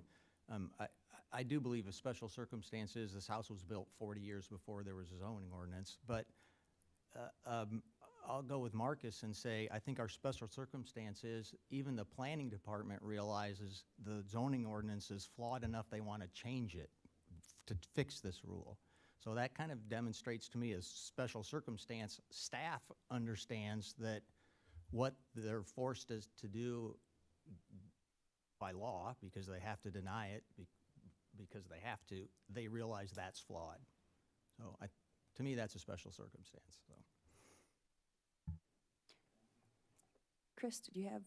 I do believe a special circumstances, this house was built 40 years before there was a zoning ordinance, but I'll go with Marcus and say, I think our special circumstances, even the planning department realizes the zoning ordinance is flawed enough they want to change it to fix this rule. So that kind of demonstrates to me as special circumstance, staff understands that what they're forced to do by law, because they have to deny it, because they have to, they realize that's flawed. So to me, that's a special circumstance. So. Chris, did you have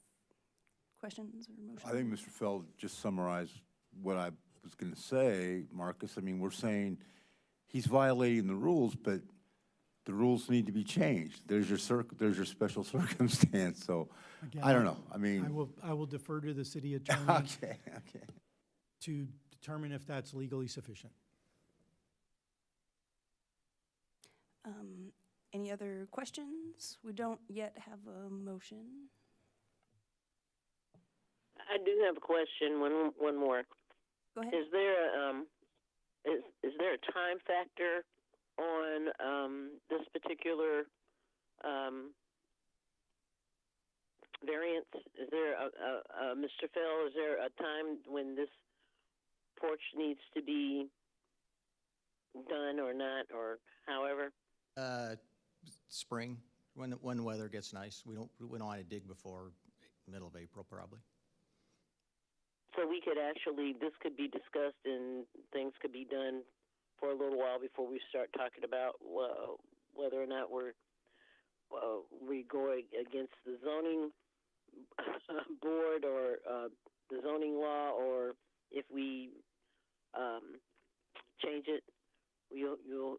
questions or motions? I think Mr. Feld just summarized what I was going to say, Marcus. I mean, we're saying he's violating the rules, but the rules need to be changed. There's your special circumstance, so, Again, I don't know, I mean. I will defer to the city attorney Okay, okay. to determine if that's legally sufficient. Any other questions? We don't yet have a motion. I do have a question. One more. Go ahead. Is there a time factor on this particular variance? Is there Mr. Fell? Is there a time when this porch needs to be done or not, or however? Spring, when the weather gets nice. We don't want to dig before middle of April, probably. So we could actually, this could be discussed and things could be done for a little while before we start talking about whether or not we go against the zoning board or the zoning law, or if we change it, you'll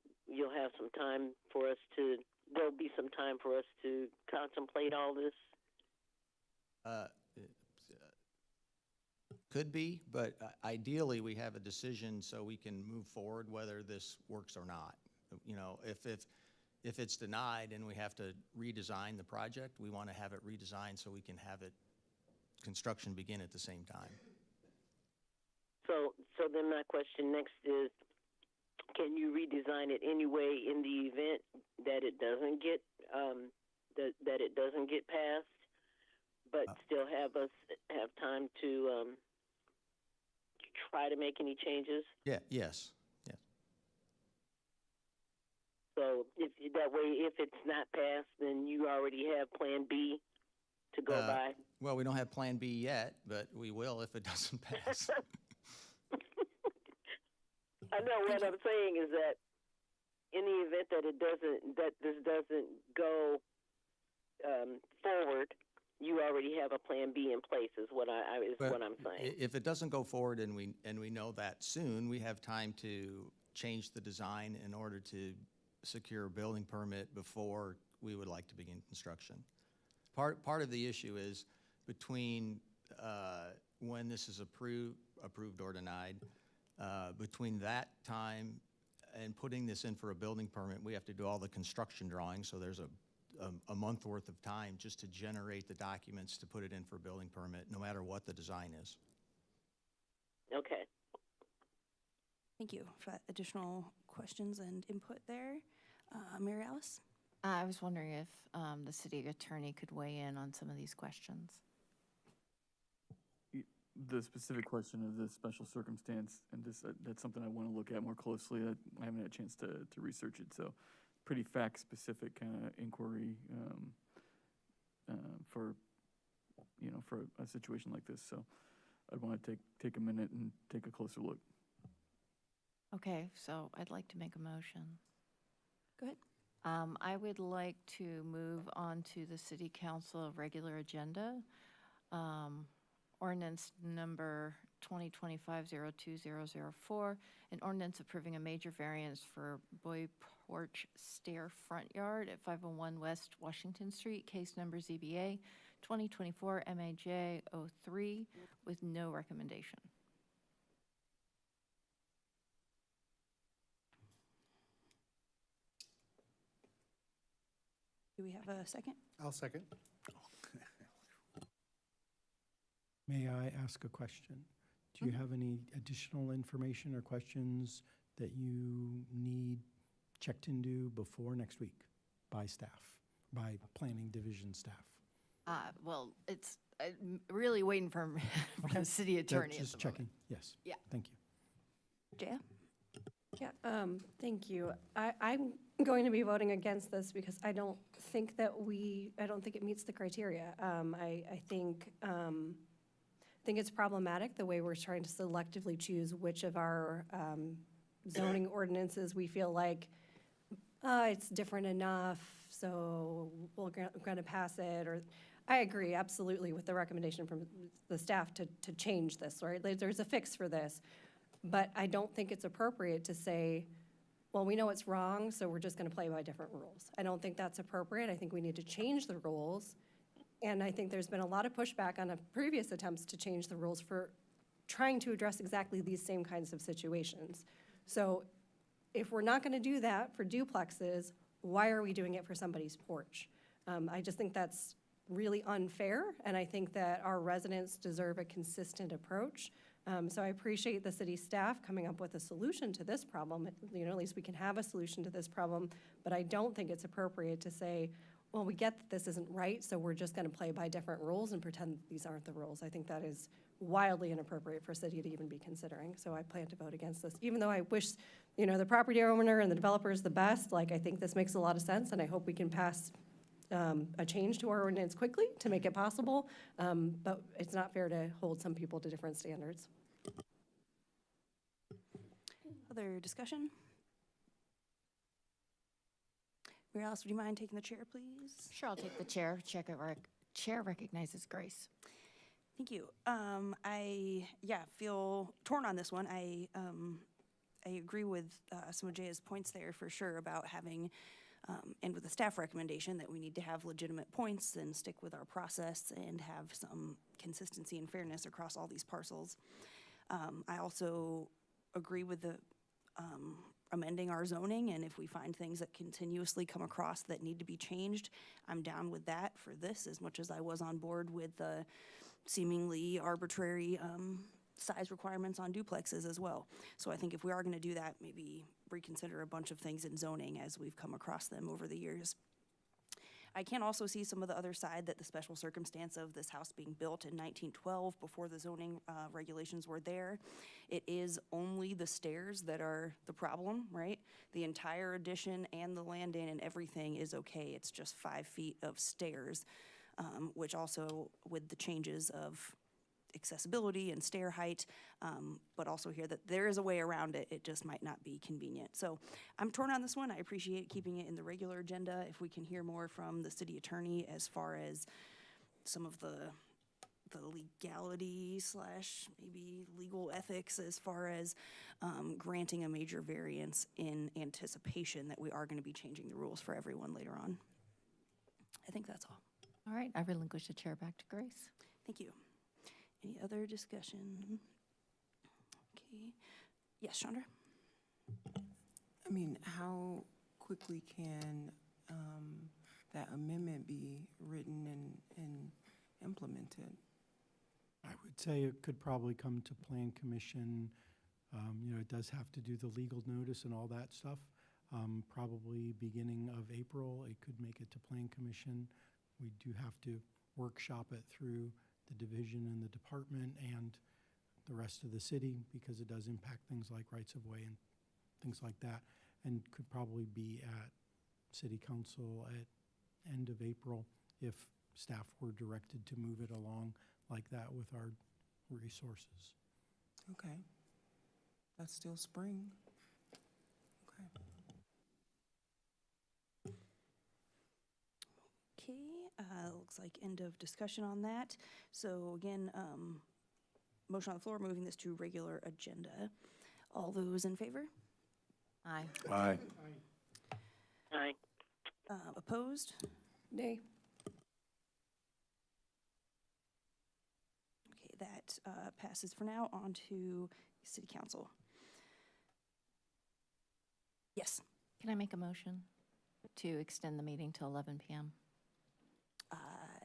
have some time for us to. There'll be some time for us to contemplate all this. Could be, but ideally we have a decision so we can move forward whether this works or not. You know, if it's denied and we have to redesign the project, we want to have it redesigned so we can have construction begin at the same time. So then my question next is, can you redesign it anyway in the event that it doesn't get that it doesn't get passed, but still have time to try to make any changes? Yeah. Yes. Yes. So that way, if it's not passed, then you already have Plan B to go by. Well, we don't have Plan B yet, but we will if it doesn't pass. I know what I'm saying is that in the event that this doesn't go forward, you already have a Plan B in place. Is what I'm saying. If it doesn't go forward and we know that soon, we have time to change the design in order to secure a building permit before we would like to begin construction. Part of the issue is between when this is approved or denied. Between that time and putting this in for a building permit, we have to do all the construction drawings, so there's a month worth of time just to generate the documents to put it in for a building permit, no matter what the design is. Okay. Thank you for that additional questions and input there. Mary Alice? I was wondering if the city attorney could weigh in on some of these questions. The specific question of the special circumstance, and this that's something I want to look at more closely. I haven't had a chance to research it, so pretty fact-specific kind of inquiry for a situation like this. So I'd want to take a minute and take a closer look. Okay, so I'd like to make a motion. Go ahead. I would like to move on to the City Council regular agenda. Ordinance number 2025-02004, an ordinance approving a major variance for Boy Porch Stair Front Yard at 501 West Washington Street, case number ZBA 2024 MAJ 03, with no recommendation. Do we have a second? I'll second. May I ask a question? Do you have any additional information or questions that you need checked into before next week by staff, by planning division staff? Well, it's I'm really waiting for the city attorney. Just checking, yes. Yeah. Thank you. Jaya? Yeah, thank you. I'm going to be voting against this because I don't think it meets the criteria. I think it's problematic the way we're trying to selectively choose which of our zoning ordinances we feel like it's different enough, so we're going to pass it. Or I agree absolutely with the recommendation from the staff to change this, right? There's a fix for this. But I don't think it's appropriate to say, well, we know it's wrong, so we're just gonna play by different rules. I don't think that's appropriate. I think we need to change the rules. And I think there's been a lot of pushback on previous attempts to change the rules for trying to address exactly these same kinds of situations. So if we're not gonna do that for duplexes, why are we doing it for somebody's porch? I just think that's really unfair, and I think that our residents deserve a consistent approach. So I appreciate the city staff coming up with a solution to this problem. You know, at least we can have a solution to this problem, but I don't think it's appropriate to say, well, we get that this isn't right, so we're just gonna play by different rules and pretend that these aren't the rules. I think that is wildly inappropriate for a city to even be considering. So I plan to vote against this, even though I wish, you know, the property owner and the developer is the best. Like, I think this makes a lot of sense, and I hope we can pass a change to our ordinance quickly to make it possible. But it's not fair to hold some people to different standards. Other discussion? Mayoral, would you mind taking the chair, please? Sure, I'll take the chair. Chair recognizes Grace. Thank you. I feel torn on this one. I agree with some of Jaya's points there for sure about having, and with the staff recommendation that we need to have legitimate points and stick with our process and have some consistency and fairness across all these parcels. I also agree with the amending our zoning, and if we find things that continuously come across that need to be changed, I'm down with that for this as much as I was on board with the seemingly arbitrary size requirements on duplexes as well. So I think if we are going to do that, maybe reconsider a bunch of things in zoning as we've come across them over the years. I can also see some of the other side, that the special circumstance of this house being built in 1912 before the zoning regulations were there. It is only the stairs that are the problem, right? The entire addition and the landing and everything is okay. It's just 5 feet of stairs, which also with the changes of accessibility and stair height, but also here that there is a way around it. It just might not be convenient. So I'm torn on this one. I appreciate keeping it in the regular agenda. If we can hear more from the city attorney as far as some of the legality / maybe legal ethics as far as granting a major variance in anticipation that we are going to be changing the rules for everyone later on. I think that's all. All right, I relinquish the chair back to Grace. Thank you. Any other discussion? Okay. Yes, Chandra? I mean, how quickly can that amendment be written and implemented? I would say it could probably come to Plan Commission. You know, it does have to do the legal notice and all that stuff. Probably beginning of April, it could make it to Plan Commission. We do have to workshop it through the division and the department and the rest of the city, because it does impact things like rights of way and things like that, and could probably be at city council at end of April if staff were directed to move it along like that with our resources. Okay. That's still spring. Okay. Okay, looks like end of discussion on that. So again, motion on the floor, moving this to regular agenda. All those in favor? Aye. Aye. Aye. Opposed? Nay. Okay, that passes for now. On to city council. Yes. Can I make a motion to extend the meeting till 11 p.m.?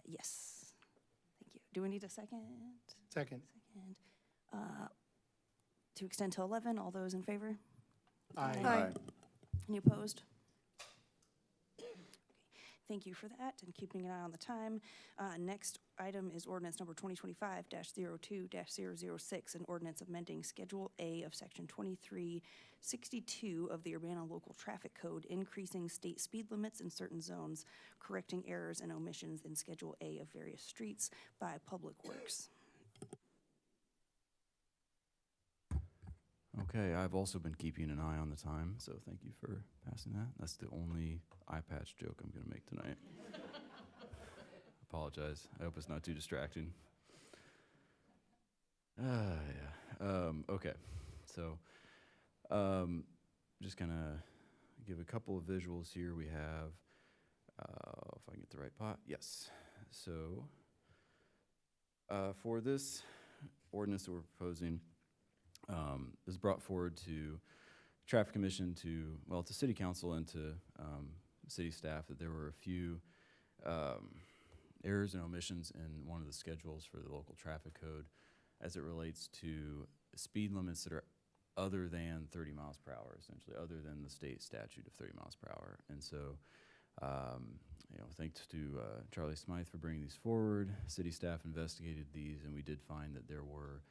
Yes. Thank you. Do we need a second? Second. To extend till 11, all those in favor? Aye. Aye. Any opposed? Okay. Thank you for that and keeping an eye on the time. Next item is ordinance number 2025-02-006, an ordinance amending Schedule A of Section 2362 of the Urbana Local Traffic Code, increasing state speed limits in certain zones, correcting errors and omissions in Schedule A of various streets by Public Works. Okay, I've also been keeping an eye on the time, so thank you for passing that. That's the only eye patch joke I'm going to make tonight. Apologize. I hope it's not too distracting. Okay, so just kind of give a couple of visuals here. We have, if I can get the right pot, yes. So for this ordinance that we're proposing, is brought forward to Traffic Commission, to City Council and to city staff, that there were a few errors and omissions in one of the schedules for the local traffic code as it relates to speed limits that are other than 30 miles per hour, essentially, other than the state statute of 30 miles per hour. And so, thanks to Charlie Smythe for bringing these forward. City staff investigated these, and we did find that there were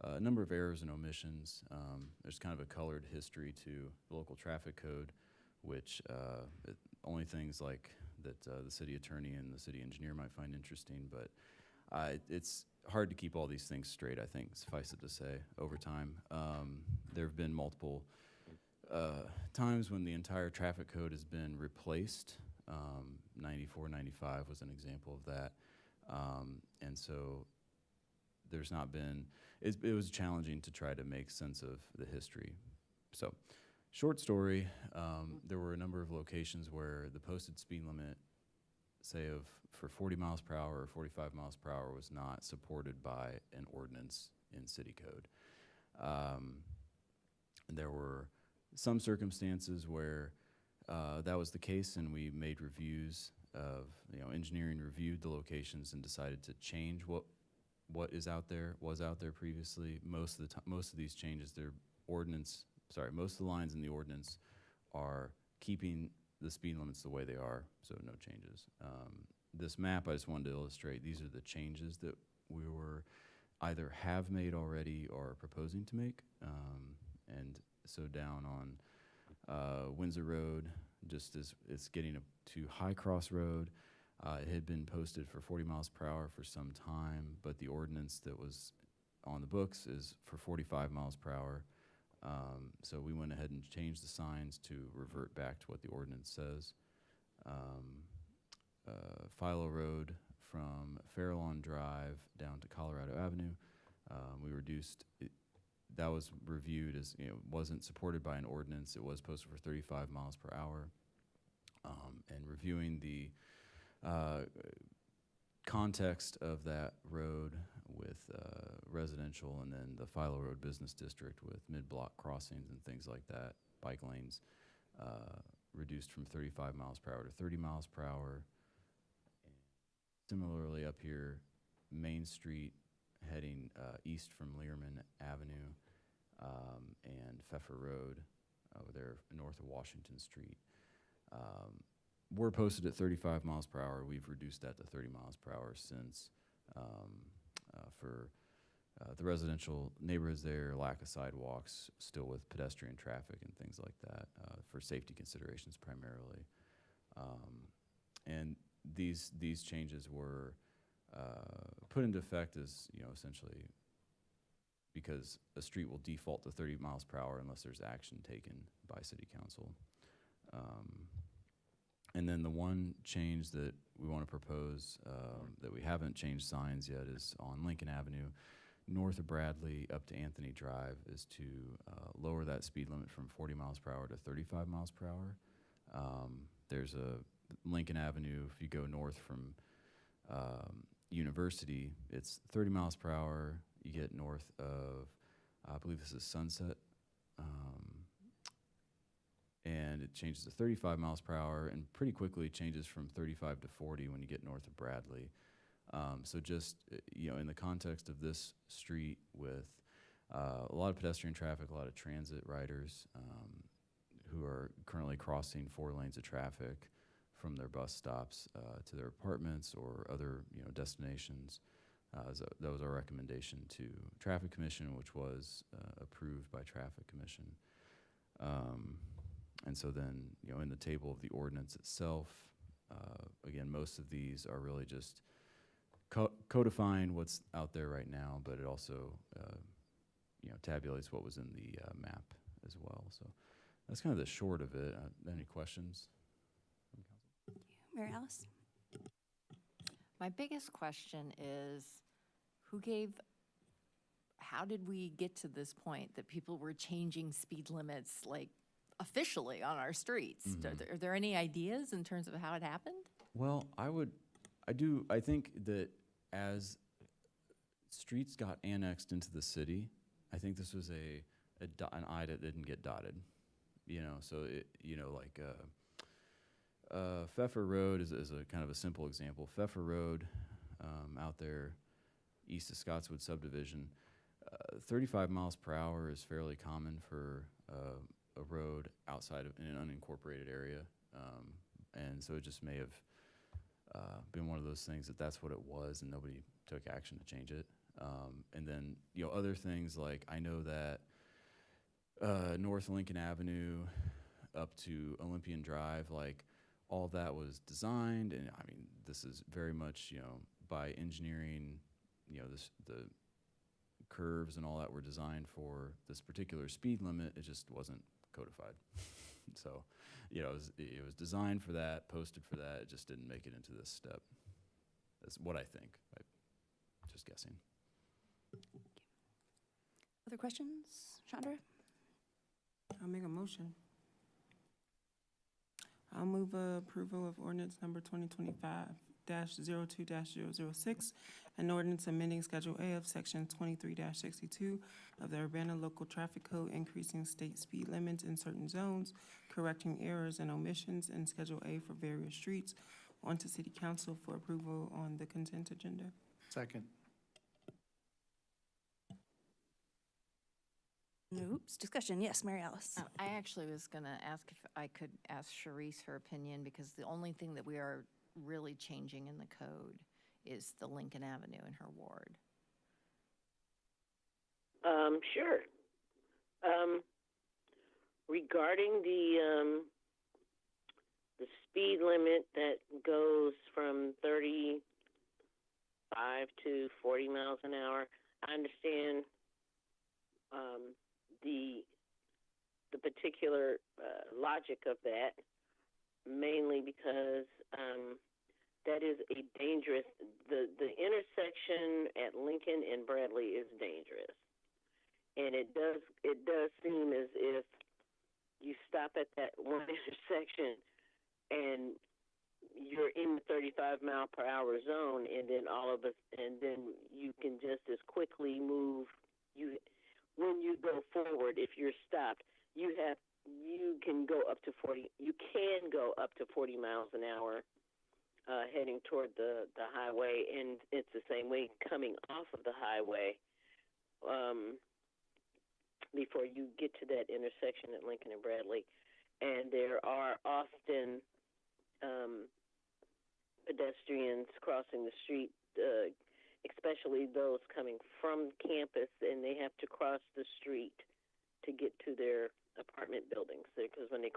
a number of errors and omissions. There's kind of a colored history to the local traffic code, which only things like that the city attorney and the city engineer might find interesting, but it's hard to keep all these things straight, I think, suffice it to say, over time. There have been multiple times when the entire traffic code has been replaced. 94, 95 was an example of that. And so there's not been, it was challenging to try to make sense of the history. So, short story, there were a number of locations where the posted speed limit, say for 40 miles per hour or 45 miles per hour, was not supported by an ordinance in city code. There were some circumstances where that was the case, and we made reviews of, engineering reviewed the locations and decided to change what was out there previously. Most of these changes, most of the lines in the ordinance are keeping the speed limits the way they are, so no changes. This map, I just wanted to illustrate, these are the changes that we were either have made already or proposing to make. And so down on Windsor Road, just as it's getting up to High Cross Road, it had been posted for 40 miles per hour for some time, but the ordinance that was on the books is for 45 miles per hour. So we went ahead and changed the signs to revert back to what the ordinance says. Philo Road from Fairlawn Drive down to Colorado Avenue, we reduced it. That was reviewed as, wasn't supported by an ordinance. It was posted for 35 miles per hour. And reviewing the context of that road with residential, and then the Philo Road Business District with mid-block crossings and things like that, bike lanes, reduced from 35 miles per hour to 30 miles per hour. Similarly, up here, Main Street heading east from Learman Avenue and Pfeffer Road over there north of Washington Street. We're posted at 35 miles per hour. We've reduced that to 30 miles per hour since for the residential neighborhoods there, lack of sidewalks, still with pedestrian traffic and things like that, for safety considerations primarily. And these changes were put into effect as, essentially because a street will default to 30 miles per hour unless there's action taken by city council. And then the one change that we want to propose that we haven't changed signs yet is on Lincoln Avenue, north of Bradley up to Anthony Drive, is to lower that speed limit from 40 miles per hour to 35 miles per hour. There's a Lincoln Avenue, if you go north from University, it's 30 miles per hour. You get north of, I believe this is Sunset, and it changes to 35 miles per hour, and pretty quickly changes from 35 to 40 when you get north of Bradley. So just, in the context of this street with a lot of pedestrian traffic, a lot of transit riders who are currently crossing 4 lanes of traffic from their bus stops to their apartments or other, destinations. That was our recommendation to Traffic Commission, which was approved by Traffic Commission. And so then, in the table of the ordinance itself, again, most of these are really just codifying what's out there right now, but it also, tabulates what was in the map as well. So that's kind of the short of it. Any questions? Mary Alice? My biggest question is, how did we get to this point that people were changing speed limits like officially on our streets. Are there any ideas in terms of how it happened? Well, I think that as streets got annexed into the city, I think this was an I that didn't get dotted. So Pfeffer Road is a kind of a simple example. Pfeffer Road out there east of Scottswood subdivision, 35 miles per hour is fairly common for a road outside of in an unincorporated area. And so it just may have been one of those things that's what it was and nobody took action to change it. And then, other things like I know that North Lincoln Avenue up to Olympian Drive, like all that was designed, and I mean, this is very much, by engineering, the curves and all that were designed for this particular speed limit. It just wasn't codified. So, it was designed for that, posted for that. It just didn't make it into this step. That's what I think. I'm just guessing. Other questions? Chandra? I'll make a motion. I'll move approval of ordinance number 2025-02-006, an ordinance amending Schedule A of Section 23-62 of the Urbana Local Traffic Code, increasing state speed limits in certain zones, correcting errors and omissions in Schedule A for various streets, onto City Council for approval on the consent agenda. Second. Oops, discussion. Yes, Mary Alice. I actually was going to ask if I could ask Sharice her opinion, because the only thing that we are really changing in the code is the Lincoln Avenue in her ward. Sure. Regarding the speed limit that goes from 35 to 40 miles an hour, I understand the particular logic of that, mainly because that is a dangerous, the intersection at Lincoln and Bradley is dangerous. And it does seem as if you stop at that one intersection and you're in the 35 mile per hour zone, and then and then you can just as quickly move. When you go forward, if you're stopped, you can go up to 40. You can go up to 40 miles an hour heading toward the highway, and it's the same way coming off of the highway before you get to that intersection at Lincoln and Bradley. And there are often pedestrians crossing the street, especially those coming from campus, and they have to cross the street to get to their apartment buildings. Because when they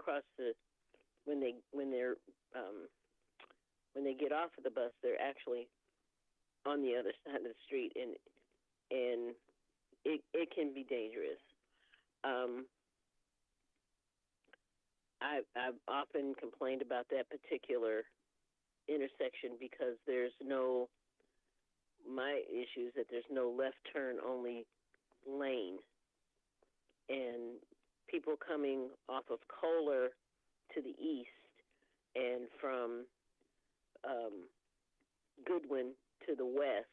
get off of the bus, they're actually on the other side of the street, and it can be dangerous. I've often complained about that particular intersection because my issue is that there's no left turn only lane, and people coming off of Kohler to the east and from Goodwin to the west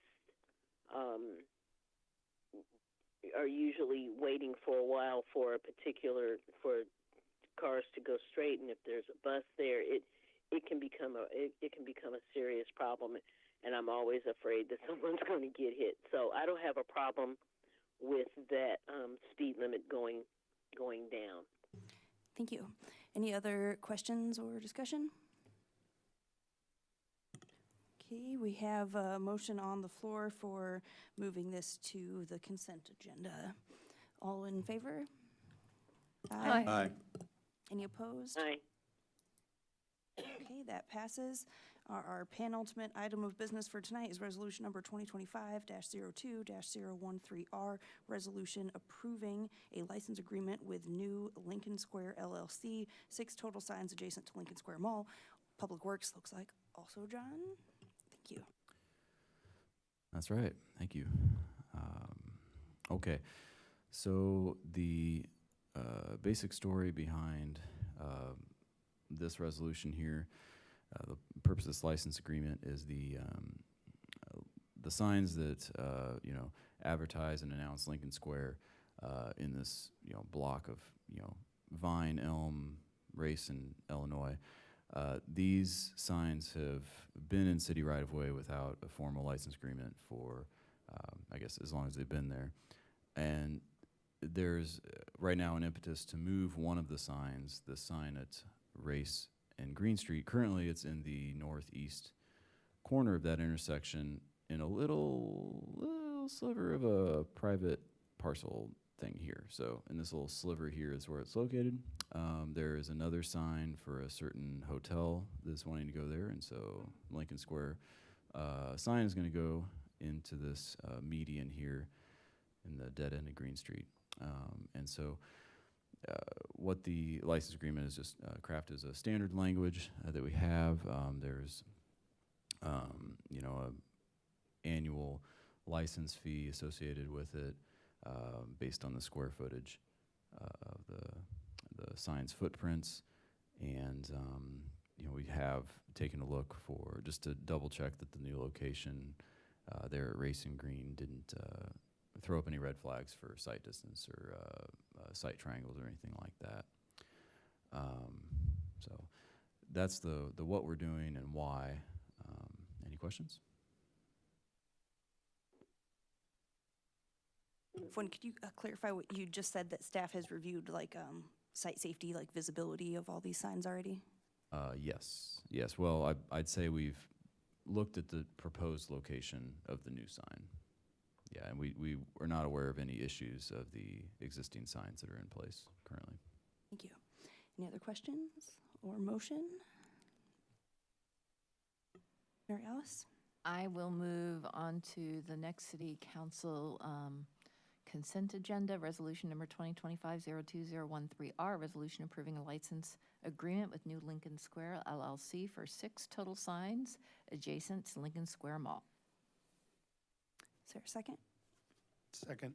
are usually waiting for a while for cars to go straight, and if there's a bus there, it can become a serious problem, and I'm always afraid that someone's going to get hit. So I don't have a problem with that speed limit going down. Thank you. Any other questions or discussion? Okay, we have a motion on the floor for moving this to the consent agenda. All in favor? Aye. Aye. Any opposed? Aye. Okay, that passes. Our penultimate item of business for tonight is resolution number 2025-02-013R, resolution approving a license agreement with New Lincoln Square LLC, 6 total signs adjacent to Lincoln Square Mall. Public Works looks like also John. Thank you. That's right. Thank you. Okay. So the basic story behind this resolution here. The purpose of this license agreement is the signs that advertise and announce Lincoln Square in this block of Vine, Elm, Race, and Illinois. These signs have been in city right-of-way without a formal license agreement for, I guess, as long as they've been there. And there's right now an impetus to move one of the signs, the sign at Race and Green Street. Currently, it's in the northeast corner of that intersection in a little sliver of a private parcel thing here. So in this little sliver here is where it's located. There is another sign for a certain hotel that's wanting to go there, and so Lincoln Square sign is going to go into this median here in the dead end of Green Street. And so what the license agreement is just crafted as a standard language that we have. There's a annual license fee associated with it based on the square footage of the sign's footprints. And we have taken a look for just to double check that the new location there at Race and Green didn't throw up any red flags for sight distance or sight triangles or anything like that. So that's the what we're doing and why. Any questions? Fwin, could you clarify what you just said, that staff has reviewed site safety, visibility of all these signs already? Yes. Well, I'd say we've looked at the proposed location of the new sign. Yeah, and we are not aware of any issues of the existing signs that are in place currently. Thank you. Any other questions or motion? Mary Alice? I will move on to the next city council consent agenda, resolution number 2025-02013R, resolution approving a license agreement with New Lincoln Square LLC for 6 total signs adjacent to Lincoln Square Mall. Is there a second? Second.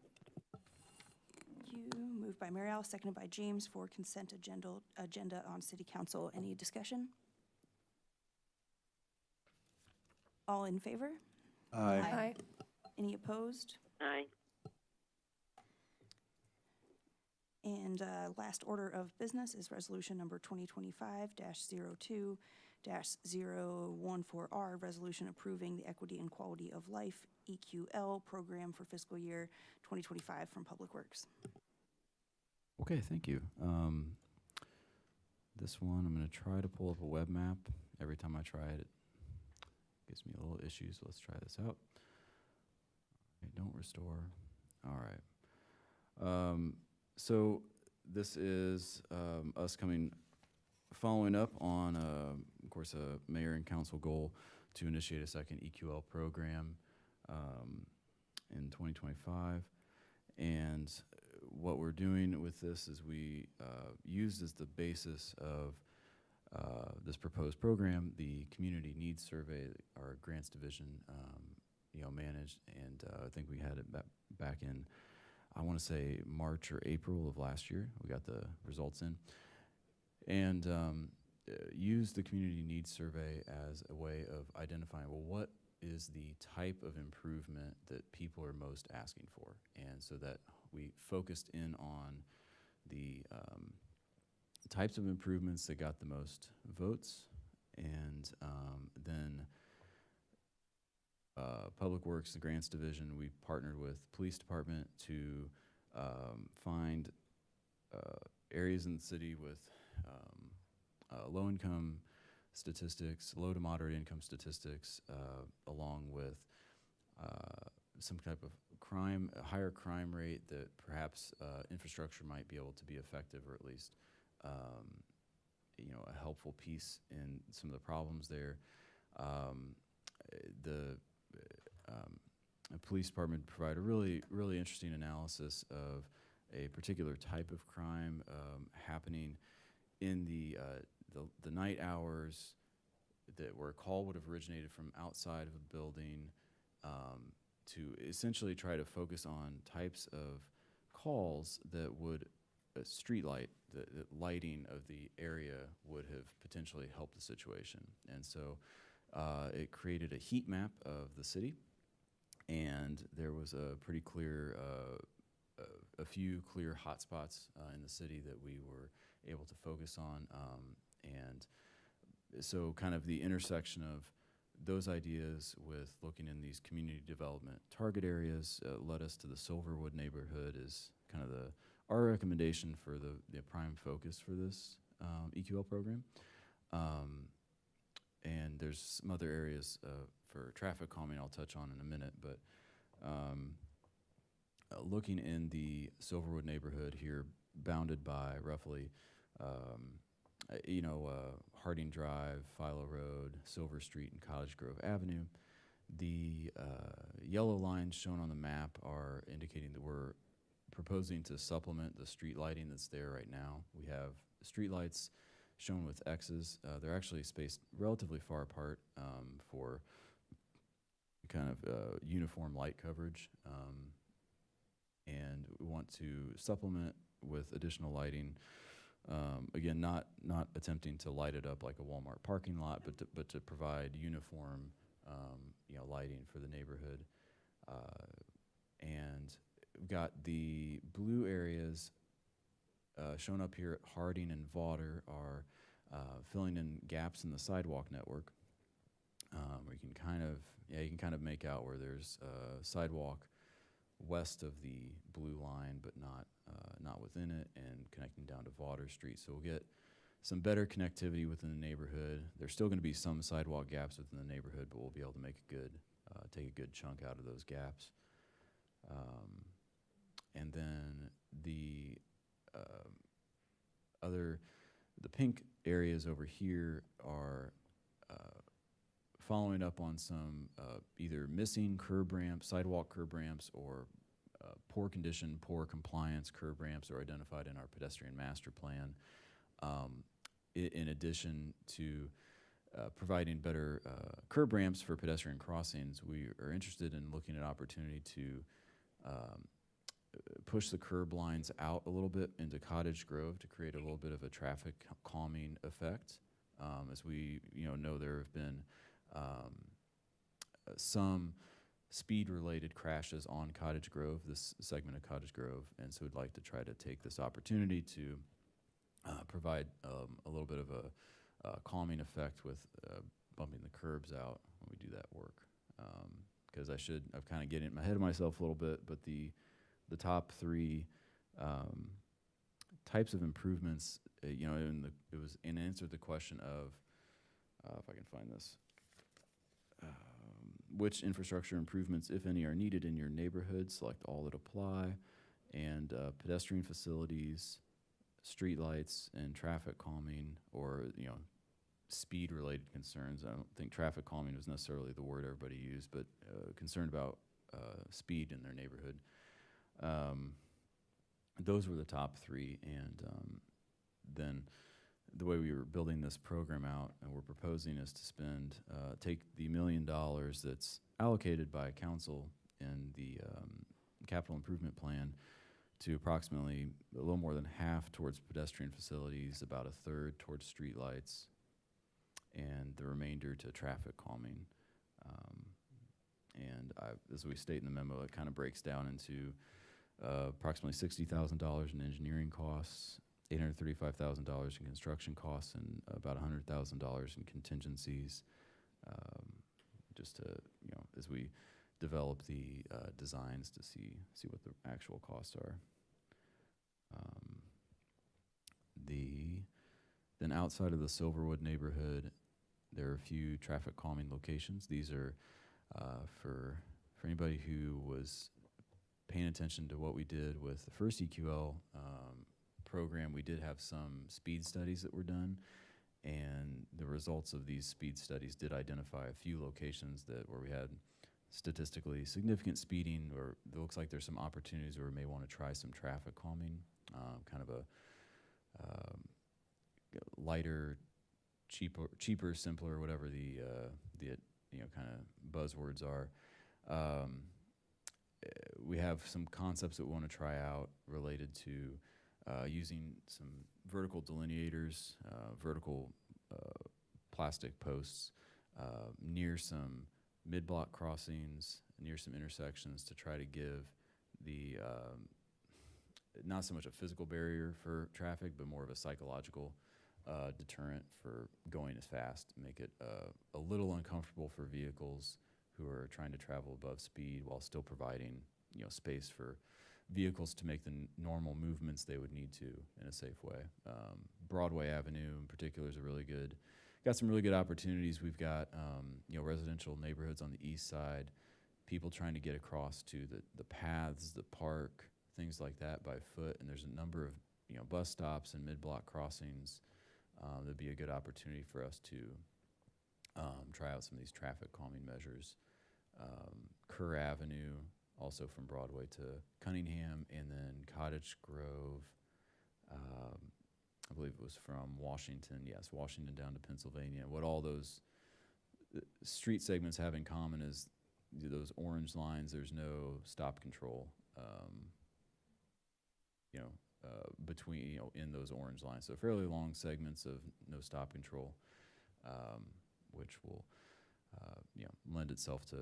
Thank you. Moved by Mary Alice, seconded by James for consent agenda on city council. Any discussion? All in favor? Aye. Any opposed? Aye. And last order of business is resolution number 2025-02-014R, resolution approving the Equity and Quality of Life EQL program for fiscal year 2025 from Public Works. Okay, thank you. This one, I'm going to try to pull up a web map. Every time I try it, it gives me a little issue, so let's try this out. Okay, don't restore. All right. So this is us following up on, of course, a mayor and council goal to initiate a second EQL program in 2025. And what we're doing with this is we used as the basis of this proposed program the community needs survey our grants division managed, and I think we had it back in, I want to say, March or April of last year. We got the results in, and used the community needs survey as a way of identifying, well, what is the type of improvement that people are most asking for, and so that we focused in on the types of improvements that got the most votes, and then Public Works, the Grants Division, we partnered with Police Department to find areas in the city with low-income statistics, low to moderate income statistics, along with some type of crime, a higher crime rate that perhaps infrastructure might be able to be effective, or at least a helpful piece in some of the problems there. The police department provided a really interesting analysis of a particular type of crime happening in the night hours, where a call would have originated from outside of a building, to essentially try to focus on types of calls that would a street light, the lighting of the area would have potentially helped the situation. And so it created a heat map of the city, and there was a pretty clear, a few clear hotspots in the city that we were able to focus on. And so kind of the intersection of those ideas with looking in these community development target areas led us to the Silverwood neighborhood as kind of our recommendation for the prime focus for this EQL program. And there's some other areas for traffic calming I'll touch on in a minute, but looking in the Silverwood neighborhood here, bounded by roughly Harding Drive, Philo Road, Silver Street, and Cottage Grove Avenue. The yellow lines shown on the map are indicating that we're proposing to supplement the street lighting that's there right now. We have street lights shown with X's. They're actually spaced relatively far apart for kind of uniform light coverage. And we want to supplement with additional lighting. Again, not attempting to light it up like a Walmart parking lot, but to provide uniform, lighting for the neighborhood. And we've got the blue areas shown up here at Harding and Vaughter are filling in gaps in the sidewalk network. Where you can kind of make out where there's a sidewalk west of the blue line, but not within it, and connecting down to Vaughter Street. So we'll get some better connectivity within the neighborhood. There's still going to be some sidewalk gaps within the neighborhood, but we'll be able to make take a good chunk out of those gaps. And then the pink areas over here are following up on some either missing curb ramps, sidewalk curb ramps, or poor condition, poor compliance curb ramps are identified in our pedestrian master plan. In addition to providing better curb ramps for pedestrian crossings, we are interested in looking at opportunity to push the curb lines out a little bit into Cottage Grove to create a little bit of a traffic calming effect. As we know, there have been some speed-related crashes on Cottage Grove, this segment of Cottage Grove, and so we'd like to try to take this opportunity to provide a little bit of a calming effect with bumping the curbs out when we do that work. Because I'm kind of getting ahead of myself a little bit, but the top three types of improvements, it was in answer to the question of, if I can find this, which infrastructure improvements, if any, are needed in your neighborhood, select all that apply, and pedestrian facilities, streetlights, and traffic calming, or speed-related concerns. I don't think traffic calming was necessarily the word everybody used, but concerned about speed in their neighborhood. Those were the top three, and then the way we were building this program out and we're proposing is to take the $1 million that's allocated by council in the capital improvement plan to approximately a little more than half towards pedestrian facilities, about a third towards streetlights, and the remainder to traffic calming. As we state in the memo, it kind of breaks down into approximately $60,000 in engineering costs, $835,000 in construction costs, and about $100,000 in contingencies, just to, as we develop the designs to see what the actual costs are. Then outside of the Silverwood neighborhood, there are a few traffic calming locations. These are for anybody who was paying attention to what we did with the first EQL program. We did have some speed studies that were done, and the results of these speed studies did identify a few locations where we had statistically significant speeding, or it looks like there's some opportunities where we may want to try some traffic calming, kind of a lighter, cheaper, simpler, whatever the kind of buzzwords are. We have some concepts that we want to try out related to using some vertical delineators, vertical plastic posts near some mid-block crossings, near some intersections to try to give the, not so much a physical barrier for traffic, but more of a psychological deterrent for going as fast, make it a little uncomfortable for vehicles who are trying to travel above speed while still providing, space for vehicles to make the normal movements they would need to in a safe way. Broadway Avenue in particular is got some really good opportunities. We've got, residential neighborhoods on the east side, people trying to get across to the paths, the park, things like that by foot. And there's a number of, bus stops and mid-block crossings. That'd be a good opportunity for us to try out some of these traffic calming measures. Kerr Avenue, also from Broadway to Cunningham, and then Cottage Grove, I believe it was from Washington down to Pennsylvania. What all those street segments have in common is those orange lines, there's no stop control, between, in those orange lines. So fairly long segments of no stop control, which will, lend itself to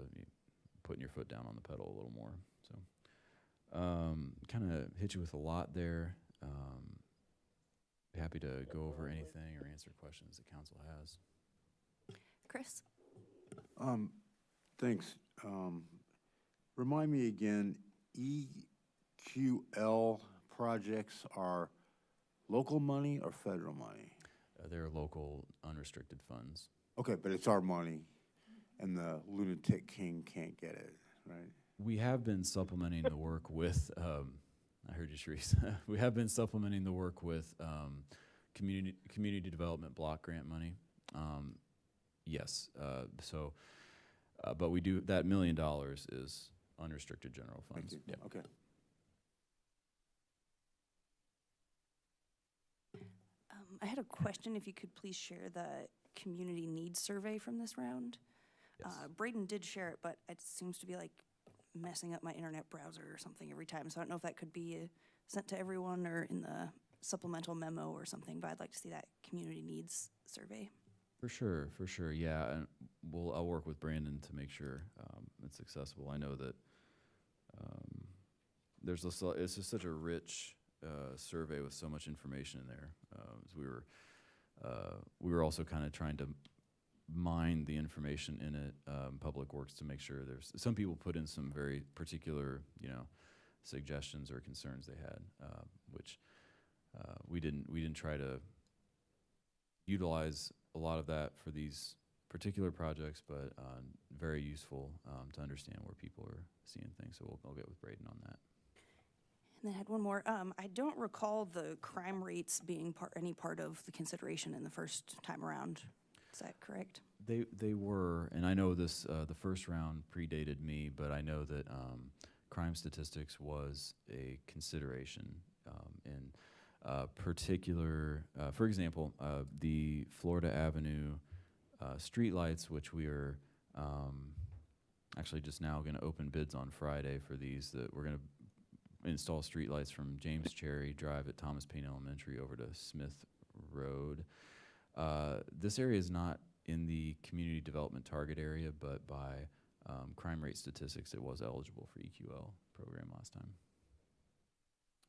putting your foot down on the pedal a little more. So kind of hit you with a lot there. Happy to go over anything or answer questions the council has. Chris? Thanks. Remind me again, EQL projects are local money or federal money? They're local unrestricted funds. Okay, but it's our money, and the lunatic king can't get it, right? We have been supplementing the work with, I heard you, Sharice. We have been supplementing the work with community development block grant money. Yes, but we do, that $1 million is unrestricted general funds. Thank you. Yeah. Okay. I had a question, if you could please share the community needs survey from this round. Yes. Braden did share it, but it seems to be like messing up my internet browser or something every time. So I don't know if that could be sent to everyone or in the supplemental memo or something, but I'd like to see that community needs survey. For sure, yeah. And I'll work with Brandon to make sure it's accessible. I know that it's just such a rich survey with so much information in there. We were also kind of trying to mine the information in it, Public Works, to make sure there's, some people put in some very particular, suggestions or concerns they had, which we didn't try to utilize a lot of that for these particular projects, but very useful to understand where people are seeing things. So I'll get with Braden on that. And then I had one more. I don't recall the crime rates being any part of the consideration in the first time around. Is that correct? They were, and I know this, the first round predated me, but I know that crime statistics was a consideration in particular, for example, the Florida Avenue streetlights, which we are actually just now going to open bids on Friday for these, that we're going to install streetlights from James Cherry Drive at Thomas Paine Elementary over to Smith Road. This area is not in the community development target area, but by crime rate statistics, it was eligible for EQL program last time.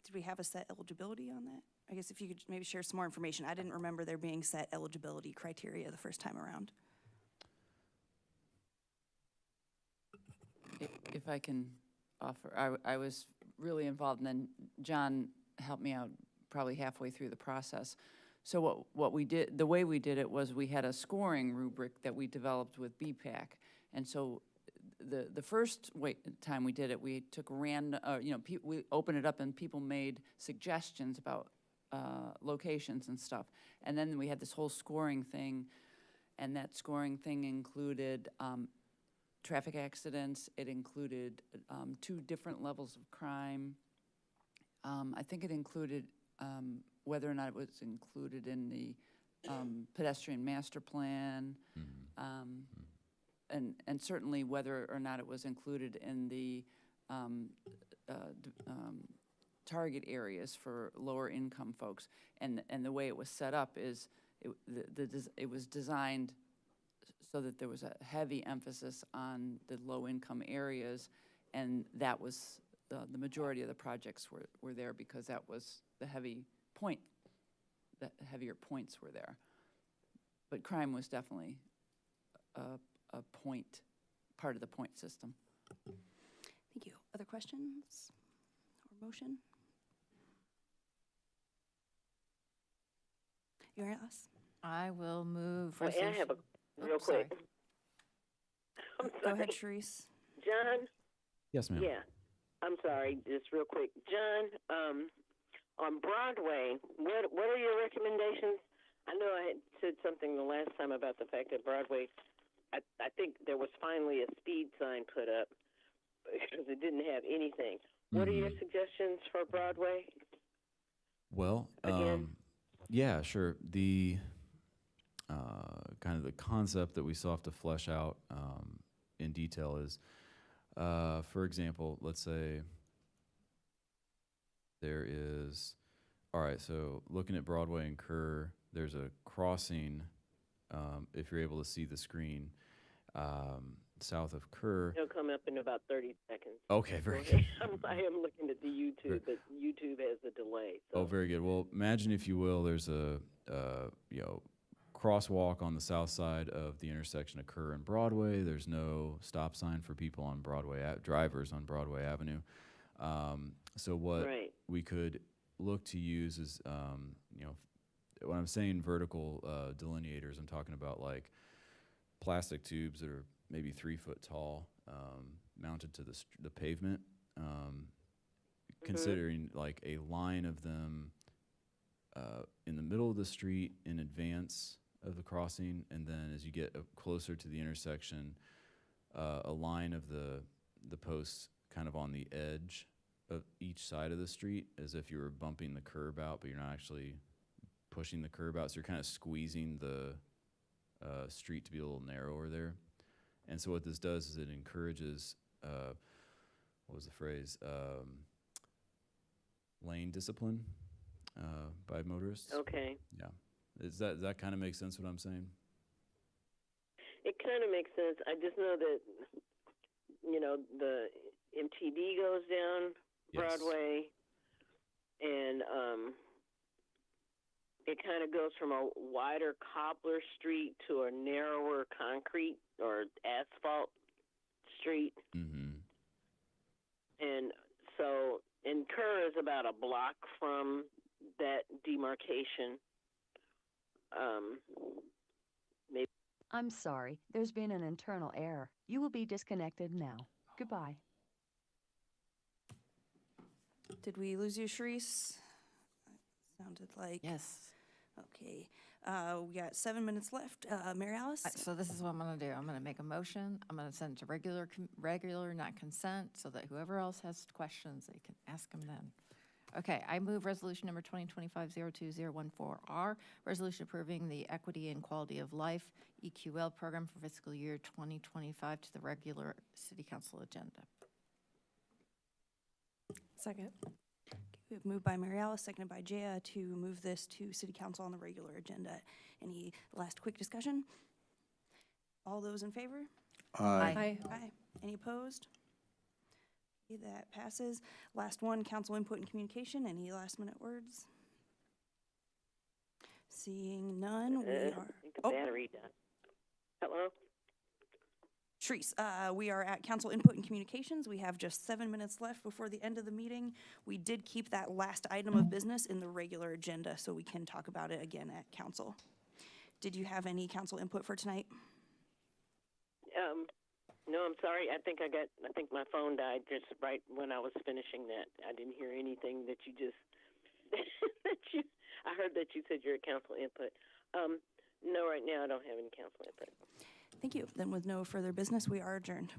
Did we have a set eligibility on that? I guess if you could maybe share some more information. I didn't remember there being set eligibility criteria the first time around. If I can offer, I was really involved, and then John helped me out probably halfway through the process. So what we did, the way we did it was we had a scoring rubric that we developed with BPAC. And so the first time we did it, we took random, we opened it up and people made suggestions about locations and stuff. And then we had this whole scoring thing, and that scoring thing included traffic accidents. It included 2 different levels of crime. I think it included whether or not it was included in the pedestrian master plan, and certainly whether or not it was included in the target areas for lower income folks. And the way it was set up is it was designed so that there was a heavy emphasis on the low income areas, and that was the majority of the projects were there because that was the heavier points were there. But crime was definitely a part of the point system. Thank you. Other questions or motion? You're us. I will move. Well, I have a real Oops, sorry. quick. I'm Go ahead, sorry. Sharice. John? Yes, ma'am. Yeah. I'm sorry, just real quick. John, on Broadway, what are your recommendations? I know I had said something the last time about the fact that Broadway, I think there was finally a speed sign put up because it didn't have anything. What are your suggestions for Broadway? Well, Again? yeah, sure. The kind of the concept that we still have to flesh out in detail is, for example, let's say there is, all right, so looking at Broadway and Kerr, there's a crossing, if you're able to see the screen, south of Kerr. It'll come up in about 30 seconds. Okay, very Go ahead. good. I am looking at the YouTube, but YouTube has a delay. So. Oh, very good. Well, imagine, if you will, there's a crosswalk on the south side of the intersection of Kerr and Broadway. There's no stop sign for people on Broadway, drivers on Broadway Avenue. So what we could look to use is, when I'm saying vertical delineators, I'm talking about like plastic tubes that are maybe 3 foot tall, mounted to the pavement, considering like a line of them in the middle of the street in advance of the crossing, and then as you get closer to the intersection, a line of the posts kind of on the edge of each side of the street, as if you were bumping the curb out, but you're not actually pushing the curb out, so you're kind of squeezing the street to be a little narrower there. And so what this does is it encourages, what was the phrase, lane discipline by motorists. Okay. Yeah. Does that kind of make sense what I'm saying? It kind of makes sense. I just know that, the MTD goes down Broadway, and it kind of goes from a wider Cobbler Street to a narrower concrete or asphalt street. Mm-hmm. And so, and Kerr is about a block from that demarcation. Maybe. I'm sorry, there's been an internal error. You will be disconnected now. Goodbye. Did we lose you, Sharice? Sounded like. Yes. Okay. We got 7 minutes left. Mary Alice? So this is what I'm gonna do. I'm gonna make a motion. I'm gonna send it to regular, not consent, so that whoever else has questions, they can ask them then. Okay, I move resolution number 2025-02014R, resolution approving the Equity and Quality of Life, EQL program for fiscal year 2025 to the regular city council agenda. Second. We have moved by Mary Alice, seconded by Jaya to move this to city council on the regular agenda. Any last quick discussion? All those in favor? Aye. Aye. Any opposed? Okay, that passes. Last one, council input and communication. Any last minute words? Seeing none, we are. I think the battery died. Hello? Sharice, we are at council input and communications. We have just 7 minutes left before the end of the meeting. We did keep that last item of business in the regular agenda, so we can talk about it again at council. Did you have any council input for tonight? No, I'm sorry. I think my phone died just right when I was finishing that. I didn't hear anything that you just, I heard that you said you're at council input. No, right now I don't have any council input. Thank you. Then with no further business, we are adjourned.